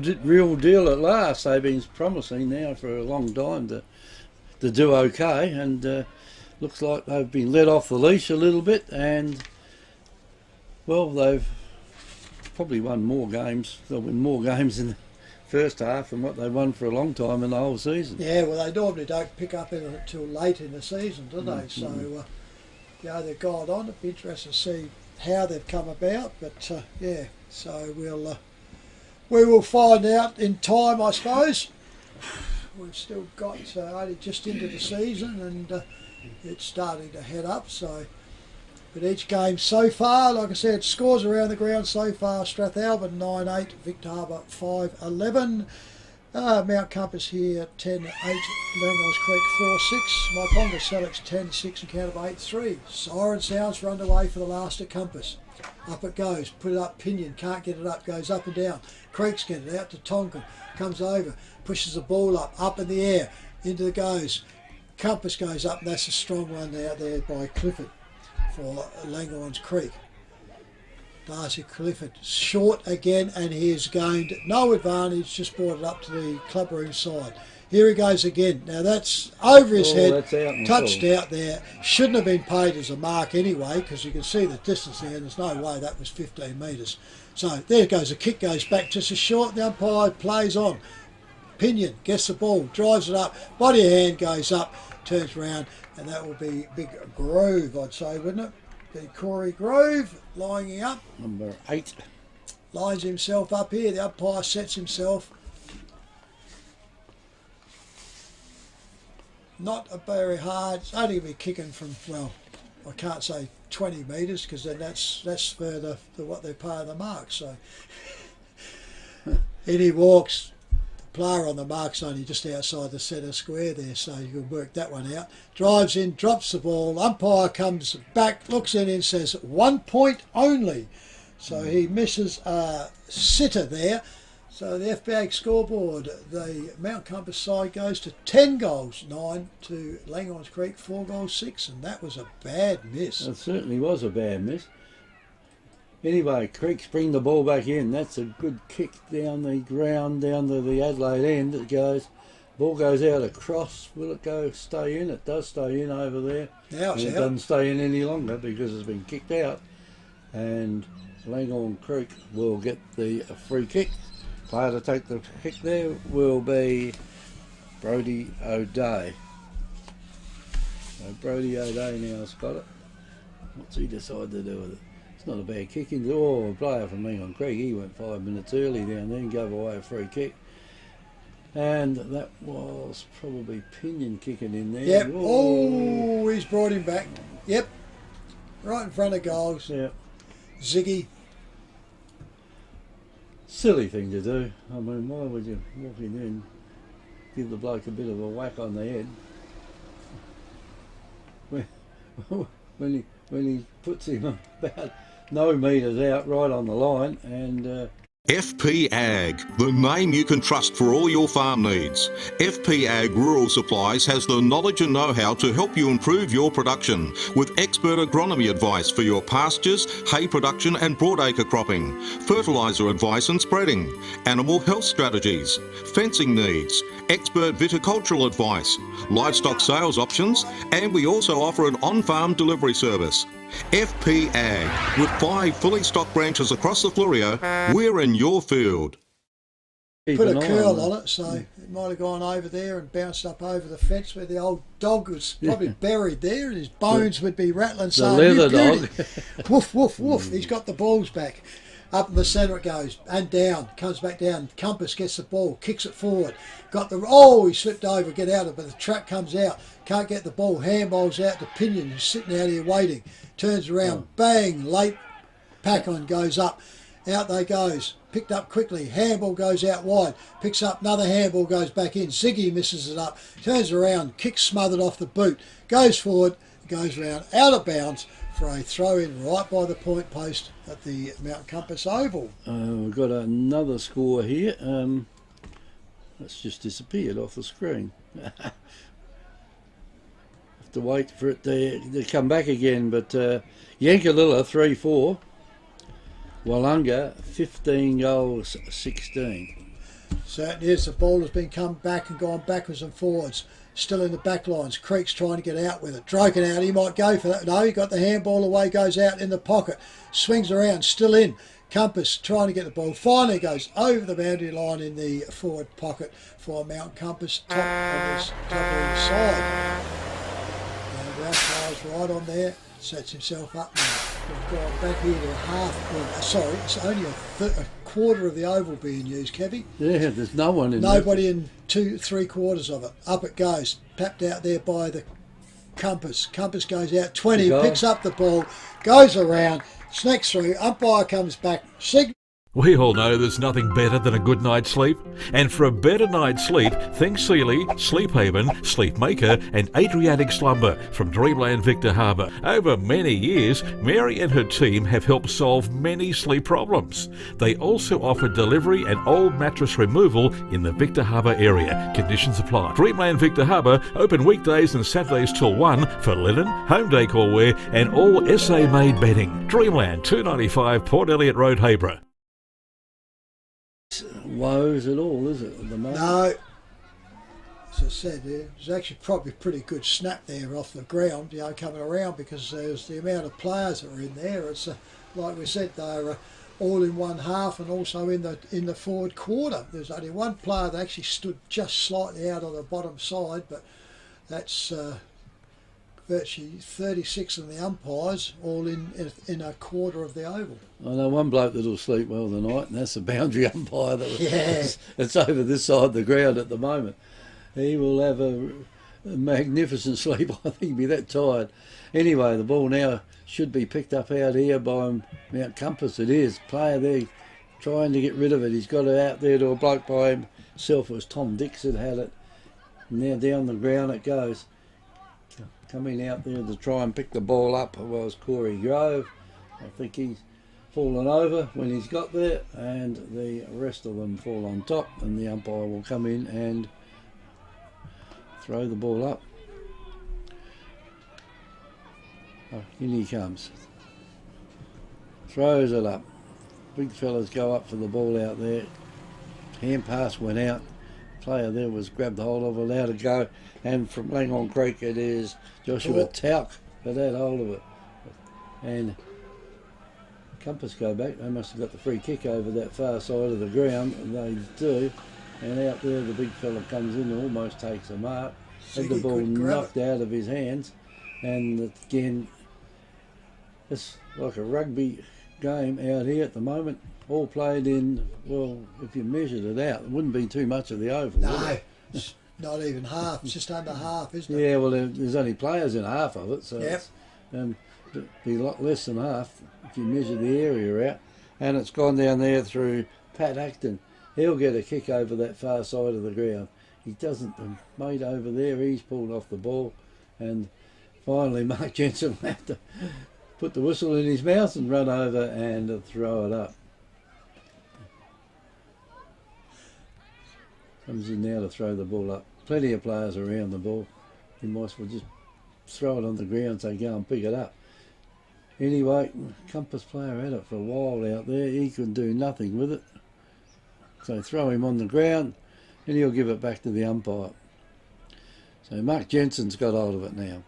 deal at last. They've been promising now for a long time to do okay, and looks like they've been let off the leash a little bit, and well, they've probably won more games. They'll win more games in the first half than what they won for a long time in the whole season. Yeah, well, they normally don't pick up until late in the season, do they? So, they've gone on. It'd be interesting to see how they've come about, but yeah, so we will find out in time, I suppose. We've still got only just into the season, and it's starting to head up. So, but each game so far, like I said, scores around the ground so far: Strathalbyn 9-8, Victor Harbour 5-11. Mount Compass here 10-8, Langhorne Creek 4-6, my Ponga Selix 10-6 and count of 8-3. Siren sounds for underway for the last at Compass. Up it goes, put it up, Pinion, can't get it up, goes up and down. Creeks get it out to Tonkin, comes over, pushes the ball up in the air, into the goes. Compass goes up, and that's a strong one out there by Clifford for Langhorne Creek. Darcy Clifford short again, and he has gained no advantage, just brought it up to the clubroom side. Here he goes again. Now that's over his head, touched out there. Shouldn't have been paid as a mark anyway, because you can see the distance there, and there's no way that was 15 metres. So there goes, the kick goes back just as short, the umpire plays on. Pinion gets the ball, drives it up, body of hand goes up, turns around, and that will be Big Grove, I'd say, wouldn't it? Big Corey Grove, lining up. Number 8. Lines himself up here, the umpire sets himself. Not a very hard, it's only going to be kicking from, well, I can't say 20 metres, because then that's further than what they're paying the mark. So in he walks. The player on the mark's only just outside the centre square there, so you can work that one out. Drives in, drops the ball, umpire comes back, looks in and says 1 point only. So he misses a sitter there. So the FBA scoreboard, the Mount Compass side goes to 10 goals, 9 to Langhorne Creek, 4 goals, 6, and that was a bad miss. It certainly was a bad miss. Anyway, Creeks bring the ball back in. That's a good kick down the ground, down to the Adelaide end. It goes, ball goes out across. Will it go stay in? It does stay in over there. Now it's and it out. doesn't stay in any longer because it's been kicked out. And Langhorne Creek will get the free kick. Player to take the kick there will be Brodie O'Day. So Brodie O'Day now has got it. What's he decided to do with it? It's not a bad kick. A player from Langhorne Creek, he went 5 minutes early down there and gave away a free kick. And that was probably Pinion kicking in there. Yep. Oh, he's brought him back. Yep. Right in front of goals. Yep. Ziggy. Silly thing to do. I mean, why would you walk in there and give the bloke a bit of a whack on the head when he puts him about no metres out right on the line? And FP Ag, the name you can trust for all your farm needs. FP Ag Rural Supplies has the knowledge and know-how to help you improve your production with expert agronomy advice for your pastures, hay production and broadacre cropping, fertiliser advice and spreading, animal health strategies, fencing needs, expert viticultural advice, livestock sales options, and we also offer an on-farm delivery service. FP Ag, with 5 fully stocked branches across the Fleurieu, we're in your field. Put a curl on it, so it might have gone over there and bounced up over the fence where the old dog was probably buried there, and his bones would be rattling. The leather dog. Woof, woof, woof. He's got the balls back. Up in the centre it goes, and down, comes back down. Compass gets the ball, kicks it forward. He slipped over, get out of it, but the trap comes out. Can't get the ball, handballs out to Pinion, who's sitting out here waiting. Turns around, bang, late pack on goes up. Out they goes, picked up quickly, handball goes out wide, picks up another handball, goes back in. Ziggy misses it up, turns around, kicks smothered off the boot, goes forward, goes round, out of bounds for a throw in right by the point post at the Mount Compass Oval. We've got another score here. That's just disappeared off the screen. Have to wait for it to come back again, but Yankalilla 3-4, Wollonga 15 goals 16. Certainly is. The ball has been come back and gone backwards and forwards. Still in the back lines. Creek's trying to get out with it. Droken out. He might go for that. No, he got the handball away. Goes out in the pocket. Swings around. Still in. Compass trying to get the ball. Finally goes over the boundary line in the forward pocket for Mount Compass. Top of his side. And the umpire's right on there. Sets himself up now. We've gone back here to it's only a quarter of the oval being used, Kevy. Yeah, there's no one in Nobody in 2-3/4 of it. Up it goes. Tapped out there by the Compass. Compass goes out 20, picks up the ball, goes around, snakes through, umpire comes back, signal. We all know there's nothing better than a good night's sleep. And for a better night's sleep, think Sealy, Sleep Haven, Sleep Maker and Adriatic Slumber from Dreamland Victor Harbour. Over many years, Mary and her team have helped solve many sleep problems. They also offer delivery and old mattress removal in the Victor Harbour area. Conditions apply. Dreamland Victor Harbour, open weekdays and Saturdays till 1 for linen, home decor wear and all SA-made bedding. Dreamland, 295 Port Elliot Road, Hayborough. Woes at all, is it, at the moment? No. As I said, there's actually probably a pretty good snap there off the ground, coming around, because there's the amount of players that are in there. It's like we said, they're all in one half and also in the forward quarter. There's only one player that actually stood just slightly out on the bottom side, but that's virtually 36 of the umpires all in a quarter of the oval. I know one bloke that'll sleep well tonight, and that's the boundary umpire that's over this side of the ground at the moment. He will have a magnificent sleep. I think he'll be that tired. Anyway, the ball now should be picked up out here by Mount Compass. It is. Player there trying to get rid of it. He's got it out there to a bloke by himself. It was Tom Dix that had it. Now down the ground it goes. Coming out there to try and pick the ball up was Corey Grove. I think he's fallen over when he's got there, and the rest of them fall on top, and the umpire will come in and throw the ball up. Oh, in he comes. Throws it up. Big fellas go up for the ball out there. Hand pass went out. Player there was grabbed hold of, allowed to go, and from Langhorne Creek it is Joshua Tauk that had hold of it. And Compass go back. They must have got the free kick over that far side of the ground, and they do. And out there the big fella comes in and almost takes a mark. Had the ball knocked out of his hands, and again it's like a rugby game out here at the moment. All played in, well, if you measured it out, it wouldn't be too much of the oval. No, it's not even half. It's just under half, isn't it? Yeah, well, there's only players in half of it, so yep. It'd be a lot less than half if you measure the area out. And it's gone down there through Pat Acton. He'll get a kick over that far side of the ground. He doesn't. The mate over there, he's pulled off the ball, and finally Mark Jensen will have to put the whistle in his mouth and run over and throw it up. Comes in now to throw the ball up. Plenty of players around the ball. He might as well just throw it on the ground, so go and pick it up. Anyway, Compass player had it for a while out there. He could do nothing with it. So throw him on the ground and he'll give it back to the umpire. So Mark Jensen's got hold of it now.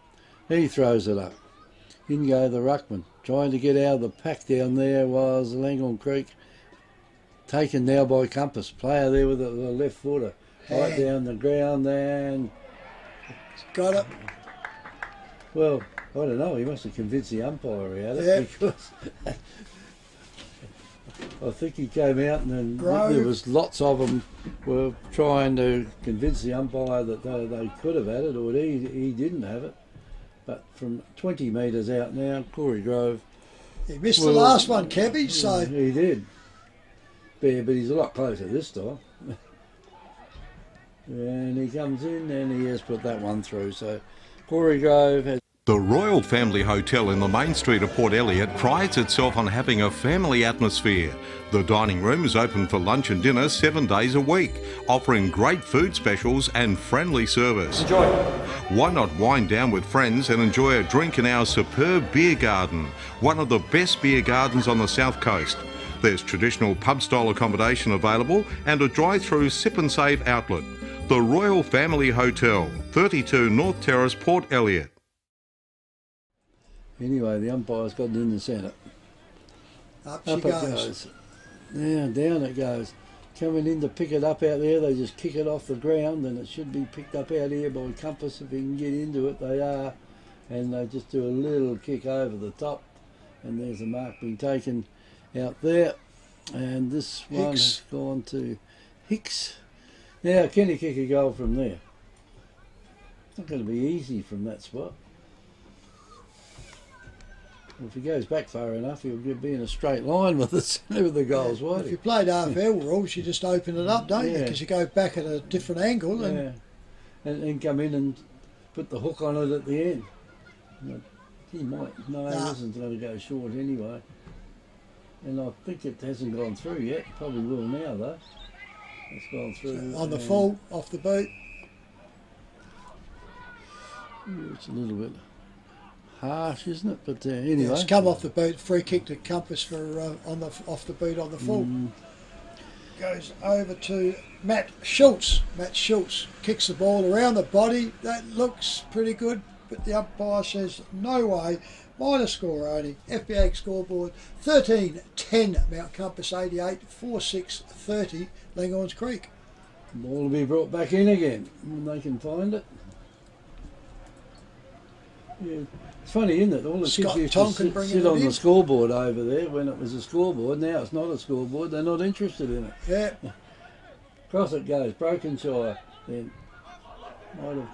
He throws it up. In go the ruckman. Trying to get out of the pack down there was Langhorne Creek. Taken now by Compass. Player there with the left footer. Right down the ground and... Got it. Well, I don't know. He must have convinced the umpire out of it, because I think he came out and then there was lots of them were trying to convince the umpire that they could have had it, or he didn't have it. But from 20 metres out now, Corey Grove... He missed the last one, Kevy, so... He did. But he's a lot closer this time. And he comes in and he has put that one through. So Corey Grove has... The Royal Family Hotel in the main street of Port Elliot prides itself on having a family atmosphere. The dining room is open for lunch and dinner 7 days a week, offering great food specials and friendly service. Enjoy. Why not wind down with friends and enjoy a drink in our superb beer garden, one of the best beer gardens on the south coast. There's traditional pub-style accommodation available and a drive-through sip and save outlet. The Royal Family Hotel, 32 North Terrace, Port Elliot. Anyway, the umpire's got it in the centre. Up she goes. Now down it goes. Coming in to pick it up out there, they just kick it off the ground, and it should be picked up out here by Compass. If he can get into it, they are. And they just do a little kick over the top. And there's a mark being taken out there. And this one has gone to Hicks. Now, can he kick a goal from there? It's not going to be easy from that spot. If he goes back far enough, he'll be in a straight line with the centre of the goals, won't If he? you played AFL rules, you just open it up, don't you? Yeah. Because you go back at a different angle. And And come in and put the hook on it at the end. He might. No, he isn't going to go short anyway. And I think it hasn't gone through yet. Probably will now, though. It's gone through. on the full, off the boot. It's a little bit harsh, isn't it? But anyway. Yeah, it's come off the boot. Free kick to Compass for off the boot on the full. Goes over to Matt Schultz. Matt Schultz kicks the ball around the body. That looks pretty good, but the umpire says no way. Minor score only. FBA scoreboard 13-10 Mount Compass 88, 4-6 30 Langhorne Creek. The ball will be brought back in again when they can find it. Yeah. It's funny, isn't it? All the Scott kids used Tonkin to sit it on in. the scoreboard over there when it was a scoreboard. Now it's not a scoreboard. They're not interested in it. Yeah. Across it goes. Brokenshire then might have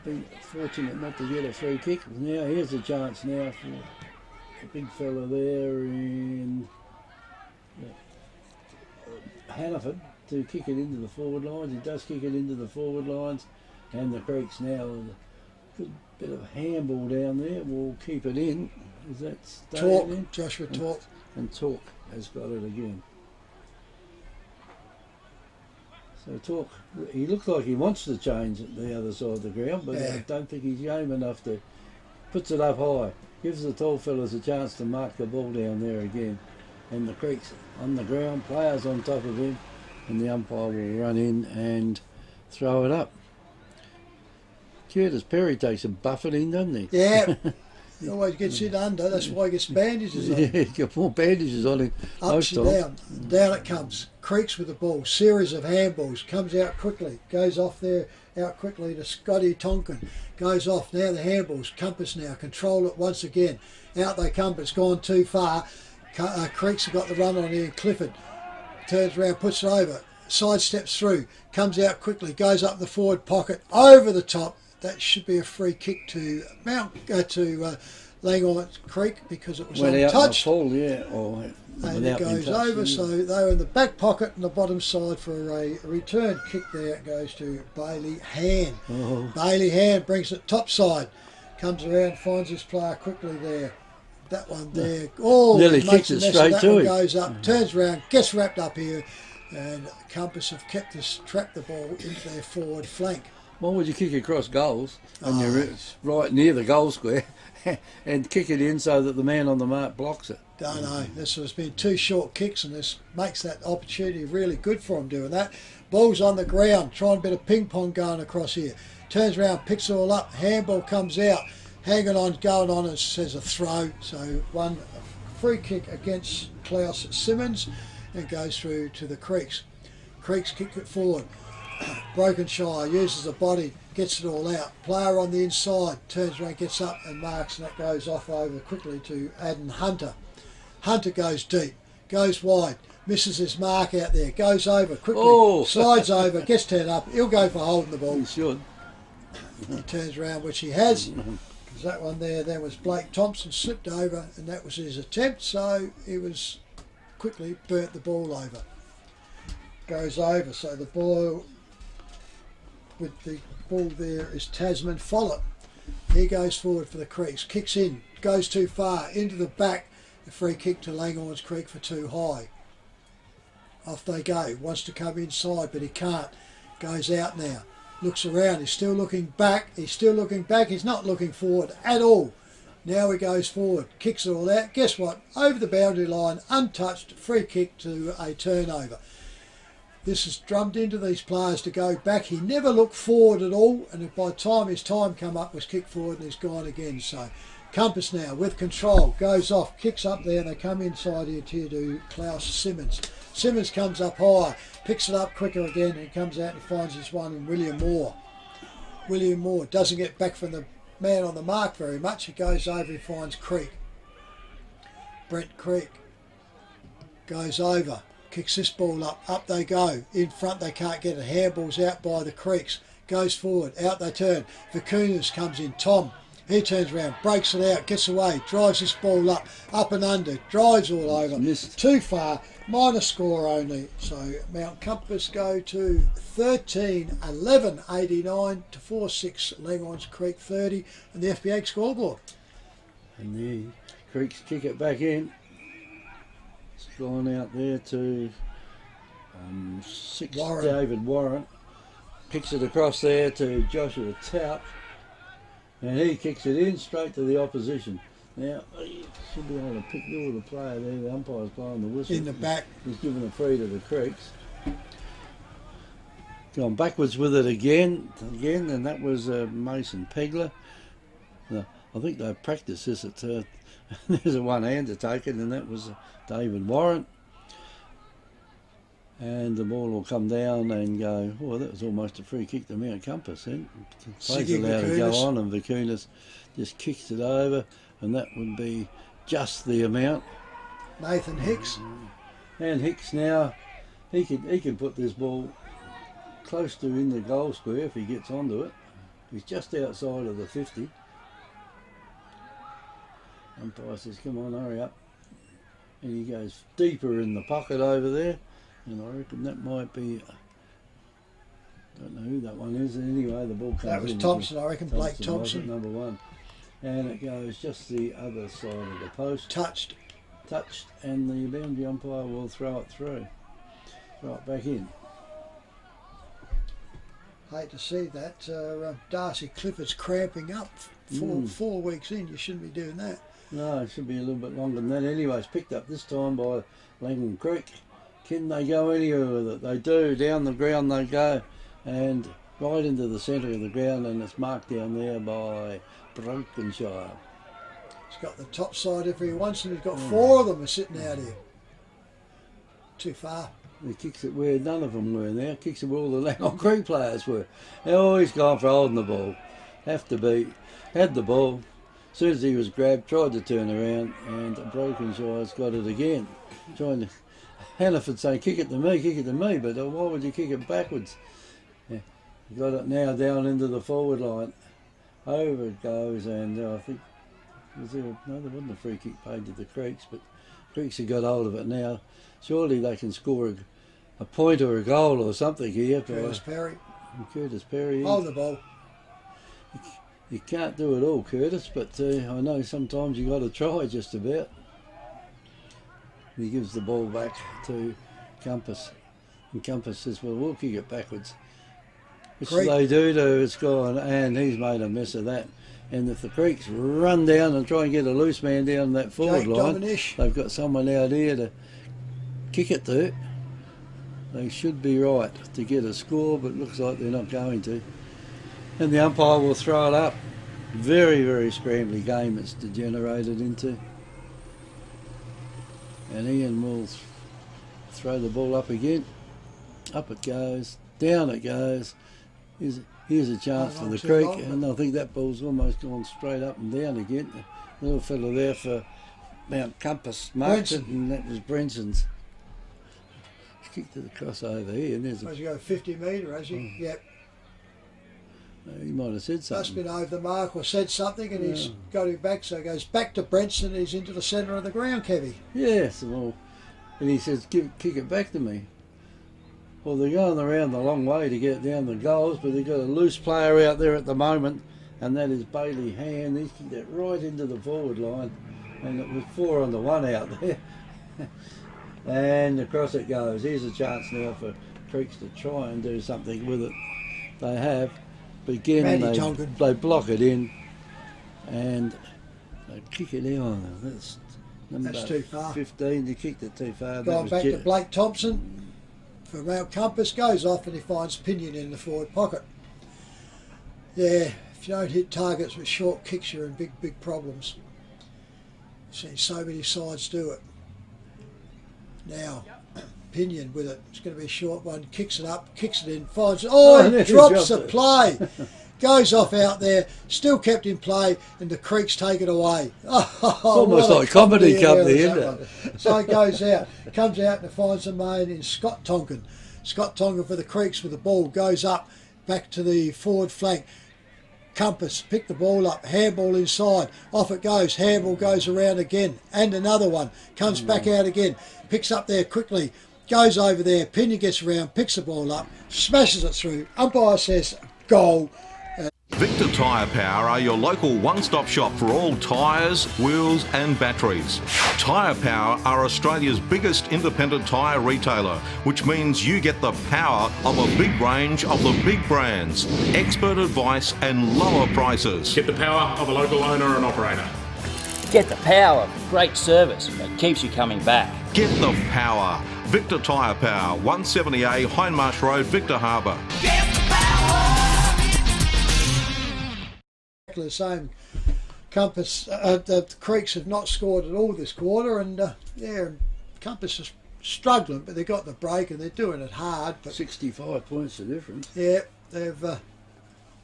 been fortunate not to get a free kick. Now here's a chance now for the big fella there in Hannaford to kick it into the forward lines. He does kick it into the forward lines, and the Creeks now with a good bit of handball down there will keep it in. Is that staying Talk, in? Joshua Talk. And Talk has got it again. So Talk, he looks like he wants to change at the other side of the ground, but Yeah. I don't think he's game enough to. Puts it up high, gives the tall fellas a chance to mark the ball down there again. And the Creeks on the ground, players on top of him, and the umpire will run in and throw it up. Curtis Perry takes a buffeting, doesn't he? Yeah. He always gets it under. That's why he gets bandages on. Yeah, he's got more bandages on him. Up most and times. down. Down it comes. Creeks with the ball. Series of handballs. Comes out quickly. Goes off there. Out quickly to Scotty Tonkin. Goes off. Now the handballs. Compass now. Control it once again. Out they come, but it's gone too far. Creeks have got the run on here. Clifford turns around, puts it over. Sidesteps through. Comes out quickly. Goes up the forward pocket. Over the top. That should be a free kick to Langhorne Creek because it was Went out untouched. in the full, yeah. Or And it without being goes touched, over, yeah. so they're in the back pocket and the bottom side for a return kick there. It goes to Bailey Hand. Oh. Bailey Hand brings it top side, comes around, finds his player quickly there. That one there. Oh, Nearly makes kicks a it mess of straight that to one, him. goes up, turns around, gets wrapped up here, and Compass have trapped the ball into their forward flank. Why would you kick across goals and you're right near the goal square and kick it in so that the man on the mark blocks it? Don't know. This has been two short kicks, and this makes that opportunity really good for him doing that. Ball's on the ground, trying a bit of ping pong going across here. Turns around, picks it all up. Handball comes out, hanging on, going on, and says a throw. So one free kick against Klaus Simmons, and goes through to the Creeks. Creeks kick it forward. Brokenshire uses the body, gets it all out. Player on the inside, turns around, gets up and marks, and that goes off over quickly to Adam Hunter. Hunter goes deep, goes wide, misses his mark out there, goes over quickly, slides over, gets turned up. He'll go for holding the ball. He should. He turns around, which he has. Because that one there was Blake Thompson slipped over, and that was his attempt. So he was quickly burnt the ball over. Goes over, so the ball with the ball there is Tasman Follett. He goes forward for the Creeks, kicks in, goes too far, into the back. A free kick to Langhorne Creek for too high. Off they go. Wants to come inside, but he can't. Goes out now. Looks around. He's still looking back. He's not looking forward at all. Now he goes forward. Kicks it all out. Guess what? Over the boundary line, untouched. Free kick to a turnover. This is drummed into these players to go back. He never looked forward at all, and by the time his time come up, was kicked forward and he's gone again. So Compass now with control, goes off, kicks up there, and they come inside here to Klaus Simmons. Simmons comes up high, picks it up quicker again, and comes out and finds his one in William Moore. William Moore doesn't get back from the man on the mark very much. He goes over, he finds Creek. Brent Creek goes over. Kicks this ball up they go. In front they can't get it. Handball's out by the Creeks. Goes forward, out they turn. Vicunas comes in. Tom He turns around, breaks it out, gets away, drives this ball up and under, drives all over. Missed. Too far, minor score only. So Mount Compass go to 13-11-89 to 4-6 Langhorne Creek 30 and the FPA scoreboard. And the Creeks kick it back in. It's gone out there to 6 Warren. David Warren. Kicks it across there to Joshua Tout. And he kicks it in straight to the opposition. Now, he should be able to pick the player there. The umpire's blowing the whistle. In the back. He's given a free to the Creeks. Gone backwards with it again, and that was Mason Pegler. I think they practiced this at there's a one-hander taken, and that was David Warren. And the ball will come down and go, oh, that was almost a free kick to Mount Compass then. Play's allowed to go on, and Vicunas just kicks it over, and that would be just the amount. Nathan Hicks. And Hicks now, he can put this ball close to in the goal square if he gets onto it. He's just outside of the 50. Umpire says, come on, hurry up. And he goes deeper in the pocket over there. And I reckon that might be, don't know who that one is. Anyway, the ball comes in. That was Thompson, I reckon, Blake Thompson. Number 1. And it goes just the other side of the post. Touched, and the boundary umpire will throw it through. Throw it back in. Hate to see that. Darcy Clifford's cramping up. 4 weeks in, you shouldn't be doing that. No, it should be a little bit longer than that. Anyway, it's picked up this time by Langhorne Creek. Can they go anywhere with it? They do. Down the ground they go, and right into the centre of the ground, and it's marked down there by Brokenshire. He's got the top side if he wants, and he's got 4 of them are sitting out here. Too far. He kicks it where none of them were now. Kicks it where all the Langhorne Creek players were. They're always gone for holding the ball. Have to be. Had the ball. As soon as he was grabbed, tried to turn around, and Brokenshire's got it again. Trying to. Hannaford saying, kick it to me, but why would you kick it backwards? Yeah. Got it now down into the forward line. Over it goes, and I think, there wasn't a free kick paid to the Creeks, but Creeks have got hold of it now. Surely they can score a point or a goal or something here. Curtis Perry. Hold the ball. You can't do it all, Curtis, but I know sometimes you got to try just about. He gives the ball back to Compass, and Compass says, well, we'll kick it backwards. Which they do to it's gone, and he's made a mess of that. And if the Creeks run down and try and get a loose man down that forward line, they've got someone out here to kick it to. They should be right to get a score, but looks like they're not going to. And the umpire will throw it up. Very, very scrambly game it's degenerated into. And Ian will throw the ball up again. Up it goes, down it goes. Here's a chance for the Creek, and I think that ball's almost gone straight up and down again. The little fella there for Mount Compass marked it, and that was Brenson's. He's kicked it across over here, and there's Has he got 50 metre, has he? Yep. He might have said something. Must have been over the mark or said something, and he's got him back, so he goes back to Brenson, and he's into the centre of the ground, Kevy. Yes, well, and he says, kick it back to me. Well, they're going around the long way to get down the goals, but they've got a loose player out there at the moment, and that is Bailey Hand. He's kicked it right into the forward line, and it was 4-on-1 out there. And across it goes. Here's a chance now for Creeks to try and do something with it. They have. But again, they block it in, and they kick it out. That's too far. 15, they kicked it too far. Going back to Blake Thompson for Mount Compass, goes off and he finds Pinion in the forward pocket. Yeah, if you don't hit targets with short kicks, you're in big problems. I've seen so many sides do it. Now, Pinion with it. It's going to be a short one. Kicks it up, kicks it in, finds it. He drops the play. Goes off out there, still kept in play, and the Creeks take it away. Almost like comedy company, isn't it? So it goes out, comes out and finds the man in Scott Tonkin. Scott Tonkin for the Creeks with the ball, goes up, back to the forward flank. Compass pick the ball up, handball inside, off it goes, handball goes around again, and another one, comes back out again, picks up there quickly, goes over there, Pinion gets around, picks the ball up, smashes it through, umpire says goal. Victor Tyre Power are your local one-stop shop for all tyres, wheels and batteries. Tyre Power are Australia's biggest independent tyre retailer, which means you get the power of a big range of the big brands, expert advice and lower prices. Get the power of a local owner and operator. Get the power of great service that keeps you coming back. Get the power. Victor Tyre Power, 170A Hindmarsh Road, Victor Harbour. The same. Compass, the Creeks have not scored at all this quarter, and Compass is struggling, but they've got the break and they're doing it hard. But 65 points the difference. yeah, they've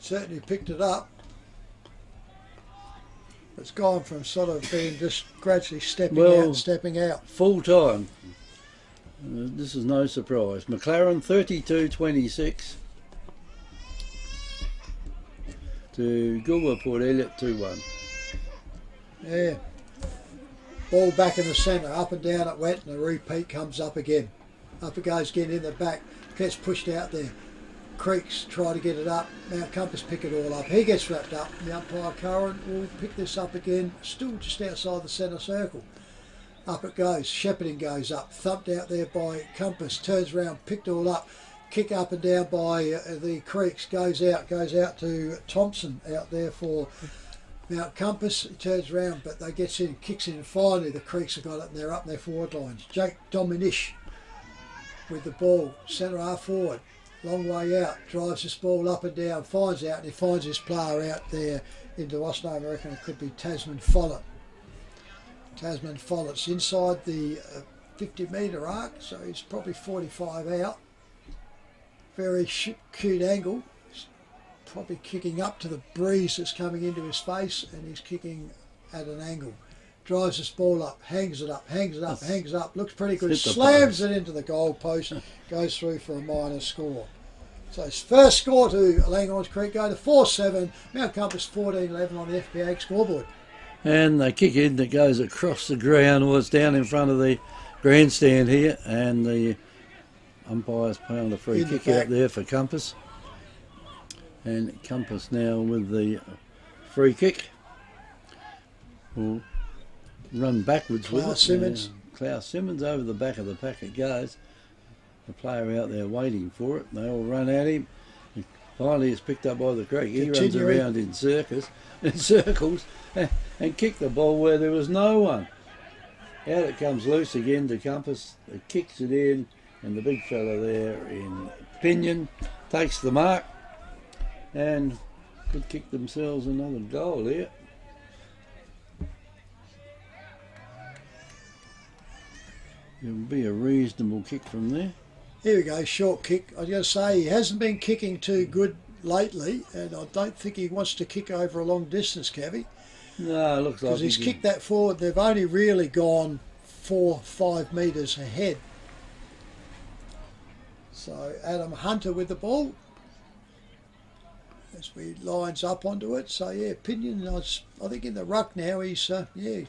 certainly picked it up. It's gone from sort of being just gradually stepping out and stepping out. Full time. This is no surprise. McLaren 32-26 to Gulwa Port Elliot 2-1. Yeah. Ball back in the centre, up and down it went, and the repeat comes up again. Up it goes again in the back, gets pushed out there. Creeks try to get it up, Mount Compass pick it all up. He gets wrapped up, the umpire Curran will pick this up again, still just outside the centre circle. Up it goes, shepherding goes up, thumped out there by Compass, turns around, picked all up, kick up and down by the Creeks, goes out to Thompson out there for Mount Compass. He turns around, but they gets in, kicks in, and finally the Creeks have got it and they're up their forward lines. Jake Dominish with the ball, centre half forward, long way out, drives this ball up and down, finds out, and he finds his player out there into what's name, I reckon it could be Tasman Follett. Tasman Follett's inside the 50-metre arc, so he's probably 45 out. Very cute angle. He's probably kicking up to the breeze that's coming into his face, and he's kicking at an angle. Drives this ball up, hangs it up, hangs it up, hangs it up. Looks pretty good. Slams it into the goal post, goes through for a minor score. So his first score to Langhorne Creek go to 4-7. Mount Compass 14-11 on the FPA scoreboard. And the kick in that goes across the ground was down in front of the grandstand here, and the umpire's playing the free kick out there for Compass. And Compass now with the free kick will run backwards with it. Simmons. Klaus Simmons over the back of the pack it goes. The player out there waiting for it. They all run at him. And finally it's picked up by the Creek. He runs around in circles and kicked the ball where there was no one. Out it comes loose again to Compass. It kicks it in, and the big fella there in Pinion takes the mark and could kick themselves another goal here. It'll be a reasonable kick from there. Here we go, short kick. I was going to say he hasn't been kicking too good lately, and I don't think he wants to kick over a long distance, Cavi. No, it looks like because he's kicked that forward. They've only really gone 4-5 metres ahead. So Adam Hunter with the ball as we lines up onto it. So yeah, Pinion, I think in the ruck now he's his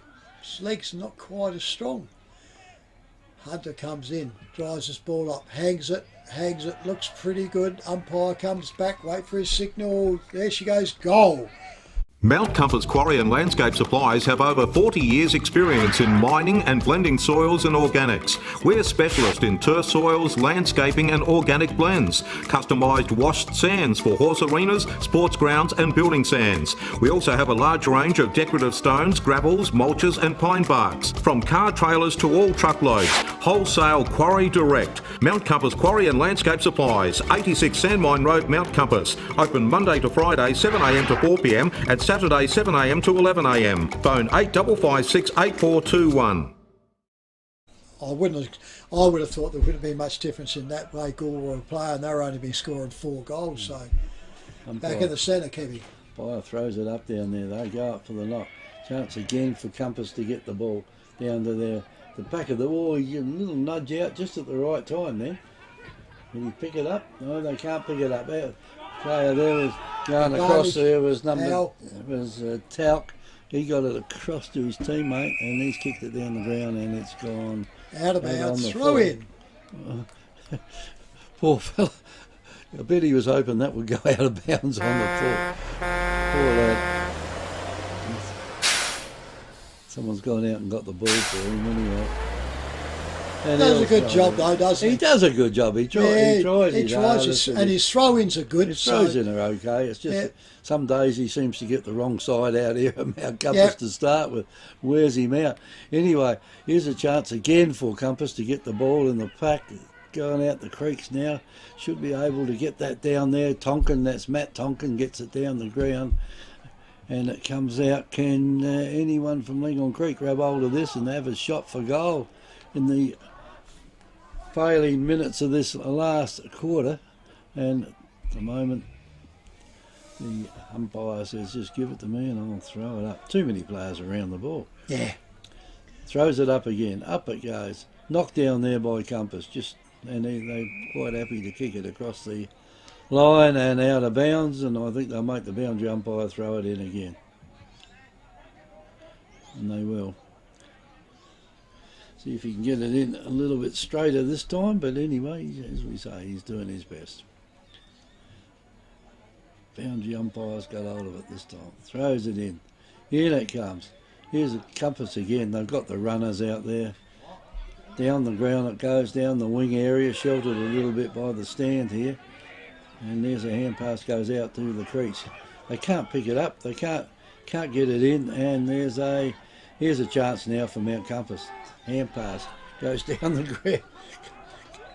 legs are not quite as strong. Hunter comes in, drives this ball up, hangs it, looks pretty good. Umpire comes back, wait for his signal. There she goes, goal. Mount Compass Quarry and Landscape Supplies have over 40 years experience in mining and blending soils and organics. We're specialists in turf soils, landscaping and organic blends. Customised washed sands for horse arenas, sports grounds and building sands. We also have a large range of decorative stones, gravels, mulches and pine barks. From car trailers to all truckloads. Wholesale Quarry Direct. Mount Compass Quarry and Landscape Supplies, 86 Sandmine Road, Mount Compass. Open Monday to Friday 7am to 4pm and Saturday 7am to 11am. Phone 8556 8421. I would have thought there wouldn't be much difference in that way. Gore were a player and they're only been scoring 4 goals. So back in the centre, Kevy. Fire throws it up down there. They go up for the knock. Chance again for Compass to get the ball down to the back of the wall. You get a little nudge out just at the right time there. Will he pick it up? No, they can't pick it up. Player there was Going Advantage. across there was Foul. Talc. He got it across to his teammate, and he's kicked it down the ground, and it's gone Out of right on bounds. the Throw floor. in. Poor fella. I bet he was hoping that would go out of bounds on the floor. Poor lad. Someone's gone out and got the ball for him anyway. And Does a he'll good throw job it. though, doesn't He he? does a good job. He tries his hardest, and his throw-ins are good. his throws in are okay. It's just that some days he seems to get the wrong side out here at Mount Compass to start with. Wears him out. Anyway, here's a chance again for Compass to get the ball in the pack. Going out the creeks now. Should be able to get that down there. Tonkin, that's Matt Tonkin, gets it down the ground. And it comes out. Can anyone from Langhorne Creek grab hold of this and have a shot for goal in the failing minutes of this last quarter? And at the moment, the umpire says, just give it to me and I'll throw it up. Too many players around the ball. Yeah. Throws it up again. Up it goes. Knocked down there by Compass. And they're quite happy to kick it across the line and out of bounds, and I think they'll make the boundary umpire throw it in again. And they will. See if he can get it in a little bit straighter this time, but anyway, as we say, he's doing his best. Boundary umpire's got hold of it this time. Throws it in. In it comes. Here's a Compass again. They've got the runners out there. Down the ground it goes, down the wing area, sheltered a little bit by the stand here. And there's a hand pass goes out to the crease. They can't pick it up. They can't get it in. And here's a chance now for Mount Compass. Hand pass goes down the ground,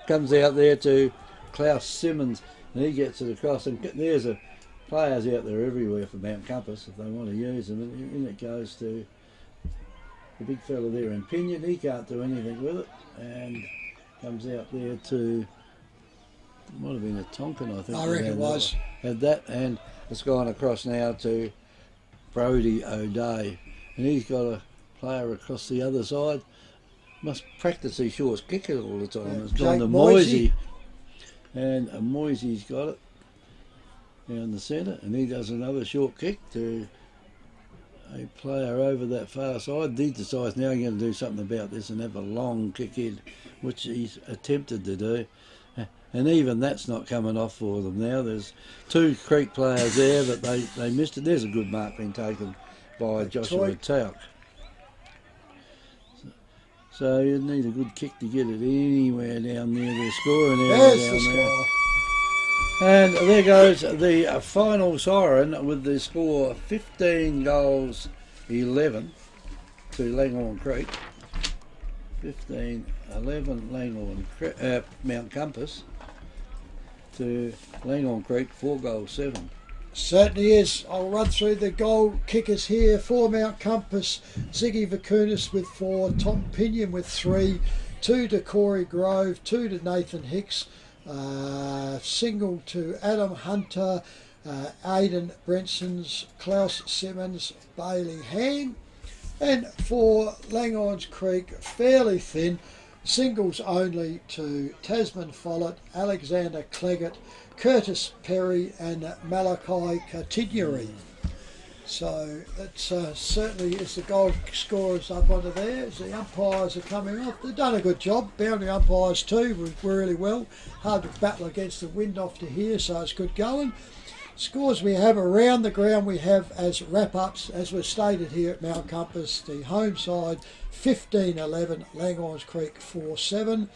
comes out there to Klaus Simmons, and he gets it across. And there's players out there everywhere for Mount Compass if they want to use them. And in it goes to the big fella there in Pinion. He can't do anything with it, and comes out there to, might have been a Tonkin, I think. I reckon it was. Had that, and it's gone across now to Brodie O'Day, and he's got a player across the other side. Must practice these short kickers all the time. It's gone to Moisey, and Moisey's got it down the centre, and he does another short kick to a player over that far side. He decides now I'm going to do something about this and have a long kick in, which he's attempted to do. And even that's not coming off for them now. There's two Creek players there, but they missed it. There's a good mark being taken by Joshua Talc. So you need a good kick to get it anywhere down there. They're scoring area down there. And there goes the final siren with the score 15 goals 11 to Langhorne Creek. 15-11 Langhorne Mount Compass to Langhorne Creek 4 goals 7. Certainly is. I'll run through the goal kickers here. For Mount Compass, Ziggy Vakunis with 4, Tom Pinion with 3, 2 to Corey Grove, 2 to Nathan Hicks, single to Adam Hunter, Aidan Brenson's, Klaus Simmons, Bailey Hand. And for Langhorne Creek, fairly thin, singles only to Tasman Follett, Alexander Cleggett, Curtis Perry and Malachi Continuary. So that certainly is the goal scorers up onto there. As the umpires are coming off, they've done a good job. Boundary umpires too were really well. Hard to battle against the wind off to here, so it's good going. Scores we have around the ground, we have as wrap-ups, as was stated here at Mount Compass, the home side 15-11, Langhorne Creek 4-7.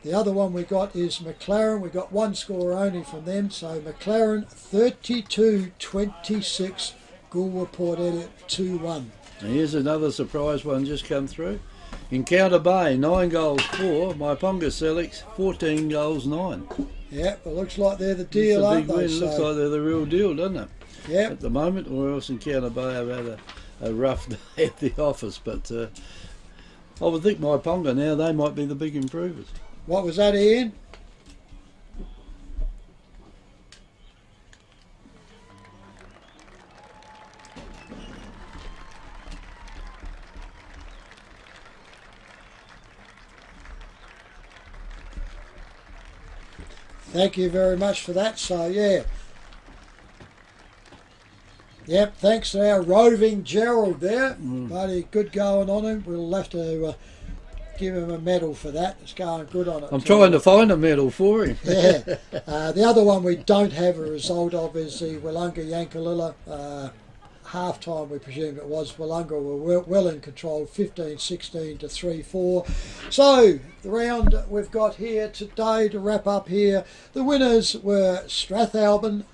The other one we got is McLaren. We got one score only from them, so McLaren 32-26, Goulwa Port Elliot 2-1. Here's another surprise one just come through. Encounter Bay 9 goals 4, Maiponga Selix 14 goals 9. Yeah, it looks like they're the deal, aren't they? It looks like they're the real deal, doesn't it? Yeah. At the moment, or else Encounter Bay have had a rough day at the office, but I would think Maiponga now, they might be the big improvers. What was that, Ian? Thank you very much for that. So, yeah. Yep, thanks to our roving Gerald there. Bloody good going on him. We'll have to give him a medal for that. It's going good on it. I'm trying to find a medal for him. Yeah. The other one we don't have a result of is the Willunga Yankalilla. Half time, we presume it was. Willunga were well in control, 15-16 to 3-4. So the round we've got here today to wrap up here, the winners were Strathalbyn,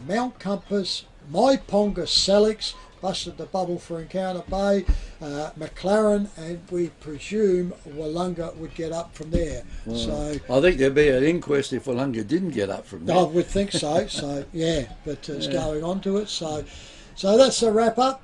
Mount Compass, My Ponga Selix, busted the bubble for Encounter Bay, McLaren, and we presume Willunga would get up from there. Well, So I think there'd be an inquest if Willunga didn't get up from there. I would think so. So yeah, but it's going on to it. So that's the wrap up.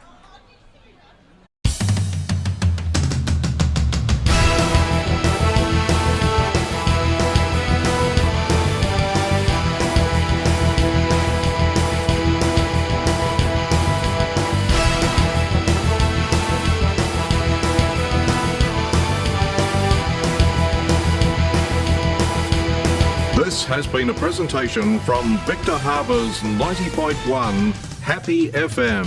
This has been a presentation from Victor Harbour's 90.1 Happy FM.